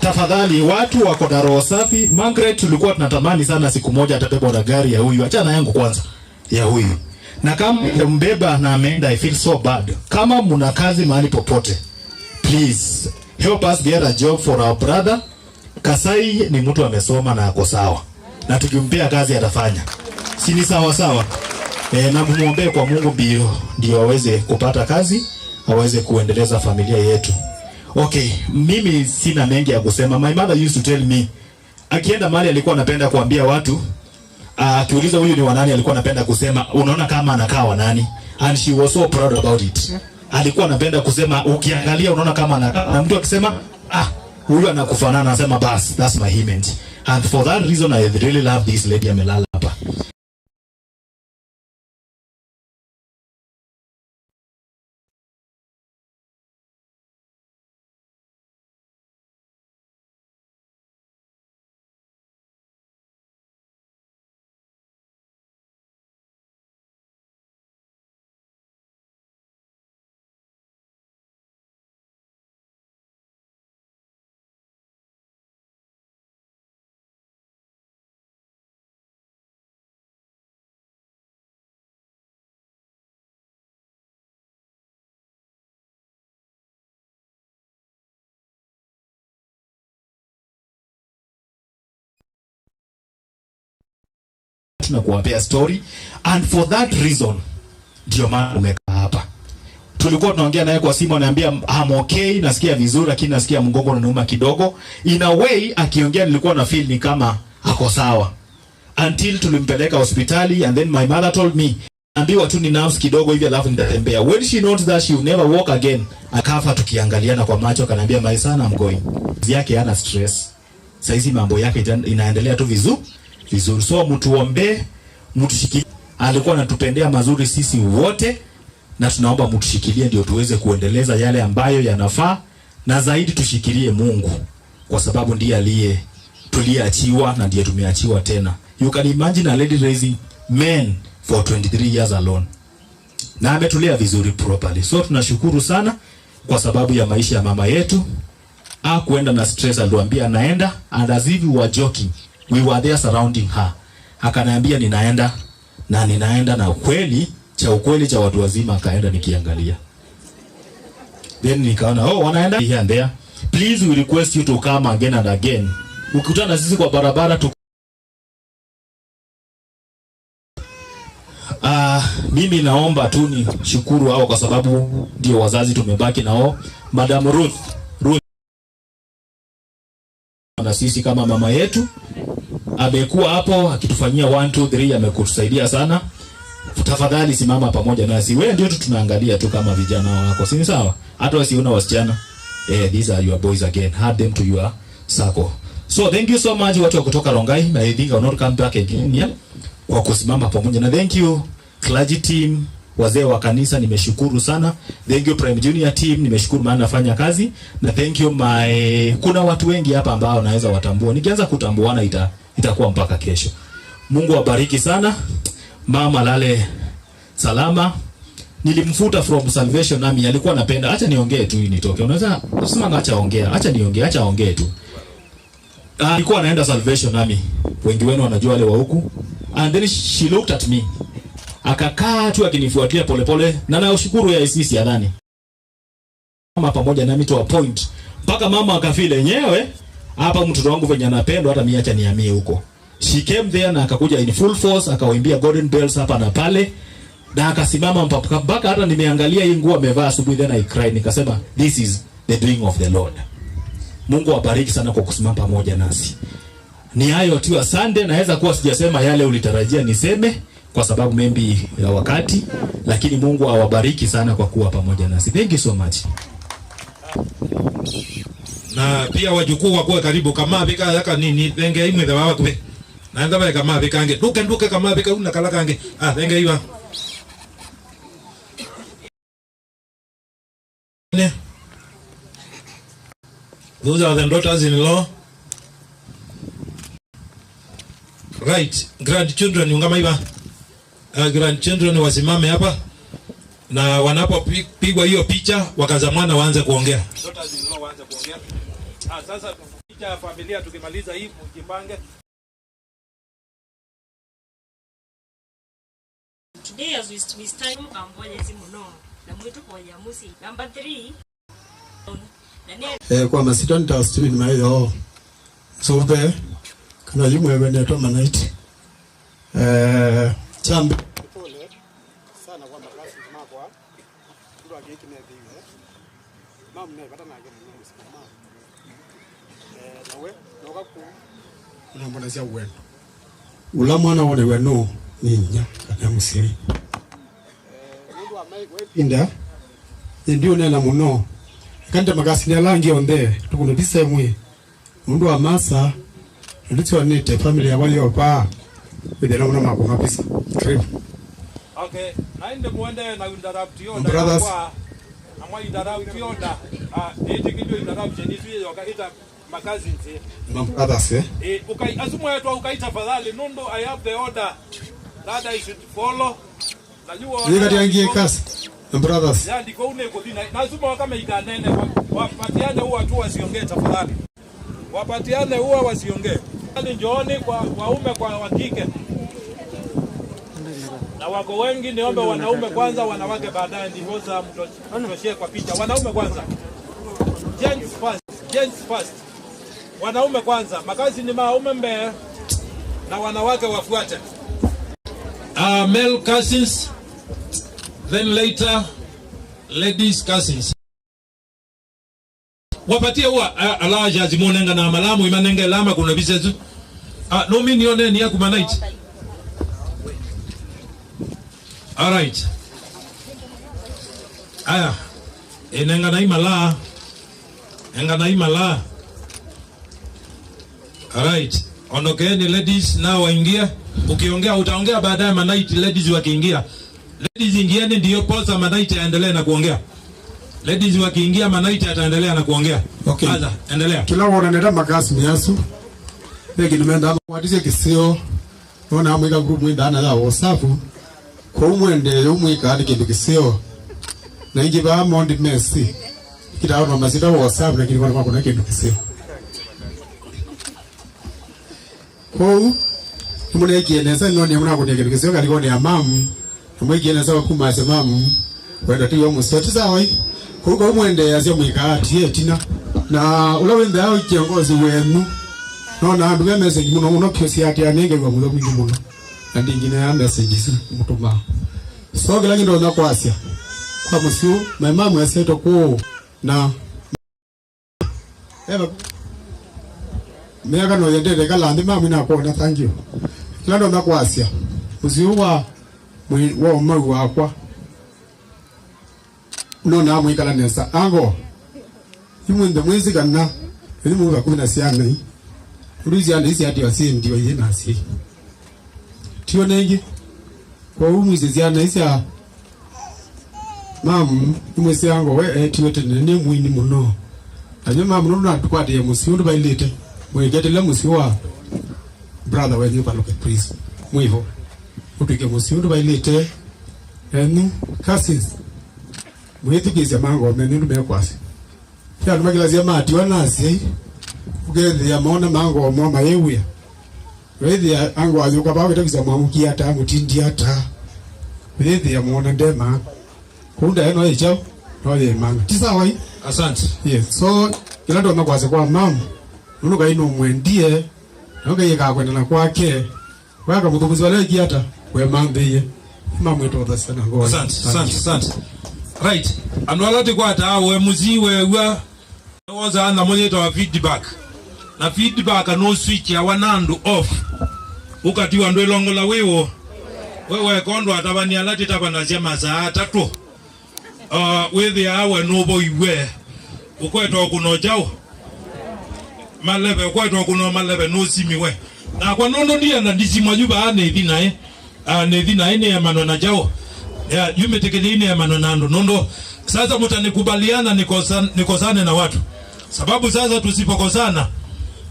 Tafadhali watu wako na roho safi. Margaret tulikuwa tunatamani sana siku moja atabeba na gari ya huyu. Achana yangu kwanza ya huyu. Na kama mbeba na ameenda, I feel so bad. Kama muna kazi mahali popote, please help us get a job for our brother. Kasai ni mtu amesoma na ako sawa. Na tukimpea kazi atafanya. Si ni sawa sawa? Na muombe kwa Mungu ndio aweze kupata kazi, aweze kuendeleza familia yetu. Okay, mimi sina mengi ya kusema. My mother used to tell me, akienda mahali alikuwa anapenda kuambia watu, akiuliza huyu ni wanani, alikuwa anapenda kusema, unaona kama anakaa wanani? And she was so proud about it. Alikuwa anapenda kusema, ukiangalia unaona kama anakaa. Na mtu akisema, huyu anakufanana, anasema bas, that's my image. And for that reason I really love this lady amelala hapa. tu na kuwapea story, and for that reason ndio maana umekaa hapa. Tulikuwa tunaongea naye kwa simu, ananiambia I'm okay, nasikia vizuri lakini nasikia mgongo unaniuma kidogo. In a way akiongea nilikuwa na feel ni kama ako sawa. Until tulimpeleka hospitali, and then my mother told me ambiwa tu ni nerves kidogo hivi alafu nitatembea. When she knows that she will never walk again, akafa tukiangaliana kwa macho, akaniambia my son I'm going. Yake hana stress. Saizi mambo yake inaendelea tu vizuri. So mtuombe, mtushikilie. Alikuwa anatupendea mazuri sisi wote, na tunaomba mtushikilie ndio tuweze kuendeleza yale ambayo yanafaa, na zaidi tushikilie Mungu kwa sababu ndiye tuliachiwa na ndiye tumeachiwa tena. You can imagine a lady raising men for 23 years alone. Na ametulea vizuri properly. So tunashukuru sana kwa sababu ya maisha ya mama yetu. Hakuenda na stress, aliwaambia anaenda, and as if we were joking, we were there surrounding her. Akaniambia ninaenda na ukweli cha watu wazima, akaenda nikiangalia. Then nikaona wanaenda here and there. Please we request you to come again and again. Ukikutana sisi kwa barabara mimi naomba tu ni shukuru hao kwa sababu ndio wazazi tumebaki nao. Madam Ruth na sisi kama mama yetu amekuwa hapo akitufanyia 1 2 3, amekutusaidia sana. Tafadhali simama pamoja nasi. Wewe ndio tu tunaangalia tu kama vijana wako. Si sawa? Hata wasiona wasichana. These are your boys again. Add them to your circle. So thank you so much watu wa kutoka Rongai. I think I will not come back again here. Kwa kusimama pamoja na thank you clergy team, wazee wa kanisa, nimeshukuru sana. Thank you Prime Junior team, nimeshukuru maana nafanya kazi, na thank you kuna watu wengi hapa ambao naweza watambua. Nikianza kutambuana itakuwa mpaka kesho. Mungu awabariki sana. Mama lale salama. Nilimfuta from Salvation Army, alikuwa anapenda acha niongee tu nitoke. Unaweza kusema acha ongee tu. Alikuwa anaenda Salvation Army. Wengi wenu wanajua wale wa huku. And then she looked at me. Akakaa tu akinifuatia polepole, na nashukuru ya sisi nadhani. Mama pamoja nami to a point. Mpaka mama akafeel yenyewe hapa mtoto wangu venye anapendwa, hata mimi acha nihamie huko. She came there na akakuja in full force, akawaimbia Golden Bells hapa na pale. Na akasimama mpaka hata nimeangalia hii nguo amevaa asubuhi, then I cried, nikasema this is the doing of the Lord. Mungu awabariki sana kwa kusimama pamoja nasi. Ni hayo tu, asante. Naweza kuwa sijasema yale ulitarajia niseme kwa sababu maybe ya wakati, lakini Mungu awabariki sana kwa kuwa pamoja nasi. Thank you so much. Na pia wajukuu wako karibu kama bika yaka nini thenge imwe baba kube. Naenda bale kama bika ange duke kama bika una kala kange. Thenge iwa. Those are the daughters-in-law. Right, grandchildren ungama iba. Grandchildren wasimame hapa. Na wanapopigwa hiyo picha wakazamana waanze kuongea. Daughters-in-law waanze kuongea. Sasa picha ya familia tukimaliza hii mjipange. Today as we stand Mwenyezi Mungu na mwitu kwa Yamusi number 3 kwa masito nitastiri mayo sobe kana yimwe wende to manaiti chambe pole sana kwa makasi makwa ndio ageki na diwe mamu ne bata na ageki mama nawe nokaku na mbona sia wenu ula mwana wone wenu ninya kana musiri mundu amai wepinda ndio nena muno kanda makasi ne langi onde tukuno bisemwe mundu wa masa nditwa nite family ya wali opa bidela muna makoma pesa karibu. Okay, naende muende na interrupt yo brothers amwa interrupt yo eti kidio interrupt ni tuye wakaita makazi nze brothers ukai asumwe yetu ukaita fadhali nondo I have the order that I should follow na yuo ni kati yangie kasi brothers ya ndiko uneko dina na asumwe kama ikanene wapatiane huwa tu wasiongee tafadhali, wapatiane huwa wasiongee. Njooni kwa waume kwa wakike na wako wengi, niombe wanaume kwanza, wanawake baadaye, ndivyo za mtoshie kwa picha. Wanaume kwanza, gents first, wanaume kwanza, makazi ni maume mbele na wanawake wafuate. male cousins, then later ladies cousins. Wapatie huwa alaja zimonenga na malamu imanenge lama kuna bisezu. No mini yone ni yaku manaiti. Alright. Aya. Enenga na imala. Enga na imala. Alright. Ondokeni ladies na waingia. Ukiongea utaongea baadaye manaiti ladies wakiingia. Ladies ingieni ndio posa manaiti aendelee na kuongea. Ladies wakiingia manaiti ataendelea na kuongea. Okay. Aza, endelea. Kila wana nenda makasi miasu. Heki nimeenda kwatise kisio. Ona amweka group mwenda na WhatsApp. Kwa umwende umweka hadi kisio. Na ingi ba mondi Messi. Kita ona masita WhatsApp na kilikuwa kwa kuna kisio. Kwa mune kieneza noni muna kuna kisio kalikuwa ni amamu. Mwe kieneza kuma semamu. Wenda tu yo musoti sawa. Kwa umwende yazio mweka atie tina. Na ulawenda hao kiongozi wenu. Na ndugu message muno kiosi ati anenge kwa mulo mwingi muno. Na ndingine ya messages mutuma. So kila kindo na kwasia. Kwa musiu my mom yaseto ko na eba mega no yende kala ndi mama ina ko na thank you. Kila ndo na kwasia. Musiu wa magu akwa. No na mwikala nesa ango. Imwende mwezi kana. Ni mu ba kuna siana hii. Ulizi andi ati wasi ndio yeye nasi. Tio nengi. Kwa umwizi ziana isa mamu umwezi yango we tiwete ne mwini muno. Anyo mamu no natukwade ya musi undu bailete. Mwegetele musi wa brother we nipa loke please. Mwivo. Utike musi undu bailete. Enu cousins. Mwezi kizia mango menundu mekwasi. Ya numagila zia mati wanasi. Ugeze ya maona mango mama yewe. Wezi ya ango azuka bawe takisa mamuki hata mutindi hata. Wezi ya maona ndema. Kunda eno echao. Noye manga. Tisa wai. Asante. Yes. So kila ndo makwase kwa mamu. Nunuka ino mwendie. Nunuka yeka kwenda na kwake. Waka mtukuzi wale hata. We mambeye. Mamu eto oda sana ngoa. Asante. Right. Anwalati kwa hata we muziwe wa. Waza ana mwenyeto wa feedback. Na feedback no switch ya wanandu off. Ukati wa ndwelongo la wewe kondo atabani alati tabana jema za tatu. Wewe awe nobo iwe. Ukweto kuno jao. Malebe ukweto kuno malebe no simiwe. Na kwa nondo ndiye na ndisi majuba ane dhina ne dhina ene ya mano na jao. Ya yume tekele ine ya mano na nondo. Sasa mutanikubaliana nikosane na watu. Sababu sasa tusipokosana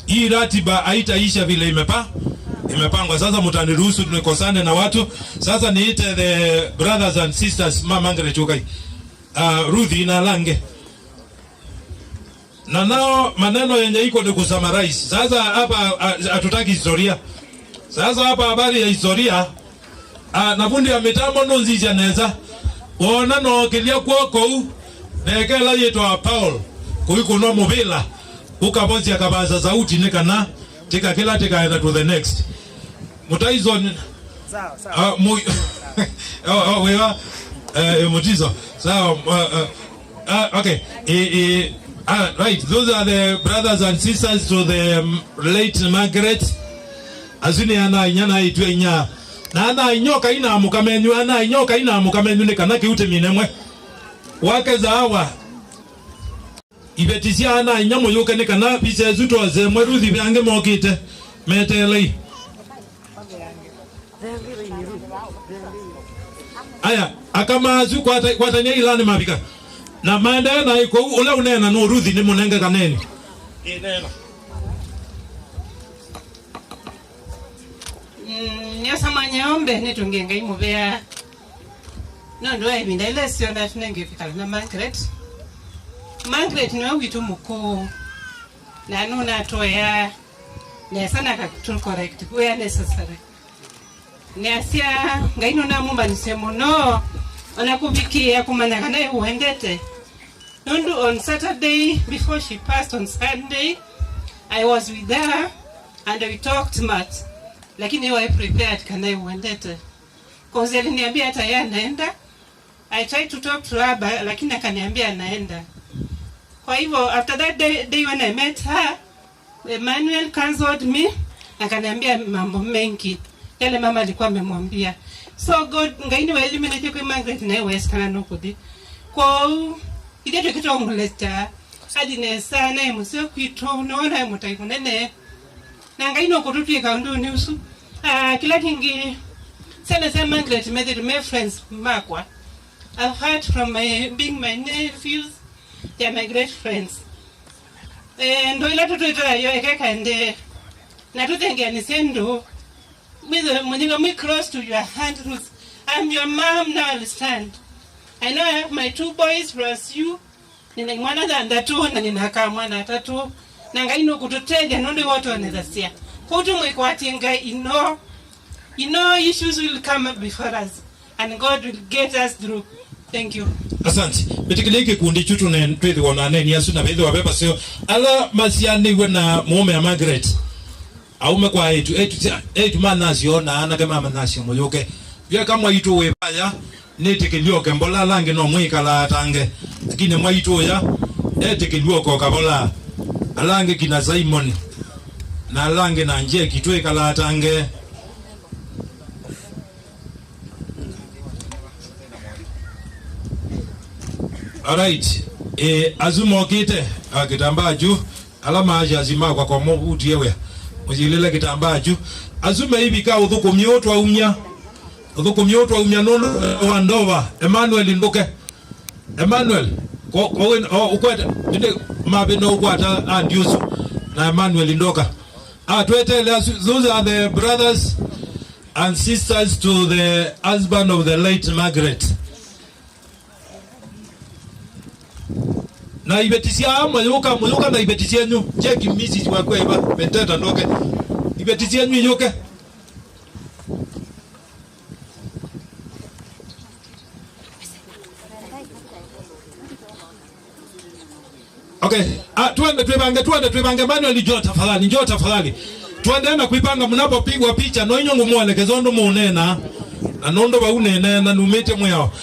hii ratiba haitaisha vile imepangwa. Sasa mtaniruhusu tunikosane na watu. Sasa niite the brothers and sisters mama ngere chukai. Ruthi na Lange. Na nao maneno yenye iko ni kusummarize. Sasa hapa hatutaki historia. Sasa hapa habari ya historia na fundi ya mitambo nonzija neza. Ona no kilia kwako nekela yetwa Paul. Kuiko no mobila. Ukabozi akabaza sauti nekana tika kila tika to the next. Mutaizon sawa. Wewa mutizo. Sawa okay. Right, those are the brothers and sisters to the late Margaret. Azuni ana inyana itwe inya. Na ana inyoka ina amukamenyu ana inyoka ina amukamenyu nekana kiute minemwe. Wake za hawa ibetisia ana inyamo yoke nekana bise zuto ze mweruthi byange mokite metele. Aya akama azu kwata nye ilani mabika. Na maenda na iko ule unena no ruthi ni munenge kaneni. Inena. Nyasa manyombe nitungenga imubea. No ndo ebinda ile sio na tunenge fikala na Margaret no witu muko. Na nuna toya. Nyasa na kakitul correct. Where necessary. Nyasa ngaino na mumba nisemo no. Anakubikia kumanya naye uendete. Nondu on Saturday before she passed on Sunday, I was with her and we talked much. Lakini I prepared kana uendete. cause aliniambia hata yeye anaenda. I tried to talk to her lakini akaniambia anaenda. Kwa hivyo after that day when I met her, Emmanuel cancelled me, akaniambia mambo mengi yale mama alikuwa amemwambia. So God ngaini wa eliminate kwa Margaret na West kana nokudi. Kwa ile kitu nguleta hadi ne sana musio kwito naona mutaikunene. Na ngaini okututie kaundu ni usu. Kila kingi sana Margaret made my friends makwa. I've heard from being my nephews, they are my great friends. Ndo ila tutuita yo ekekande na tutengea ni sendo mwenye me close to your hand, Ruth. I'm your mom now, I'll stand. I know I have my 2 boys plus you. Nina mwana za two na nina kama mwana tatu. Na ngaino kututeja nondi watu wanazasia. Kutu mwekwatinga you know issues will come up before us and God will get us through. Thank you. Asante. Betikileke kundi chutu na twezi wanane ni yasu na bedhi wabeba seo. Ala masiani wena muome ya Margaret. Aume kwa eitu manasi ona ana kama manasi moyoke. Vya kama itu webaya netekilioke mbola lange no mwika la tange. Lakini mwa itu ya etekilioko kabola. Alange kina Simon. Na alange na nje kitwe kala tange. Alright, azumo kite kitambaa juu alama aje azima kwa mobuti yewe mujilele kitambaa juu azume hivi ka udhuko mioto aumya nono wandova Emmanuel ndoke Emmanuel ko ukweta ndinde mabeno ukwata andiusu na Emmanuel ndoka twetele those are the brothers and sisters to the husband of the late Margaret. Na ibetisia mwayoka na ibetisia nyu cheki misi wa kweba beteta ndoke ibetisia nyu yoke. Okay, tuende tuipange Manuel njoo tafadhali. Tuende na kuipanga mnapopigwa picha no inyongo mwelekezo ndo muonena. Na nondo ba unene na numete mwao.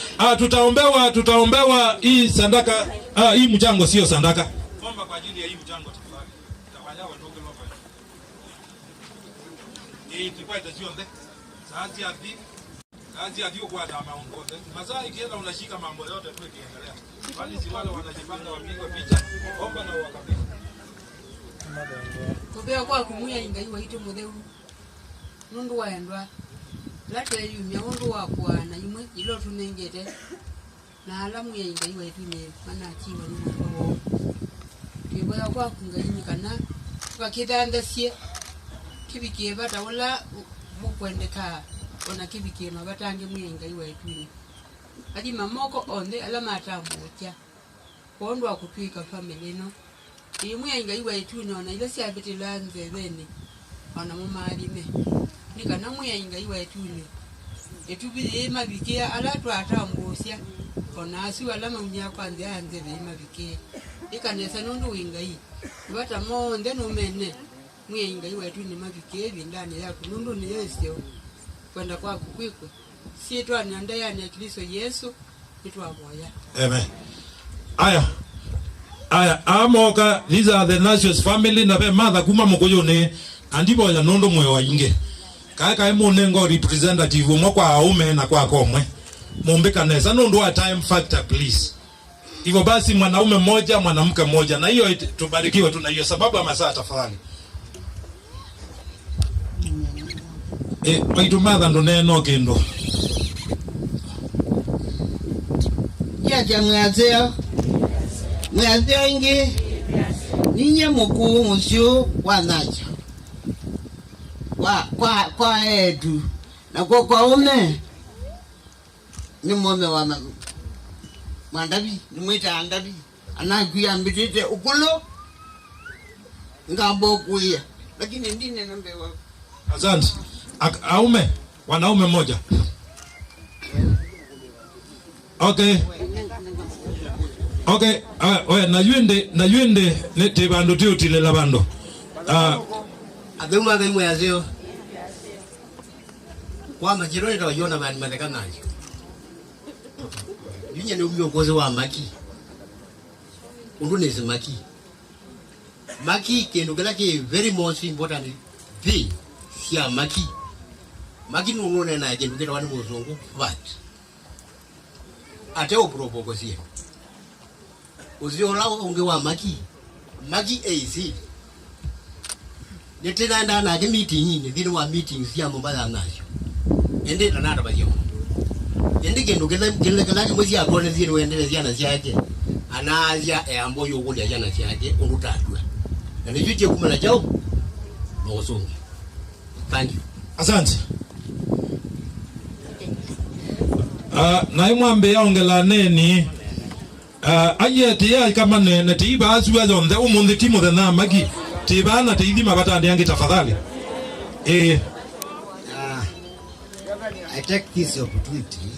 Tutaombewa hii sandaka, hii mchango sio sandaka. Omba kwa ajili ya hii mchango tafadhali. Tawanya watoke lopa. Hii tulikuwa itasionde. Kazi ya dio kwa dama ongoze. Mazaa ikienda unashika mambo yote tu ikiendelea. Bali si wale wanajipanga wapigwe picha. Omba na wakabidhi. Kubea kwa kumuya ingaiwa ito modeu. Nundu waendwa. Lata yumya nundu wakwa na yumwe ilo tunengete. Na alamu ya ingaiwa itune mana chiwa nundu. Kubea kwa kungaini kana tukakithandasie kibikie bata wala mukwendeka ona kibikie mabatange muyengaiwa itune. Adi mamoko onde alama atambucha. Kondo akutwika family no. Imu ya ingaiwa itune ona ile si abetilanze bene. Ona mama alime. Nika namu ya ingaiwa itune. Etubili mabikia ala tu atambucha. Ona asi alama unya kwanze anze be mabikia. Nika nesa nundu ingai. Bata mo nde no mene. Mu ya ingaiwa itune mabikia bindani yako nundu ni yesio. Kwenda kwa kukwikwe. Si tu anianda ya ni Kristo Yesu itwa moya. Amen. Aya amoka, these are the Nasios family na be mother kuma mukuyone andibo ya nondo mwe wa inge. Kaka emo nengo representative mo kwa aume na kwa komwe. Mumbeka nesa nondo wa time factor please. Hivyo basi mwanaume mmoja mwanamke mmoja na hiyo tubarikiwe tu na hiyo sababu ya masaa tafadhali. Waitu mother ndo neno kendo. Yaja mwazeo ingi ninye mkuu musio wanacha kwa edu na kwa ume ni mume wa mandabi ni mwita andabi anakuya mbitete ukulo ngambo kuya lakini ndine nambewa. Asante. Aume wanaume mmoja. Okay. Oya na yuende nete bando tiutile la bando. Ademu yazeo. kwa majiro ita wajona mani manekanaji yunya ni umiongozi wa maki undunezi maki kendo kelake very most important thing siya maki nunune na kendo kena wani mozongo but ate upropoko siya uziola unge wa maki AC netena na ke meeting ni dino wa meeting siya mbala nayo ende na nada bayo ende kendo kelake mwezi akone zino wendele ziana ziyake anazia ambo yokulia jana chake undutadwa na nijuje kumana jao bosongi. Thank you. Asante. Na imwambe yaongela neni aye tiya kama ne tiba azwa zonde umundi timo na magi tiba na tiidi mabata yangi tafadhali. I take this opportunity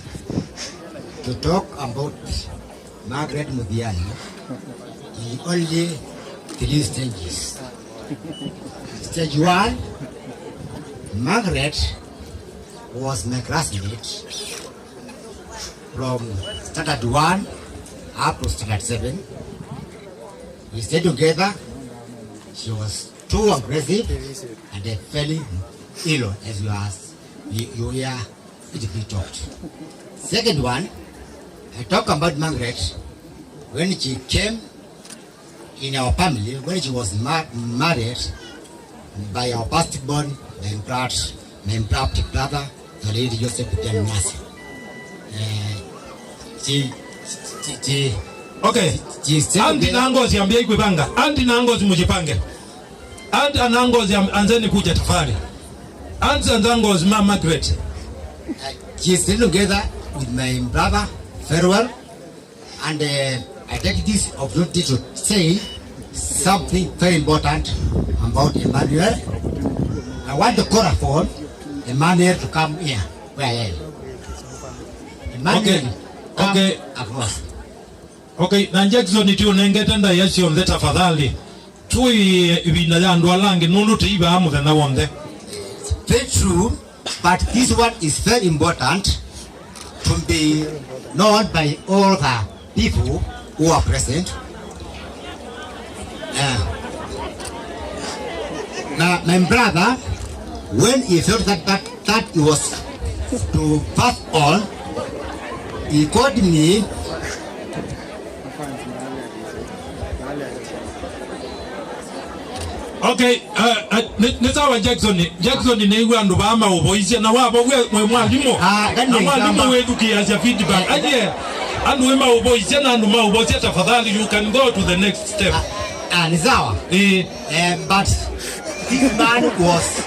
to talk about Margaret Mubiani in only 3 stages. Stage 1, Margaret was my classmate from standard 1 up to standard 7. We stayed together. She was too aggressive and very ill as you hear it be talked. Second one, I talk about Margaret when she came in our family, when she was married by our firstborn, my proud brother, the lady Joseph Nasi. Okay. Anti nangozi ambia ikwepanga. Anti nangozi mujipange. Anti nangozi anzeni kuja tafari. Anti nangozi Margaret. She is still together with my brother very well, and I take this opportunity to say something very important about Emmanuel. I want to call upon Emmanuel to come here where I am. Emmanuel, okay. Across. Okay, na Jackson iti unengetenda yasi on that tafadhali. Tui ibinalandu alangi nunu tiiba amu tena wonde. Very true, but this one is very important to be known by all the people who are present. Now, my brother, when he felt that he was to pass on, he called me. Okay, nitawa Jackson ni iwe andu bama uboize na wabo we mwalimu na mwalimu wetu kiacha feedback aje andu wema uboize na andu uboize tafadhali you can go to the next step. Nizawa. But this man was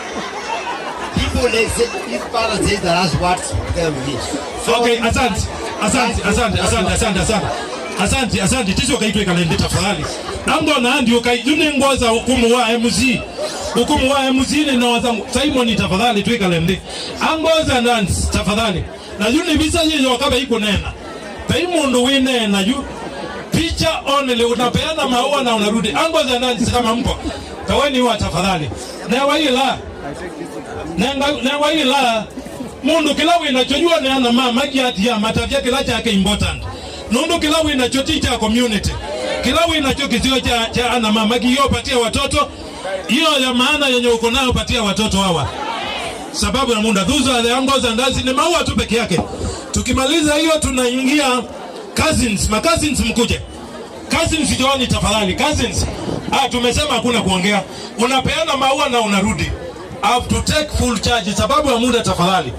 people they say his father says the last words they will. Okay, asante tisho kaitwe kalende tafadhali. Ando na ndio kaijune ngoza hukumu wa MC ni na waza Simon tafadhali tuwe kalende. Angoza ndansi tafadhali. Na yuni visa hiyo wakaba iko nena. Paimundo wine na yu picha onele unapeana maua na unarudi. Angoza ndansi kama mpo. Taweni wa tafadhali. Na waila mundu kilawi inachojua ni ana mama kiati ya matavya kilacha yake important. Nundu kilawi inachoticha community. Kilawi inachokizio cha ana mama kiyo patia watoto. Hiyo ya maana yenye uko nayo patia watoto hawa. Sababu ya munda thuzo ya angoza ndazi ni maua tu peke yake. Tukimaliza hiyo tunaingia cousins, cousins mkuje. Cousins jooni tafadhali, cousins. Tumesema hakuna kuongea. Unapeana maua na unarudi. I have to take full charge sababu ya muda tafadhali.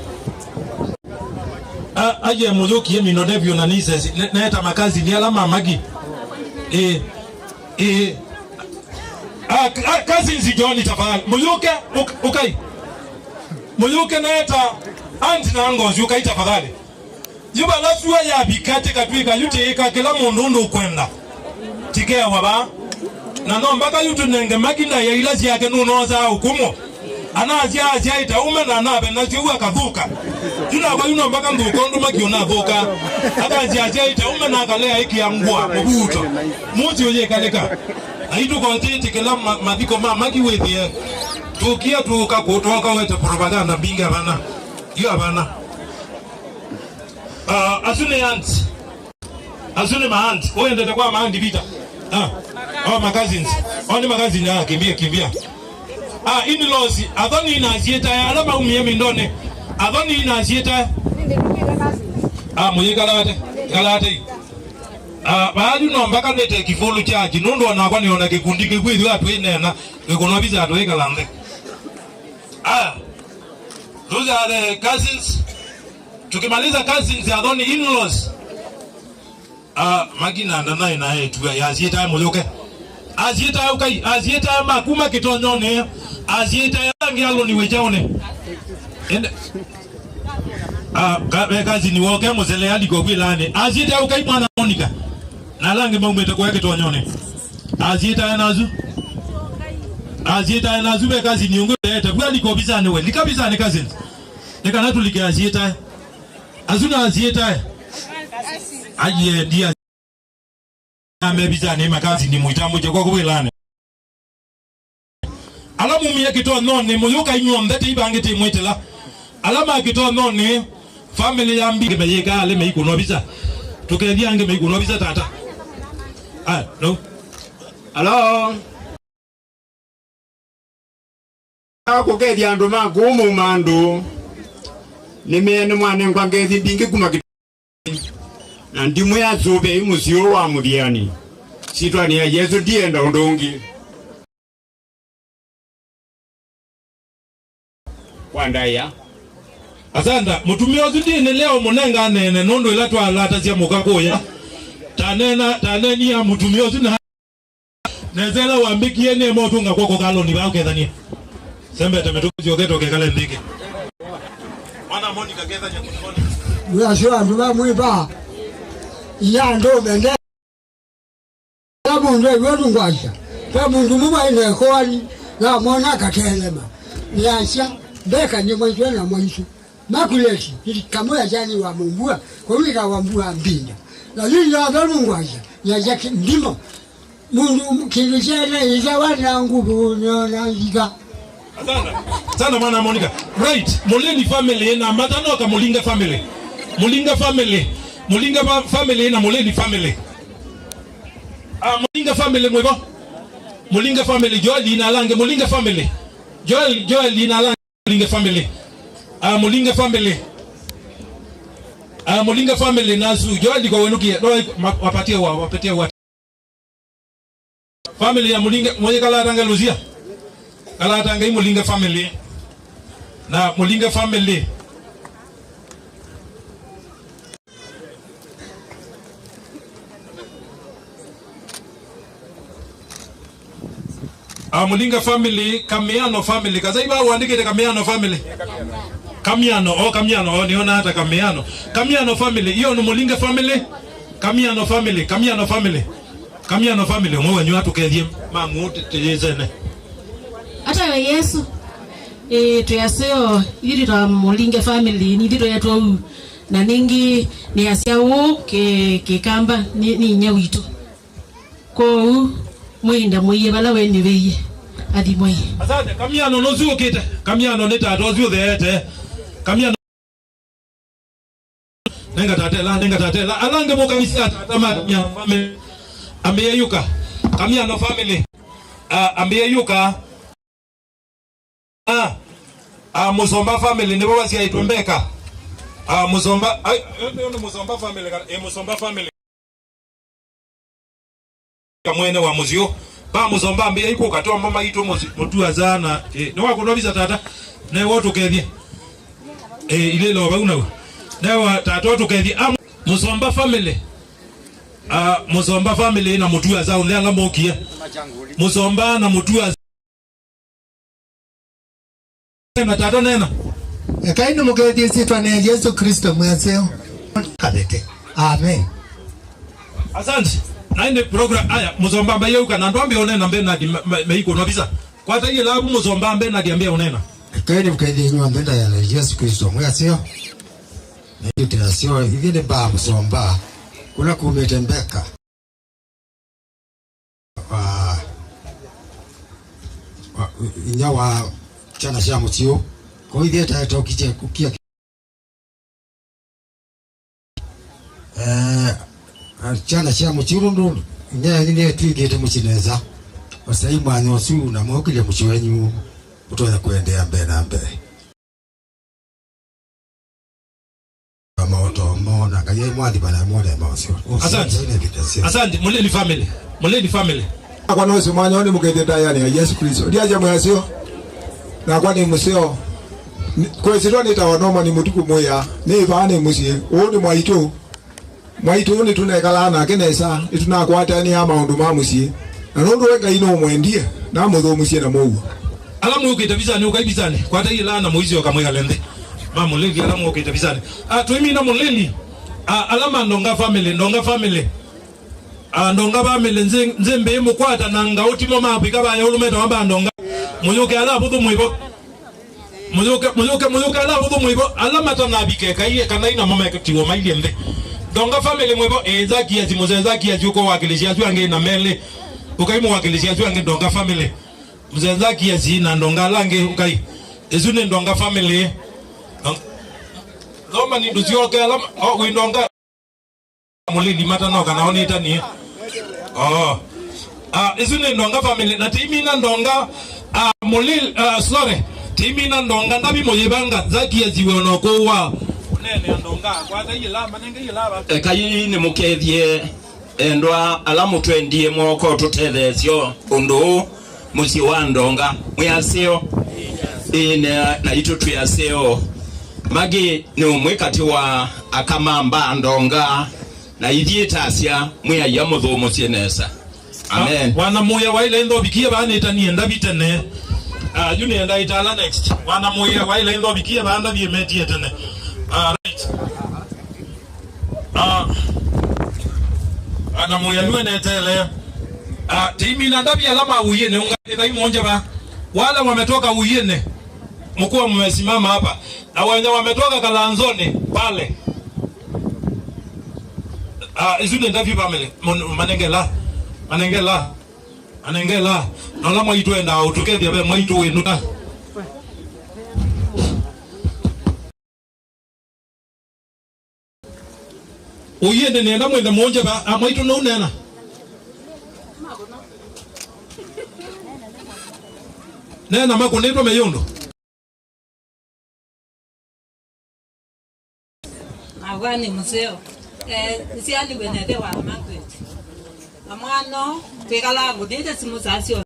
Aje muzuki yemi no devyo na nise naeta makazi ni alama magi. Kazi nzijoni tafadhali. Muyuke ukai. Muyuke naeta anti na angozi ukai tafadhali. Yuba lasuwa ya bikate katwika yute ika kila mundu ukwenda. Tikea waba. Na no mpaka yutu nenge magina ya ilazi yake nunoza hukumu. Anazia ajaita ume na nabe na jiwa kadhuka. Juna kwa yuno mpaka nduko nduma kiona dhuka. Anazia ajaita ume na kalea hiki ya mgua mbuto. Muti oye kaleka. Aitu kwa titi kila madiko magi wethi. Tukia tuka kutoka wete propaganda binga bana. Iyo abana. Asune aunt. Asune ma aunt. Wewe ndio utakuwa ma aunt vita. My cousins. Only my cousins kimbia. In-laws, adhoni inazieta alama umiyemi ndone. Adhoni inazieta mwenye kalate. Baadu no mpaka nete kifulu chaji nundu wanakwa niona kikundike kwithi watu inena ikono biza atu ikalambe. Those are the cousins. Tukimaliza cousins adhoni in-laws. Magina ndana ina yetu yazieta muluke. Azieta ukai, azieta makuma kitonyone, azieta yangi aloni wejaone. Kazi ni woke muzele hadi kwa kwilane. Azieta ukai mwana Monica. Na lange maumete kwa kitonyone. Azieta yanazu. Azieta yanazu be kazi ni ungo leta. Kwa liko bizane we. Likabizane kazi. Nika natu like azieta. Azuna azieta. Aje dia amebizane makazi ni muitambo je kwa kwilane. Alamu miye kito none muyuka inyombe te ibangete mwetela. Alama kito none family yambi beyeka ale meikuno biza. Tukediange meikuno biza tata. No. Hello. Ako kedi ando magumu mando. Nimene mwane ngwangezi bingi kuma na ndimu ya zobe imusio wa mudiani. Sitwa ni ya Yesu dienda undongi. Wandaya. Asanda, mutumio zindine leo munenga nene nondo ila tuwalata siya mukakoya. Taneni ya mutumio zina nezela wambiki yene motunga kwa kalo ni bao kedhania. Sembe temetukuzi ogeto kekale ndike. Wana Monica gedha nyakutimoni. Mwasho anduba mwiba. Ya ndo bende. Mundu wetu ngwasha. Kwa mundu muba ine kwali la mwana katelema. Yansha beka ni mwanzo na mwanzo. Makuleti kama jani wa mumbua kwa wika wa mbua mbinda. La yini ya ndo ngwasha. Ya jaki ndimo. Mundu kilijana izawana nguvu na yiga. Sana mwana Monica. Right, Moleni family na matano ka Mulinga family. Mulinga family na Moleni family. Mulinga family mwebo. Mulinga family Joel lina lange Mulinga family. Joel lina lange Mulinga family. Mulinga family. Mulinga family nazu Joel kwa wenuki wapatie wa. Family ya Mulinga mwenye kala tanga Luzia. Kala tanga hii Mulinga family. Na Mulinga family. Mulinga family, Kamiano family. Kaza iba uandike te Kamiano family. Kamiano, niona hata Kamiano. Kamiano family, hiyo ni Mulinga family. Kamiano family, mwewe nyu hatu kedhie mangu tejezene. Hata we Yesu, tuyaseo, yirira Mulinga family, nidiro ya tuwa na ningi ni asiawo ke kamba ni nyawito. Kwa mwinda mwiye bala weni weye adi mwiye. Asante, Kamiano nozuo kete. Kamiano neta atozio dhehete. Kamiano nenga tatela. Alange moka misata atama ya family. Ambie yuka. Kamiano family. Ambie yuka. Musomba family nebo wasi ya itumbeka. Musomba family. Kamwene wa muzio ba muzomba ambie iko katoa mama ito mutua zana ne wako nobisa tata ne wotu kedhi ile lo bauna ne wa tata wotu kedhi Musomba family na mutua za ulela mokia Musomba na mutua na tata nena kaino mugedi sitwa ne Yesu Kristo mwaseo kabete amen. Asante. Naende program aya Musomba mbaye uka na ndombe onena mbena meiko nobisa kwa tayi la Musomba mbena diambia onena kaini mkaidi nywa mbenda ya Yesu Kristo mwaseo na yutirasio hivile ba Musomba kuna kumetembeka inyawa chana sha mutio kwa hivyo tata ukiche kukia chana cha muchirundo nya ni twigete muchineza basai mwana wasu na mwokile muchiwenyu utoya kuendea mbele na mbele maoto mona kaye mwadi bana moja mawasio. Asante muleni family kwa nosi mwana ni mugete dayani ya Yesu Kristo ndiaje mwasio na kwa ni musio kwa siro ni tawanoma ni mutuku moya ni bane musie oni mwaitu ni tunekala na kenesa itunakwata ni ama undu mamusie na nundu wenga ino mwendie na mutho musie na mugu alamu ukitavizani ukaibizani kwata ila na muizi wakamweka lende mama levi alamu ukitavizani tuimi na muleli alama ndonga family ndonga family nzembe mukwata na ngauti mama apika ba yolumeta wamba ndonga muyoke ala budu muibo muyoke ala budu muibo alama tanabike kai kana ina mama ektiwo mailiende ndonga family muibo ezakia zimuzenzakia juko wakilishia tuange na mele ukaimu wakilishia tuange ndonga family mzenzakia zina ndonga lange ukai ezune ndonga family Loma ni duzioke alama windonga mulili mata no kana oni tani izune ndonga family na timi na ndonga mulili slore timi na ndonga ndabi moyebanga zakia ziwe onoko wa unene ndonga kwata yila manenge yila kayi ni mukethie endwa alamu twendie mwoko tutethesio undu musi wa ndonga mwasio na itu tuyaseo magi ni umwikati wa akamamba ndonga na ithietasia mwa ya muthumu cienesa amen wana moya wa ile ndo bikia bana itani enda bitene yuni enda itala next wana moya wa ile ndo bikia bana biemetie tene right ana moya luwe netele timi na ndabi alama uyene unga ithai monja ba wala wametoka uyene mkuu mmesimama hapa na wenye wametoka Kalanzoni pale izune ndavi family manengela na la mwitu enda utukethia be mwitu wenu ta uyende nenda mwenda monje ba mwitu no nena nena makonetwa meyondo awani museo nisiani wenede wa Margaret amano pekala budete simusasio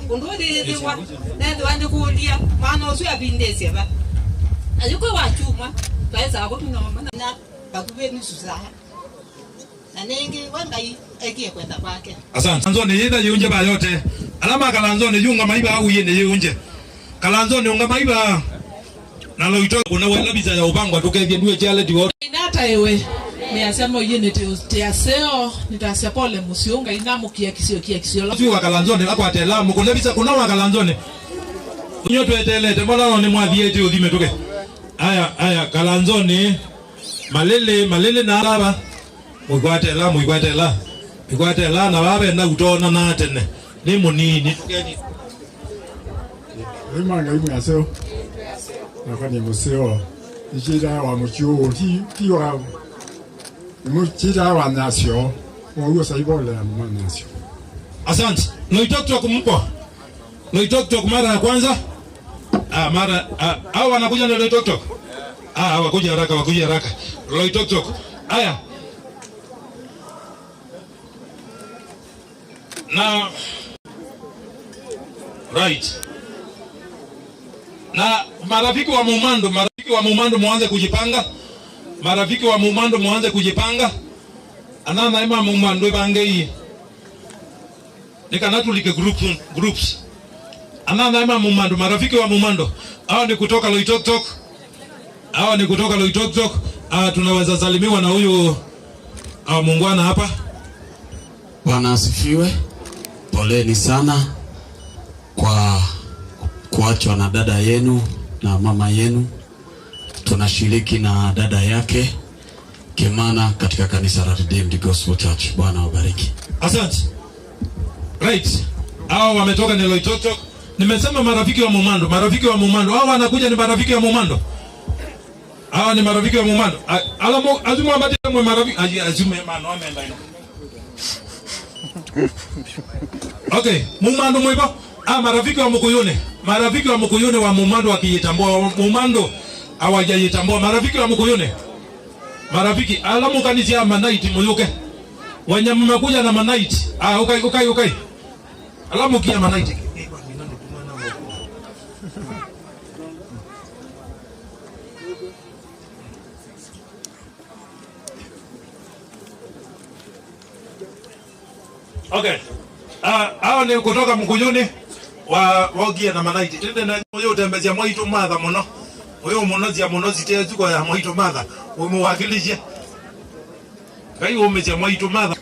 undode dewa nende wande kulia mano usu abindesia ba ayuko wachuma kaisa ako tunoma na bakube nususa na nengi wangai ekie kwenda kwake asante Kalanzoni yenda yunje ba yote alama Kalanzoni yunga maiba au yende yunje Kalanzoni yunga maiba na loito kuna wala biza ya ubangwa tukethie ndue chale diwo inata ewe ni asema yene teaseo nitasia pole musiunga inamukia kisio la wa Kalanzoni akwate la mukunda biza kuna wa Kalanzoni unyo twetelete mbona ni mwadhiete udhime tuke aya Kalanzoni malele na baba mukwate la na baba na utona na tene ni munini tukeni Imanga imwaseo na ni museo ikira wa muchuo ti wa muchira wa nasio wa saibola ya nasio asante Loitoktok mara ya kwanza mara hao wanakuja na Loitoktok wakuja haraka Loitoktok haya na right na marafiki wa Mumando muanze kujipanga anana ema Mumando bange nikanatulike groups anana ema Mumando marafiki wa Mumando hao ni kutoka Loitoktok tunaweza salimiwa na huyu muungwana hapa. Bwana asifiwe. Poleni sana kwa kuachwa na dada yenu na mama yenu. Tunashiriki na dada yake Kimana katika kanisa la Redeemed Gospel Church. Bwana wabariki. Asante. Right. Hao wametoka ni Loitoktok. Nimesema marafiki wa Mumando. Hao wanakuja ni marafiki wa Mumando. Hawa ni marafiki wa Mumando. Alamo azuma ambati mwe marafiki azume mano ameenda ino. Okay, Mumando mwipo. Marafiki wa Mukuyuni. Marafiki wa Mukuyuni wa Mumando wakijitambua. Mumando hawajajitambua. Marafiki wa Mukuyuni. Marafiki alamu kanisi ya Manaiti muyuke. Wenye mmekuja na Manaiti. Okay. Alamu kia Manaiti. Okay. Hao ni kutoka Mkuyuni wagia na Manaiti. Tende na moyo utembezea Mwaitu Madha muno. Moyo munozi ya munozi tezuko ya Mwaitu Madha. Umuwakilishe. Kai umezea Mwaitu Madha.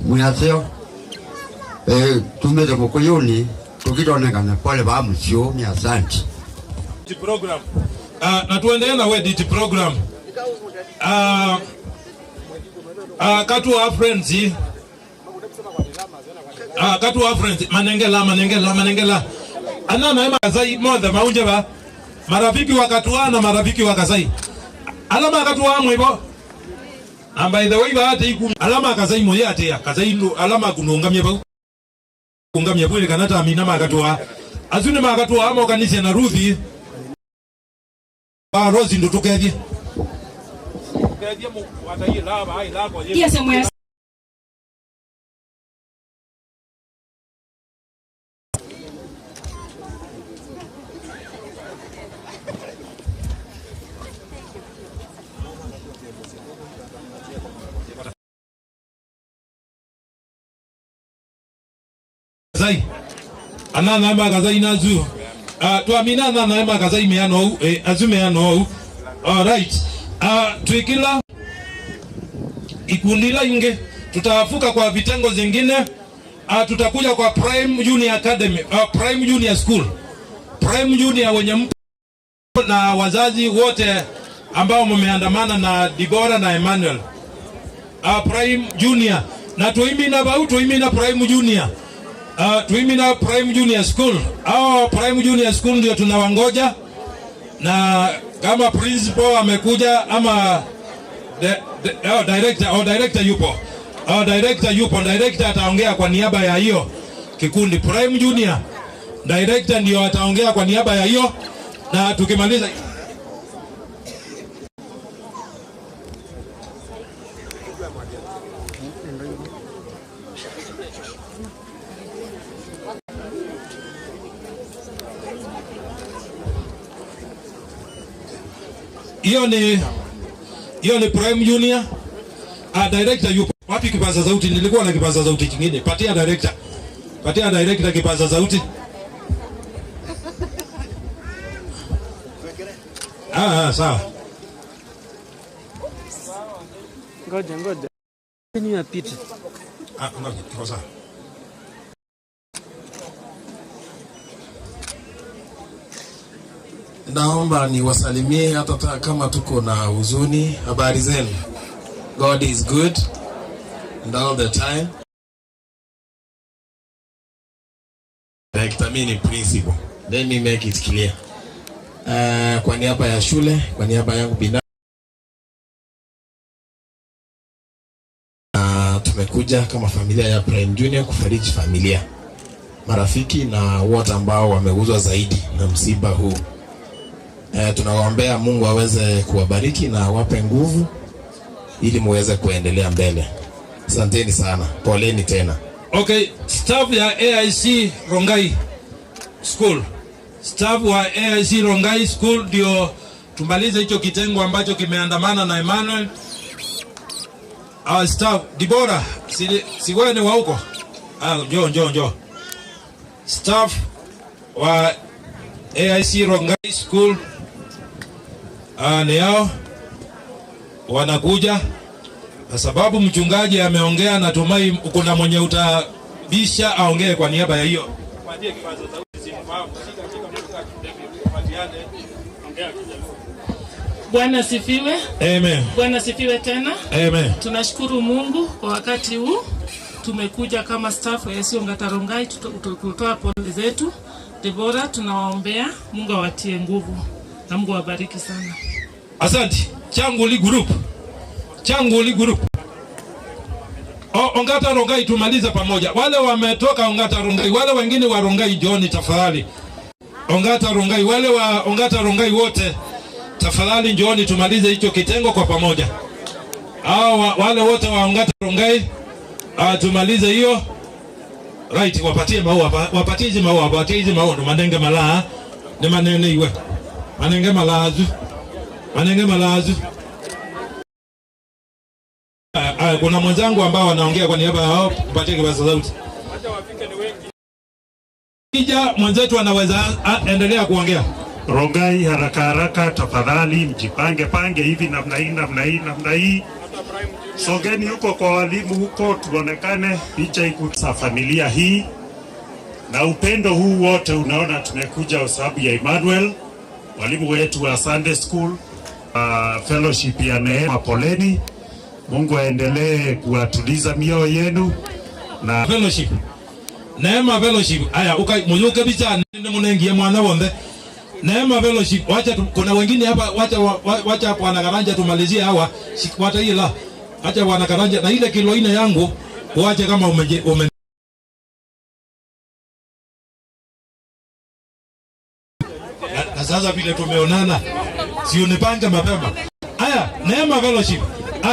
Muyaseo. Tumeze Mkuyuni tukitaonekana pale ba msio ni asante. Program. Na tuendelee na wedding program. Katu wa friends. Katu wa friends manengela. Anana ema kazai moja maunje ba. Marafiki wakatuana na marafiki wakazai. Alama katuwa mwibo. And by the way ba ate iku alama kazai moya ate ya. Kazai ndo alama kunongamye ba. Kungamye bwele kanata amina makatuwa. Azune makatuwa ama kanisa na Ruthi. Ba Rosi ndo tukeje. Yes, I'm Zai. Anana ma kazai nazu. Tuamina na ma kazai meano azume ano. All right. Tuikila ikundila inge tutafuka kwa vitengo zingine. Tutakuja kwa Prime Junior Academy, Prime Junior School, Prime Junior wenye mtu na wazazi wote ambao mmeandamana na Dibora na Emmanuel. Prime Junior na tuimina Prime Junior. Tuimina Prime Junior School. Prime Junior School ndio tunawangoja, na kama principal amekuja ama director yupo. Director ataongea kwa niaba ya hiyo kikundi Prime Junior. Director ndio ataongea kwa niaba ya hiyo, na tukimaliza hiyo ni Prime Junior. Director yupo. Wapi kipaza sauti? Nilikuwa na kipaza sauti kingine. Patia director kipaza sauti. Sawa. Ngoja. Ni yapite. Ngoja, sawa. Naomba niwasalimie hata kama tuko na huzuni. Habari zenu? God is good and all the time. Director mimi ni principal. Let me make it clear. Kwa niaba ya shule, kwa niaba yangu binafsi, tumekuja kama familia ya Prime Junior kufariji familia, marafiki na wote ambao wameguzwa zaidi na msiba huu. Tunawaombea Mungu aweze kuwabariki na awape nguvu ili muweze kuendelea mbele. Asanteni sana. Poleni tena. Okay, staff ya AIC Rongai School. Staff wa AIC Rongai School ndio tumalize hicho kitengo ambacho kimeandamana na Emmanuel. Staff Dibora, si wewe ni wa huko? Njoo. Staff wa AIC Rongai School leo wanakuja kwa sababu mchungaji ameongea. Natumai kuna mwenye utabisha aongee kwa niaba ya hiyo. Bwana sifiwe. Amen. Bwana sifiwe tena. Amen. Tunashukuru Mungu kwa wakati huu. Tumekuja kama staff ya AIC Ongata Rongai kutoa pole zetu Debora, tunawaombea. Mungu awatie nguvu na Mungu awabariki sana. Asante. Changuli group. Ongata Rongai tumaliza pamoja. Wale wametoka Ongata Rongai, wale wengine wa Rongai John tafadhali. Ongata Rongai, wale wa Ongata Rongai wote tafadhali njooni tumalize hicho kitengo kwa pamoja. Wale wote wa Ongata Rongai tumalize hiyo. Right, wapatie maua, wapatie hizi maua ndo manenge malaa, ni manene iwe. Manenge malazu. Kuna mwenzangu ambao wanaongea kwa niaba yao, upatie kipaza sauti. Acha wafike ni wengi. Kija mwenzetu anaweza endelea kuongea. Rongai haraka tafadhali mjipange hivi namna hii. Sogeni huko kwa walimu huko tuonekane picha ikusa familia hii. Na upendo huu wote unaona tumekuja kwa sababu ya Emmanuel, walimu wetu wa Sunday School, fellowship ya Neema, poleni. Mungu aendelee kuwatuliza mioyo yenu na fellowship. Neema fellowship. Aya muyuke bicha nende munengie mwana wonde. Neema fellowship. Wacha kuna wengine hapa wacha Bwana Karanja tumalizie hawa. Sikwata ila. Acha Bwana Karanja na ile kilo 4 yangu uache kama ume na sasa vile tumeonana si unipange mapema. Aya, Neema fellowship.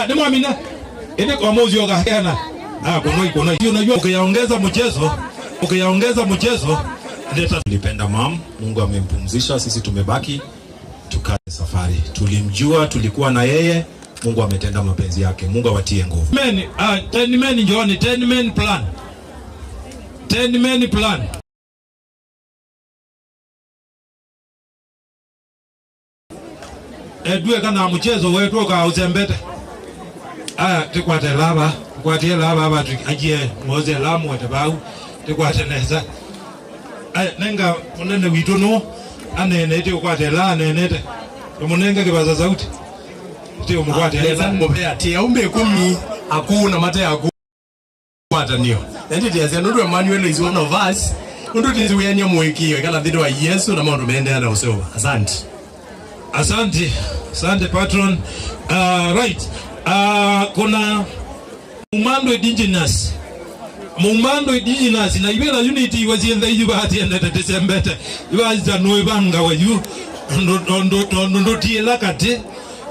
Nimwamina. Ende kwa mozi yoga kuna hiyo unajua ukiyaongeza mchezo ndio tulipenda mam. Mungu amempumzisha, sisi tumebaki tukae safari. Tulimjua, tulikuwa na yeye. Mungu ametenda mapenzi yake. Mungu awatie nguvu. 10 men njooni, 10 men plan. 10 men plan. Edwe kana mchezo wetu ka uzembete. Tikwate lava, kwatie lava hapa ajie moze lamu watabau. Tikwate neza. Nenga munene witono anene tikwate la nenete. Tumunenga kibaza sauti. Tio mkwate neza mbopea tia umbe 10 hakuna mate yaku kwata nio. Ndio tia ndio Emmanuel is one of us. Ndio tiziwenya mwekio kala dhido wa Yesu na mambo tumeendea na usewa. Asante patron. Right. Kuna Mumando indigenous na ibela unity wazienda hiyo bahati enda tetesembete iwaza noibanga wayu ndo tiela kate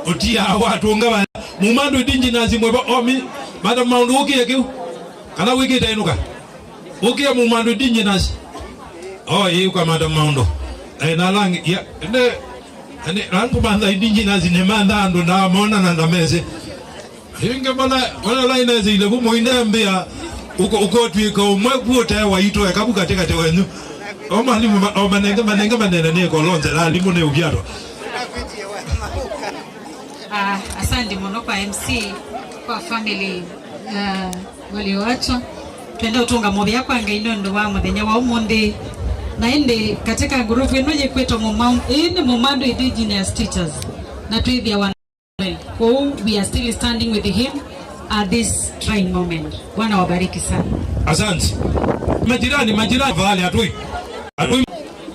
otia watu ngaba Mumando indigenous mweba omi madam maundu ukiye kana wiki tainuka ukiye Mumando indigenous yuko madam maundu na langi ya ane rangu banda indigenous ne manda ndo na mona na ndameze hinge bana line zile bumo inambia uko twika umwebuta waito ekabuka teka tewenu omalimu omanenga manene ne kolonze la limune ubyaro. Asante mono kwa MC kwa family walioachwa twende utunga mobi yakwa ngaino ndo wa muthenya wa umundi na ende katika group ino yekwetwa Mumando indigenous teachers na twithia wana we are still standing with him at this trying moment. Bwana wabariki sana. Asante. Majirani vale atui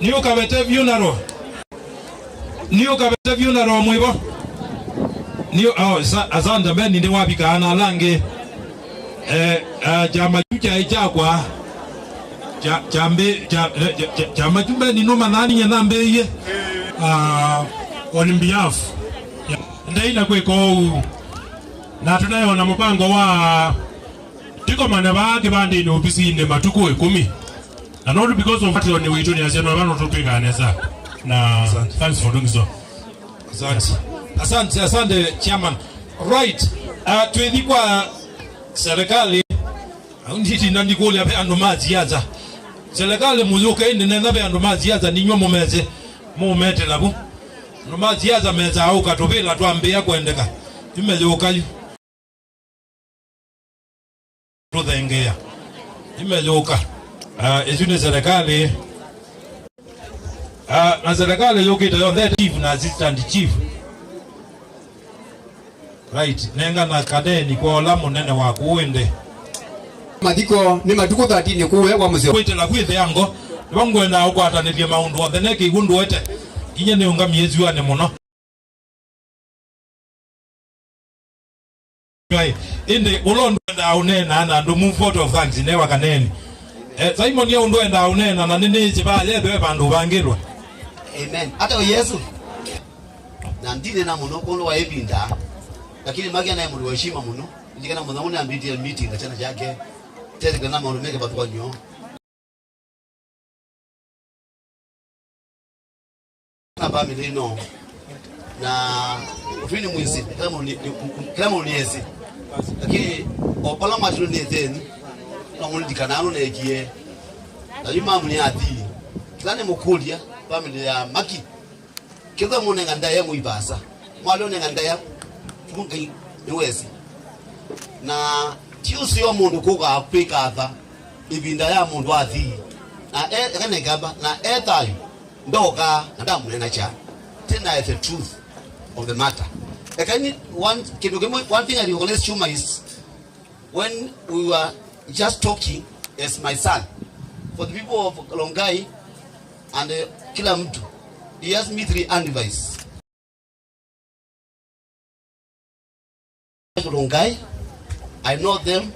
niyo kabete funeral mwibo niyo asante mbeni ndi wabika ana lange chama chucha ichakwa chama chumbe ni numa nani nyanambe iye on behalf ndaina kweko na tunayoona mupango wa tikomana bage bandi no bisine matuko 10 and not because of what on we do as you know no topic anesa na thanks for doing so. Asante chairman. Right, tuidikwa serikali nditi nandikole ape ando maziaza serikali muzuka inde nenda be ando maziaza ninyo mumeze mumete labu no maziaza meza au katobela twambia kwendeka tumezuka tudengea imezuka ezune serikali na serikali yokita yonde chief na assistant chief right nenga na kadeni kwa la munene wako uende madiko ni matuko 13 kuwe wa muzeo kwete la kwithe yango bangwenda ukwatanithia maundu othe neke igundu wete kinye ne unga miezi wane muno inde ulondo enda unena na ndo move out of thanks ne wakaneni Simon ya undo enda unena na nini chiba yebe bandu bangirwa. Amen. Hata Yesu na ndine na muno kono wa ebinda lakini magi na mu heshima muno ndikana muno muna ambiti meeting na chana chake tete kana maono meke batu kwanyo na family no na ufini mwisi kama uniezi lakini opala matulu ni then na mulidikana na ekie na yuma muni ati kilane mukulia family ya maki kiza mune nganda ya muibasa mwalo ne nganda ya fungi niwezi na tiusi yo mundu kuga apika atha ibinda ya mundu athi na kane gaba na etayo ndoka ndamu na cha tena is the truth of the matter. One thing I recognize Chuma is when we were just talking as my son for the people of Longai and kila mtu, he asked me 3 advice. Longai, I know them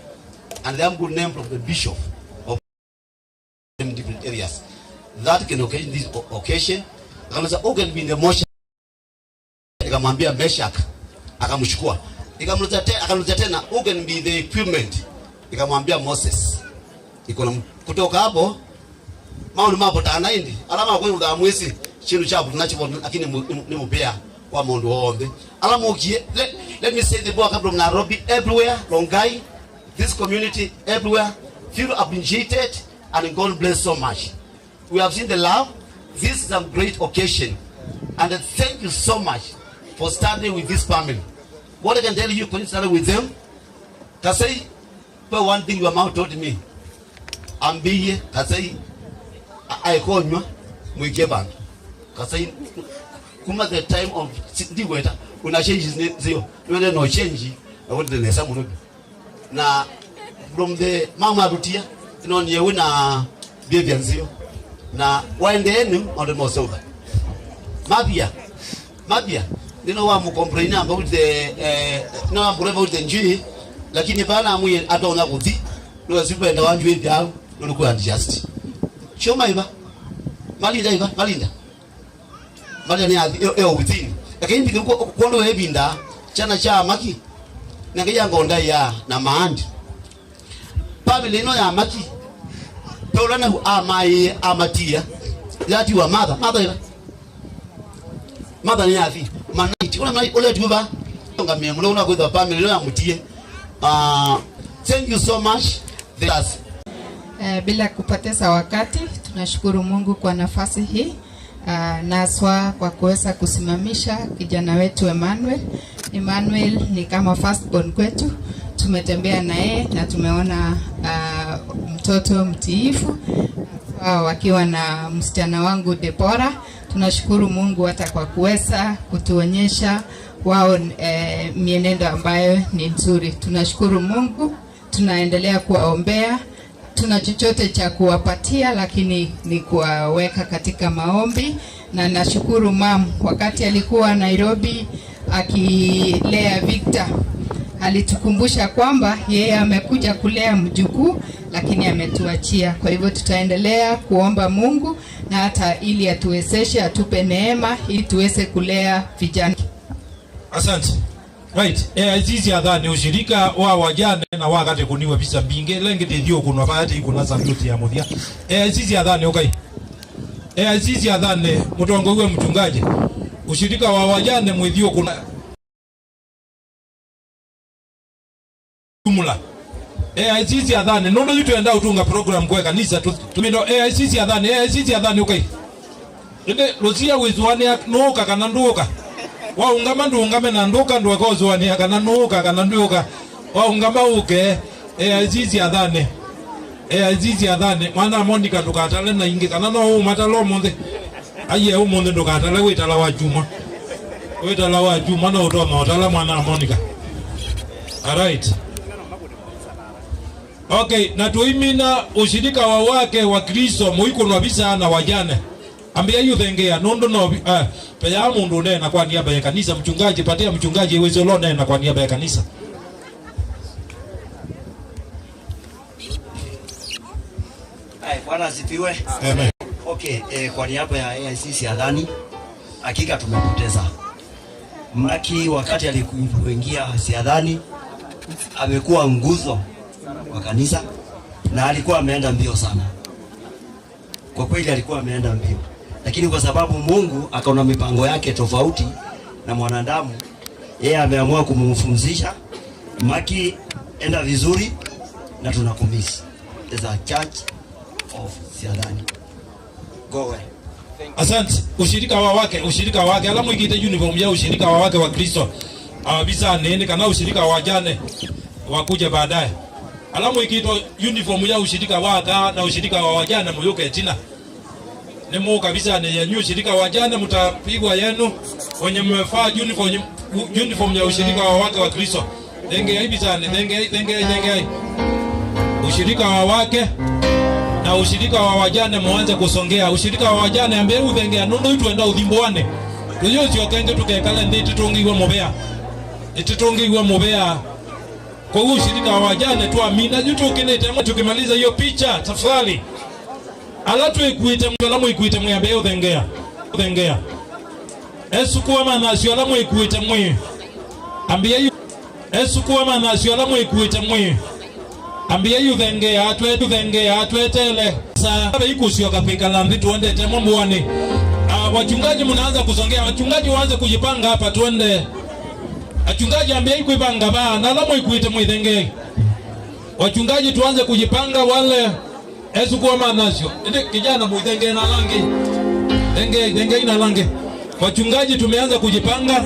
and they have good name from the bishop of different areas. That can occasion this occasion. Akamwambia organ be in the motion. Akamwambia Meshach, akamchukua. Akamleta tena organ be the equipment. Akamwambia Moses. Iko kutoka hapo maana mambo tanaindi. Alama kwa ndio mwezi chinu chapo tunacho lakini ni mpea kwa mondo ombe. Alama ukie let me say the boy from Nairobi everywhere, Longai, this community everywhere feel appreciated and God bless so much. We have seen the love. This is a great occasion. And thank you so much for standing with this family. What I can tell you, when started with them, Kasai, but one thing your mouth told me. I'm being Kasai, I call you, we give up. Kasai, come at the time of the weather, when I change his name, zero, when there no change, I want the lesson. Now, from the Mama Rutia, you know, you win a baby and zero. Na waendeeni on mosoga mabia nino wa mkomplaina about the no about the njui lakini bana amuye ataona kuti no sipenda wanju hivi au no ku adjust choma iba malinda ni within lakini ndiko kondo ebinda chana cha maki ngeya ngonda ya na maandi family no ya maki Paulana amai amatia that you are mother ni afi maniti ole tuba ngamia mnaona kwa family leo amutie thank you so much bila kupoteza wakati tunashukuru Mungu kwa nafasi hii naswa kwa kuweza kusimamisha kijana wetu Emmanuel ni kama firstborn kwetu. Tumetembea na yeye na tumeona mtoto mtiifu wakiwa na msichana wangu Debora. Tunashukuru Mungu hata kwa kuweza kutuonyesha wao mienendo ambayo ni nzuri. Tunashukuru Mungu, tunaendelea kuwaombea. Tuna chochote cha kuwapatia lakini ni kuwaweka katika maombi. Na nashukuru mam wakati alikuwa Nairobi akilea Victor alitukumbusha kwamba yeye amekuja kulea mjukuu lakini ametuachia. Kwa hivyo tutaendelea kuomba Mungu na hata ili atuwezeshe, atupe neema ili tuweze kulea vijana. Asante. Right. Azizi adhani ushirika wa wajane na wakati kuniwa bisa binge lenge ndio kuna baadhi kuna sabuti ya modia. Azizi adhani okay. Azizi adhani mtongo wewe mchungaji. Ushirika wa wajane mwithio kuna jumla AICC adhani nono yitu enda utunga program kwa kanisa tumino AICC adhani okay inde Lucia wizwani nuka kana nduka wa ungama ndungame na nduka ndo kozwani kana nuka kana nduka wa ungama uke AICC adhani mwana Monica ndukatale na ingi kana no matalo monde aye umonde ndukatale witala wa juma na utoma utala mwana Monica. All right. Okay, na tuimina ushirika wa wake wa Kristo muiko no bisa na wajane. Ambia yuthengea nondo no peya mundu nena kwa niaba ya kanisa. Mchungaji, patia mchungaji uwezo lo nena kwa niaba ya kanisa. Bwana asifiwe. Amen. Okay, kwa niaba ya AIC Siadhani, hakika tumepoteza Maki. Wakati alikuingia Siadhani amekuwa nguzo wa kanisa na alikuwa ameenda mbio sana. Kwa kweli alikuwa ameenda mbio, lakini kwa sababu Mungu akaona mipango yake tofauti na mwanadamu, yeye ameamua kumfunzisha Maki, enda vizuri na tunakumisi as a church of Siadhani. Go away. Asante. Ushirika wa wake alamu ikite uniform ya ushirika wa wake wa Kristo. Bisa nene kana ushirika wa wajane wakuja baadaye. Alamu ikito uniform ya ushirika waka na ushirika wa wajane muyuke tina. Nemo kabisa ne ya ushirika wa wajane mutapigwa yenu wenye mmevaa uniform ya ushirika wa wake wa Kristo. Denge hivi sana, denge. Ushirika wa wake na ushirika wa wajane muanze kusongea. Ushirika wa wajane ambaye udhengea nundu tuenda udhimboane. Tuyo sio kenge tukekala nditi tungiwe mobea. Ititungiwe mobea. Kwa hiyo ushirika wa wajane tu amina juto kinete tukimaliza hiyo picha tafadhali. Alatu ikuite mwalamu ikuite mwambe udhengea. Udhengea. Yesu kuwa manasio alamu ikuite mwe. Ambia Yesu kuwa manasio alamu ikuite mwe. Ambia yudhengea atwetele saa ikusio kapika lambi tuende temo muone. Wachungaji mnaanza kusongea, wachungaji waanze kujipanga hapa tuende. Wachungaji ambia ikuipanga ba na lamu ikuite mwithenge. Wachungaji tuanze kujipanga wale Yesu kwa manasio. Ndio kijana mwithenge na langi. Denge ina langi. Wachungaji tumeanza kujipanga.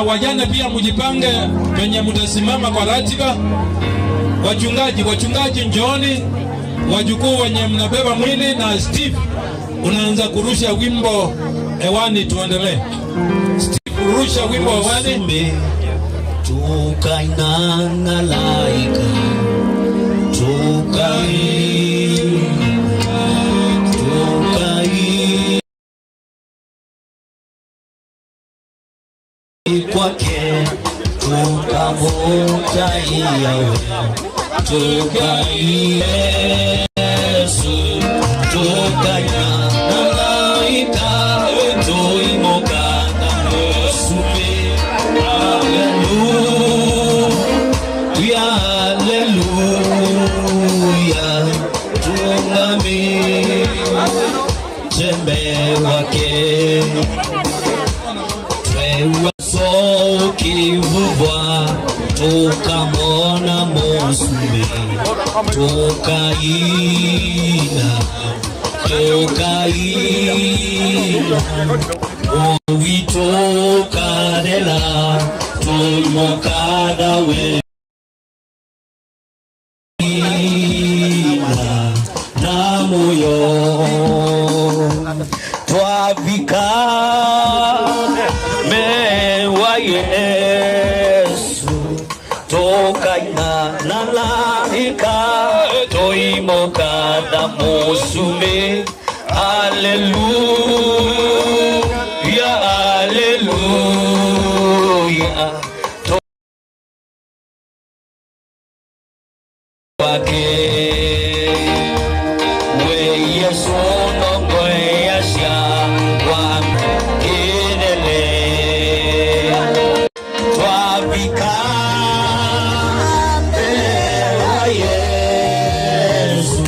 Wajane pia mjipange penye mtasimama kwa ratiba. Wachungaji njooni, wajukuu wenye mnabeba mwili na Steve unaanza kurusha wimbo hewani tuendelee. Steve kurusha wimbo hewani. Tukainanga laika kwake tukamuta yawe tukai Yesu tukaina malaika tuimoka na Yesu haleluya haleluya tungami tembe wake so kivuvwa tukamona musume tukaina witokanela tumokada we na moyo twavika Yesu tokaina na laika toimoka da musume haleluya haleluya wake we Yesu nongo yasha wa kinele Yesu,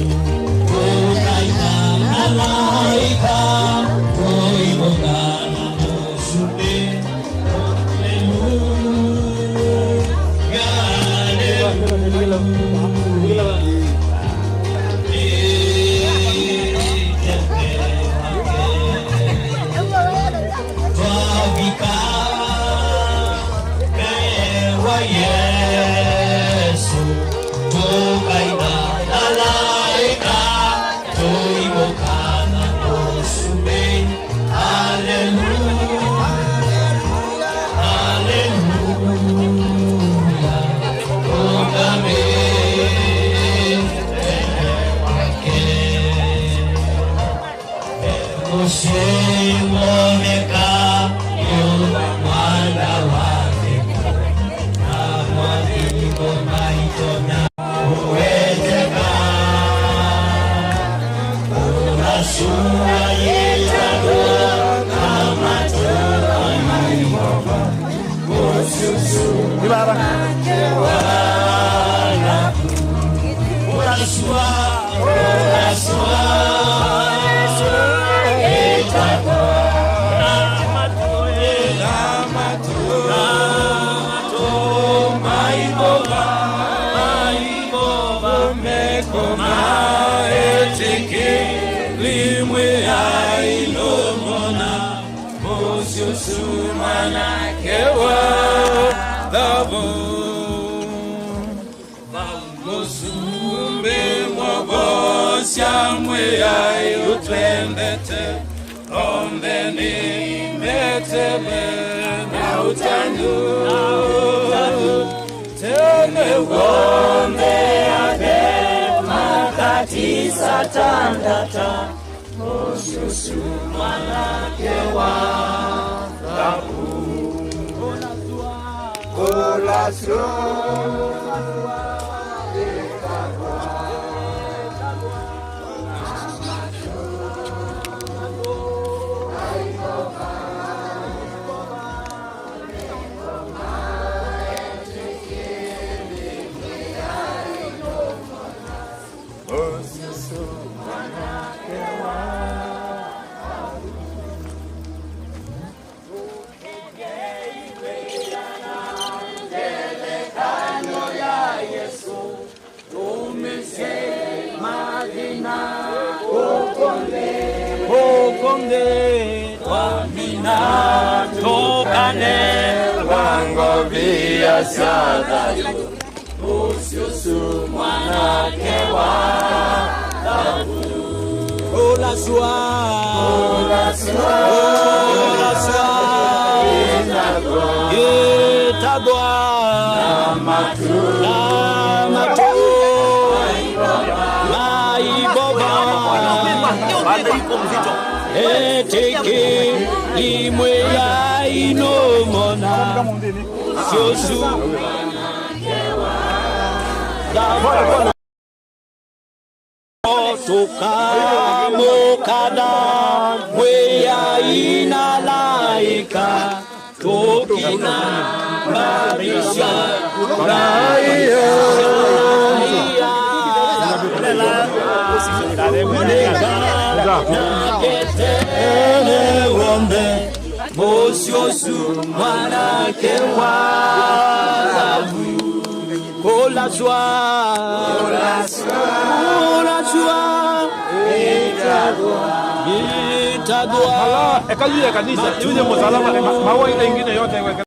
Ekajuya kanisa, yule msalaba maua ile nyingine yote iweke.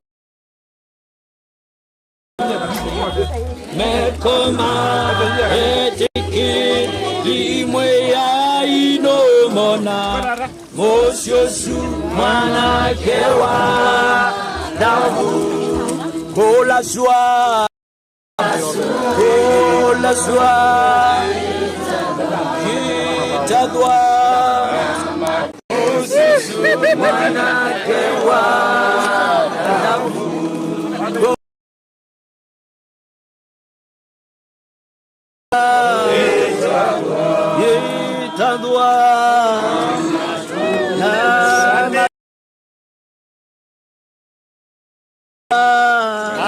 Mekoma etiki limwe ya inomona Moshosu mwanake wa Dabu kola shwa kitadwa mwanake wa Dabu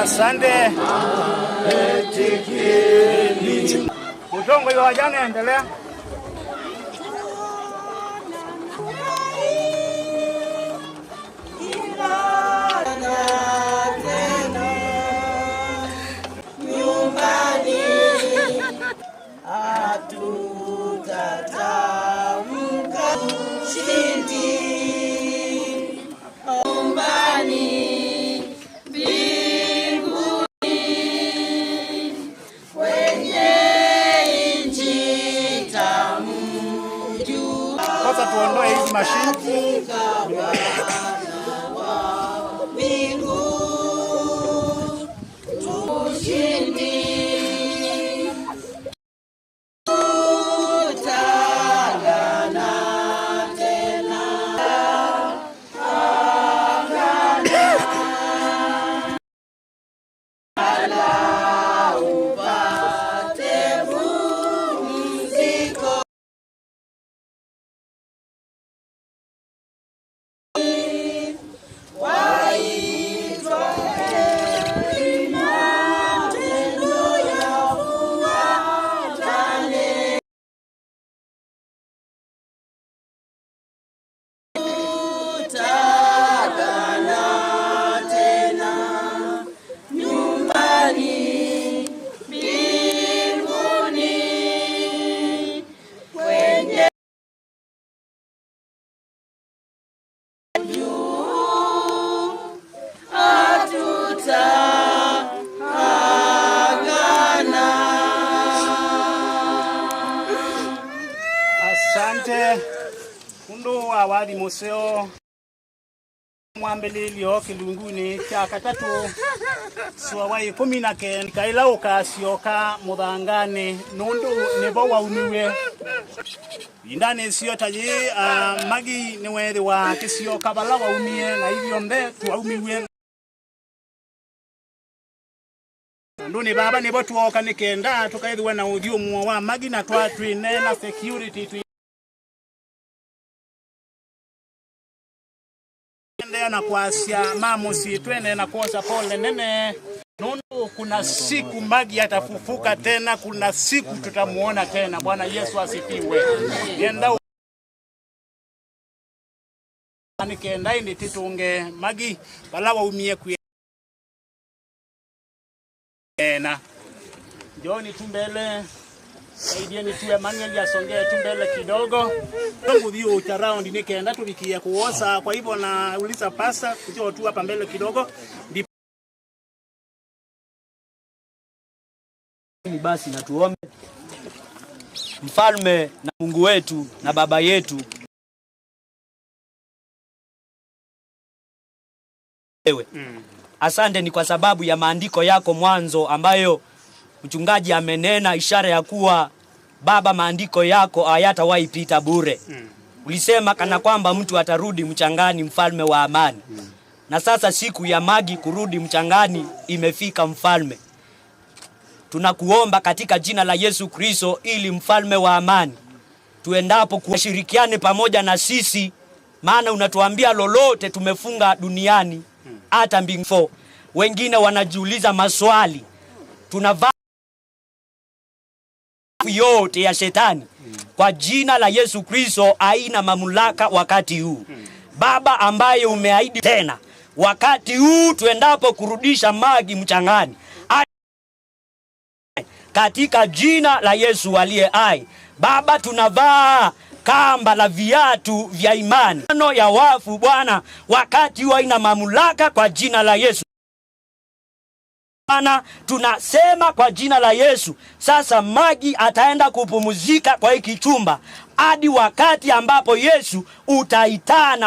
Asante. Utongo wa jana endelea. Nyumbani hatutatamka ushindi. Nyumbani mbinguni kwenye nchi tamu juu. Sasa tuondoe hizi mashine. Asante. Kundu awali museo mwambelilio kilunguni chaka tatu suwawai 19 kaila ukasioka mudhangane nundu nebo waumiwe indane sio taji magi ni wethi wa kisioka bala waumie na hivyo mbe tuaumiwe nduni baba nebo tuoka nikenda tukaithiwa na udhiumu wa magi na twatwine na security na kuasia mamusi twende na kuosa pole nene nundu kuna siku magi atafufuka tena, kuna siku tutamuona tena. Bwana Yesu asifiwe. Yenda nikenda ini titunge magi balawa umie kuena Joni tumbele saidieni tuwe Manuel yasongee tumbele kidogo. Mungu dio cha round nikenda tulikia kuosa, kwa hivyo na uliza pasta njoo tu hapa mbele kidogo. Basi na tuombe. Mfalme na Mungu wetu na baba yetu, ewe asante ni kwa sababu ya maandiko yako mwanzo ambayo mchungaji amenena, ishara ya kuwa baba maandiko yako hayatawahi pita bure. Ulisema kana kwamba mtu atarudi mchangani, mfalme wa amani. Na sasa siku ya magi kurudi mchangani imefika, mfalme. Tunakuomba katika jina la Yesu Kristo, ili mfalme wa amani tuendapo kushirikiane pamoja na sisi, maana unatuambia lolote tumefunga duniani hata mbinguni. Wengine wanajiuliza maswali, tunavaa yote ya shetani kwa jina la Yesu Kristo haina mamlaka wakati huu. Baba ambaye umeahidi tena wakati huu tuendapo kurudisha magi mchangani, katika jina la Yesu aliye hai. Baba tunavaa kamba la viatu vya imani ya wafu Bwana, wakati huu haina mamlaka kwa jina la Yesu. Bwana tunasema kwa jina la Yesu, sasa magi ataenda kupumzika kwa hiki chumba hadi wakati ambapo Yesu utaitana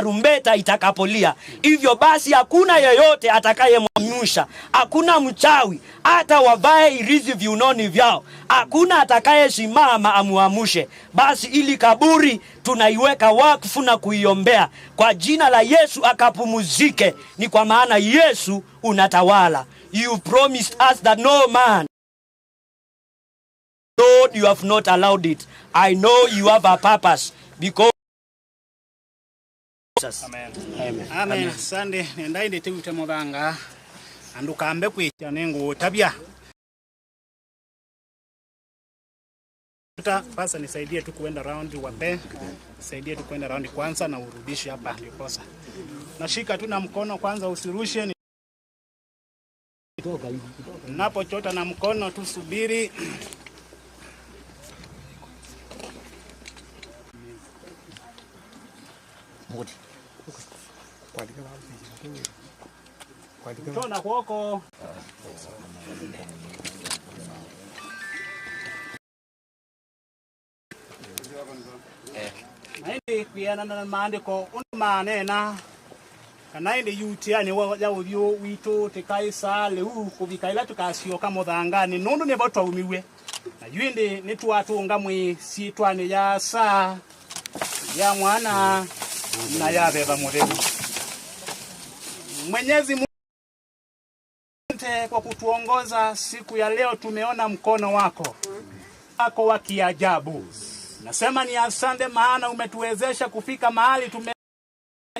rumbeta itakapolia. Hivyo basi hakuna yeyote atakayemwamsha, hakuna mchawi hata wavae irizi viunoni vyao, hakuna atakayesimama amuamushe. Basi ili kaburi tunaiweka wakfu na kuiombea kwa jina la Yesu akapumzike, ni kwa maana Yesu unatawala. You promised us that no man, Lord, you have not allowed it. I know you have a purpose because Amen. Amen. Amen. Sande nenda ndi tewite mubanga andukambe kwicha nengo tabia. Pasa nisaidie tu kuenda round wape. Nisaidie tu kuenda round kwanza na urudishe hapa ndio kosa. Nashika tu na mkono kwanza usirushe. Napochota na mkono tusubiri. Tona kwoko. Naende kuyana na maandiko umanena kanaende yutiani wa udyo wito tekaisa leu kubikaila tukasioka muthangani nundu ne botwa umiwe na yuinde nitwatunga mwi sitwane ya saa ya mwana na ya beba murevu. Mwenyezi Mungu kwa kutuongoza siku ya leo, tumeona mkono wako wa kiajabu. Nasema ni asante, maana umetuwezesha kufika mahali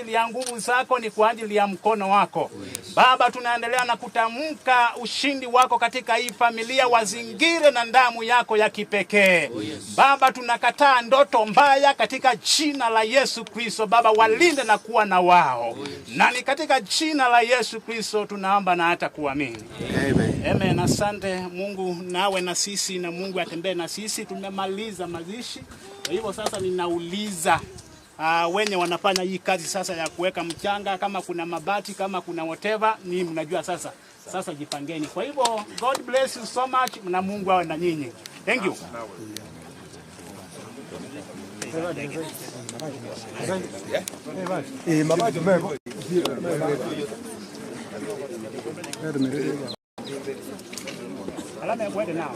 ya nguvu zako ni kwa ajili ya mkono wako. Baba, tunaendelea na kutamka ushindi wako katika hii familia, wazingire na damu yako ya kipekee. Baba, tunakataa ndoto mbaya katika jina la Yesu Kristo. Baba, walinde na kuwa na wao. Na ni katika jina la Yesu Kristo tunaomba na hata kuamini. Amen. Amen. Asante Mungu, nawe na sisi na Mungu atembee na sisi. Tumemaliza mazishi. Kwa hivyo sasa ninauliza wenye wanafanya hii kazi sasa ya kuweka mchanga, kama kuna mabati, kama kuna whatever, ni mnajua sasa jipangeni. Kwa hivyo God bless you so much, na Mungu awe na nyinyi. Thank you. Mabaji mebo. Alama ya kwenda nao.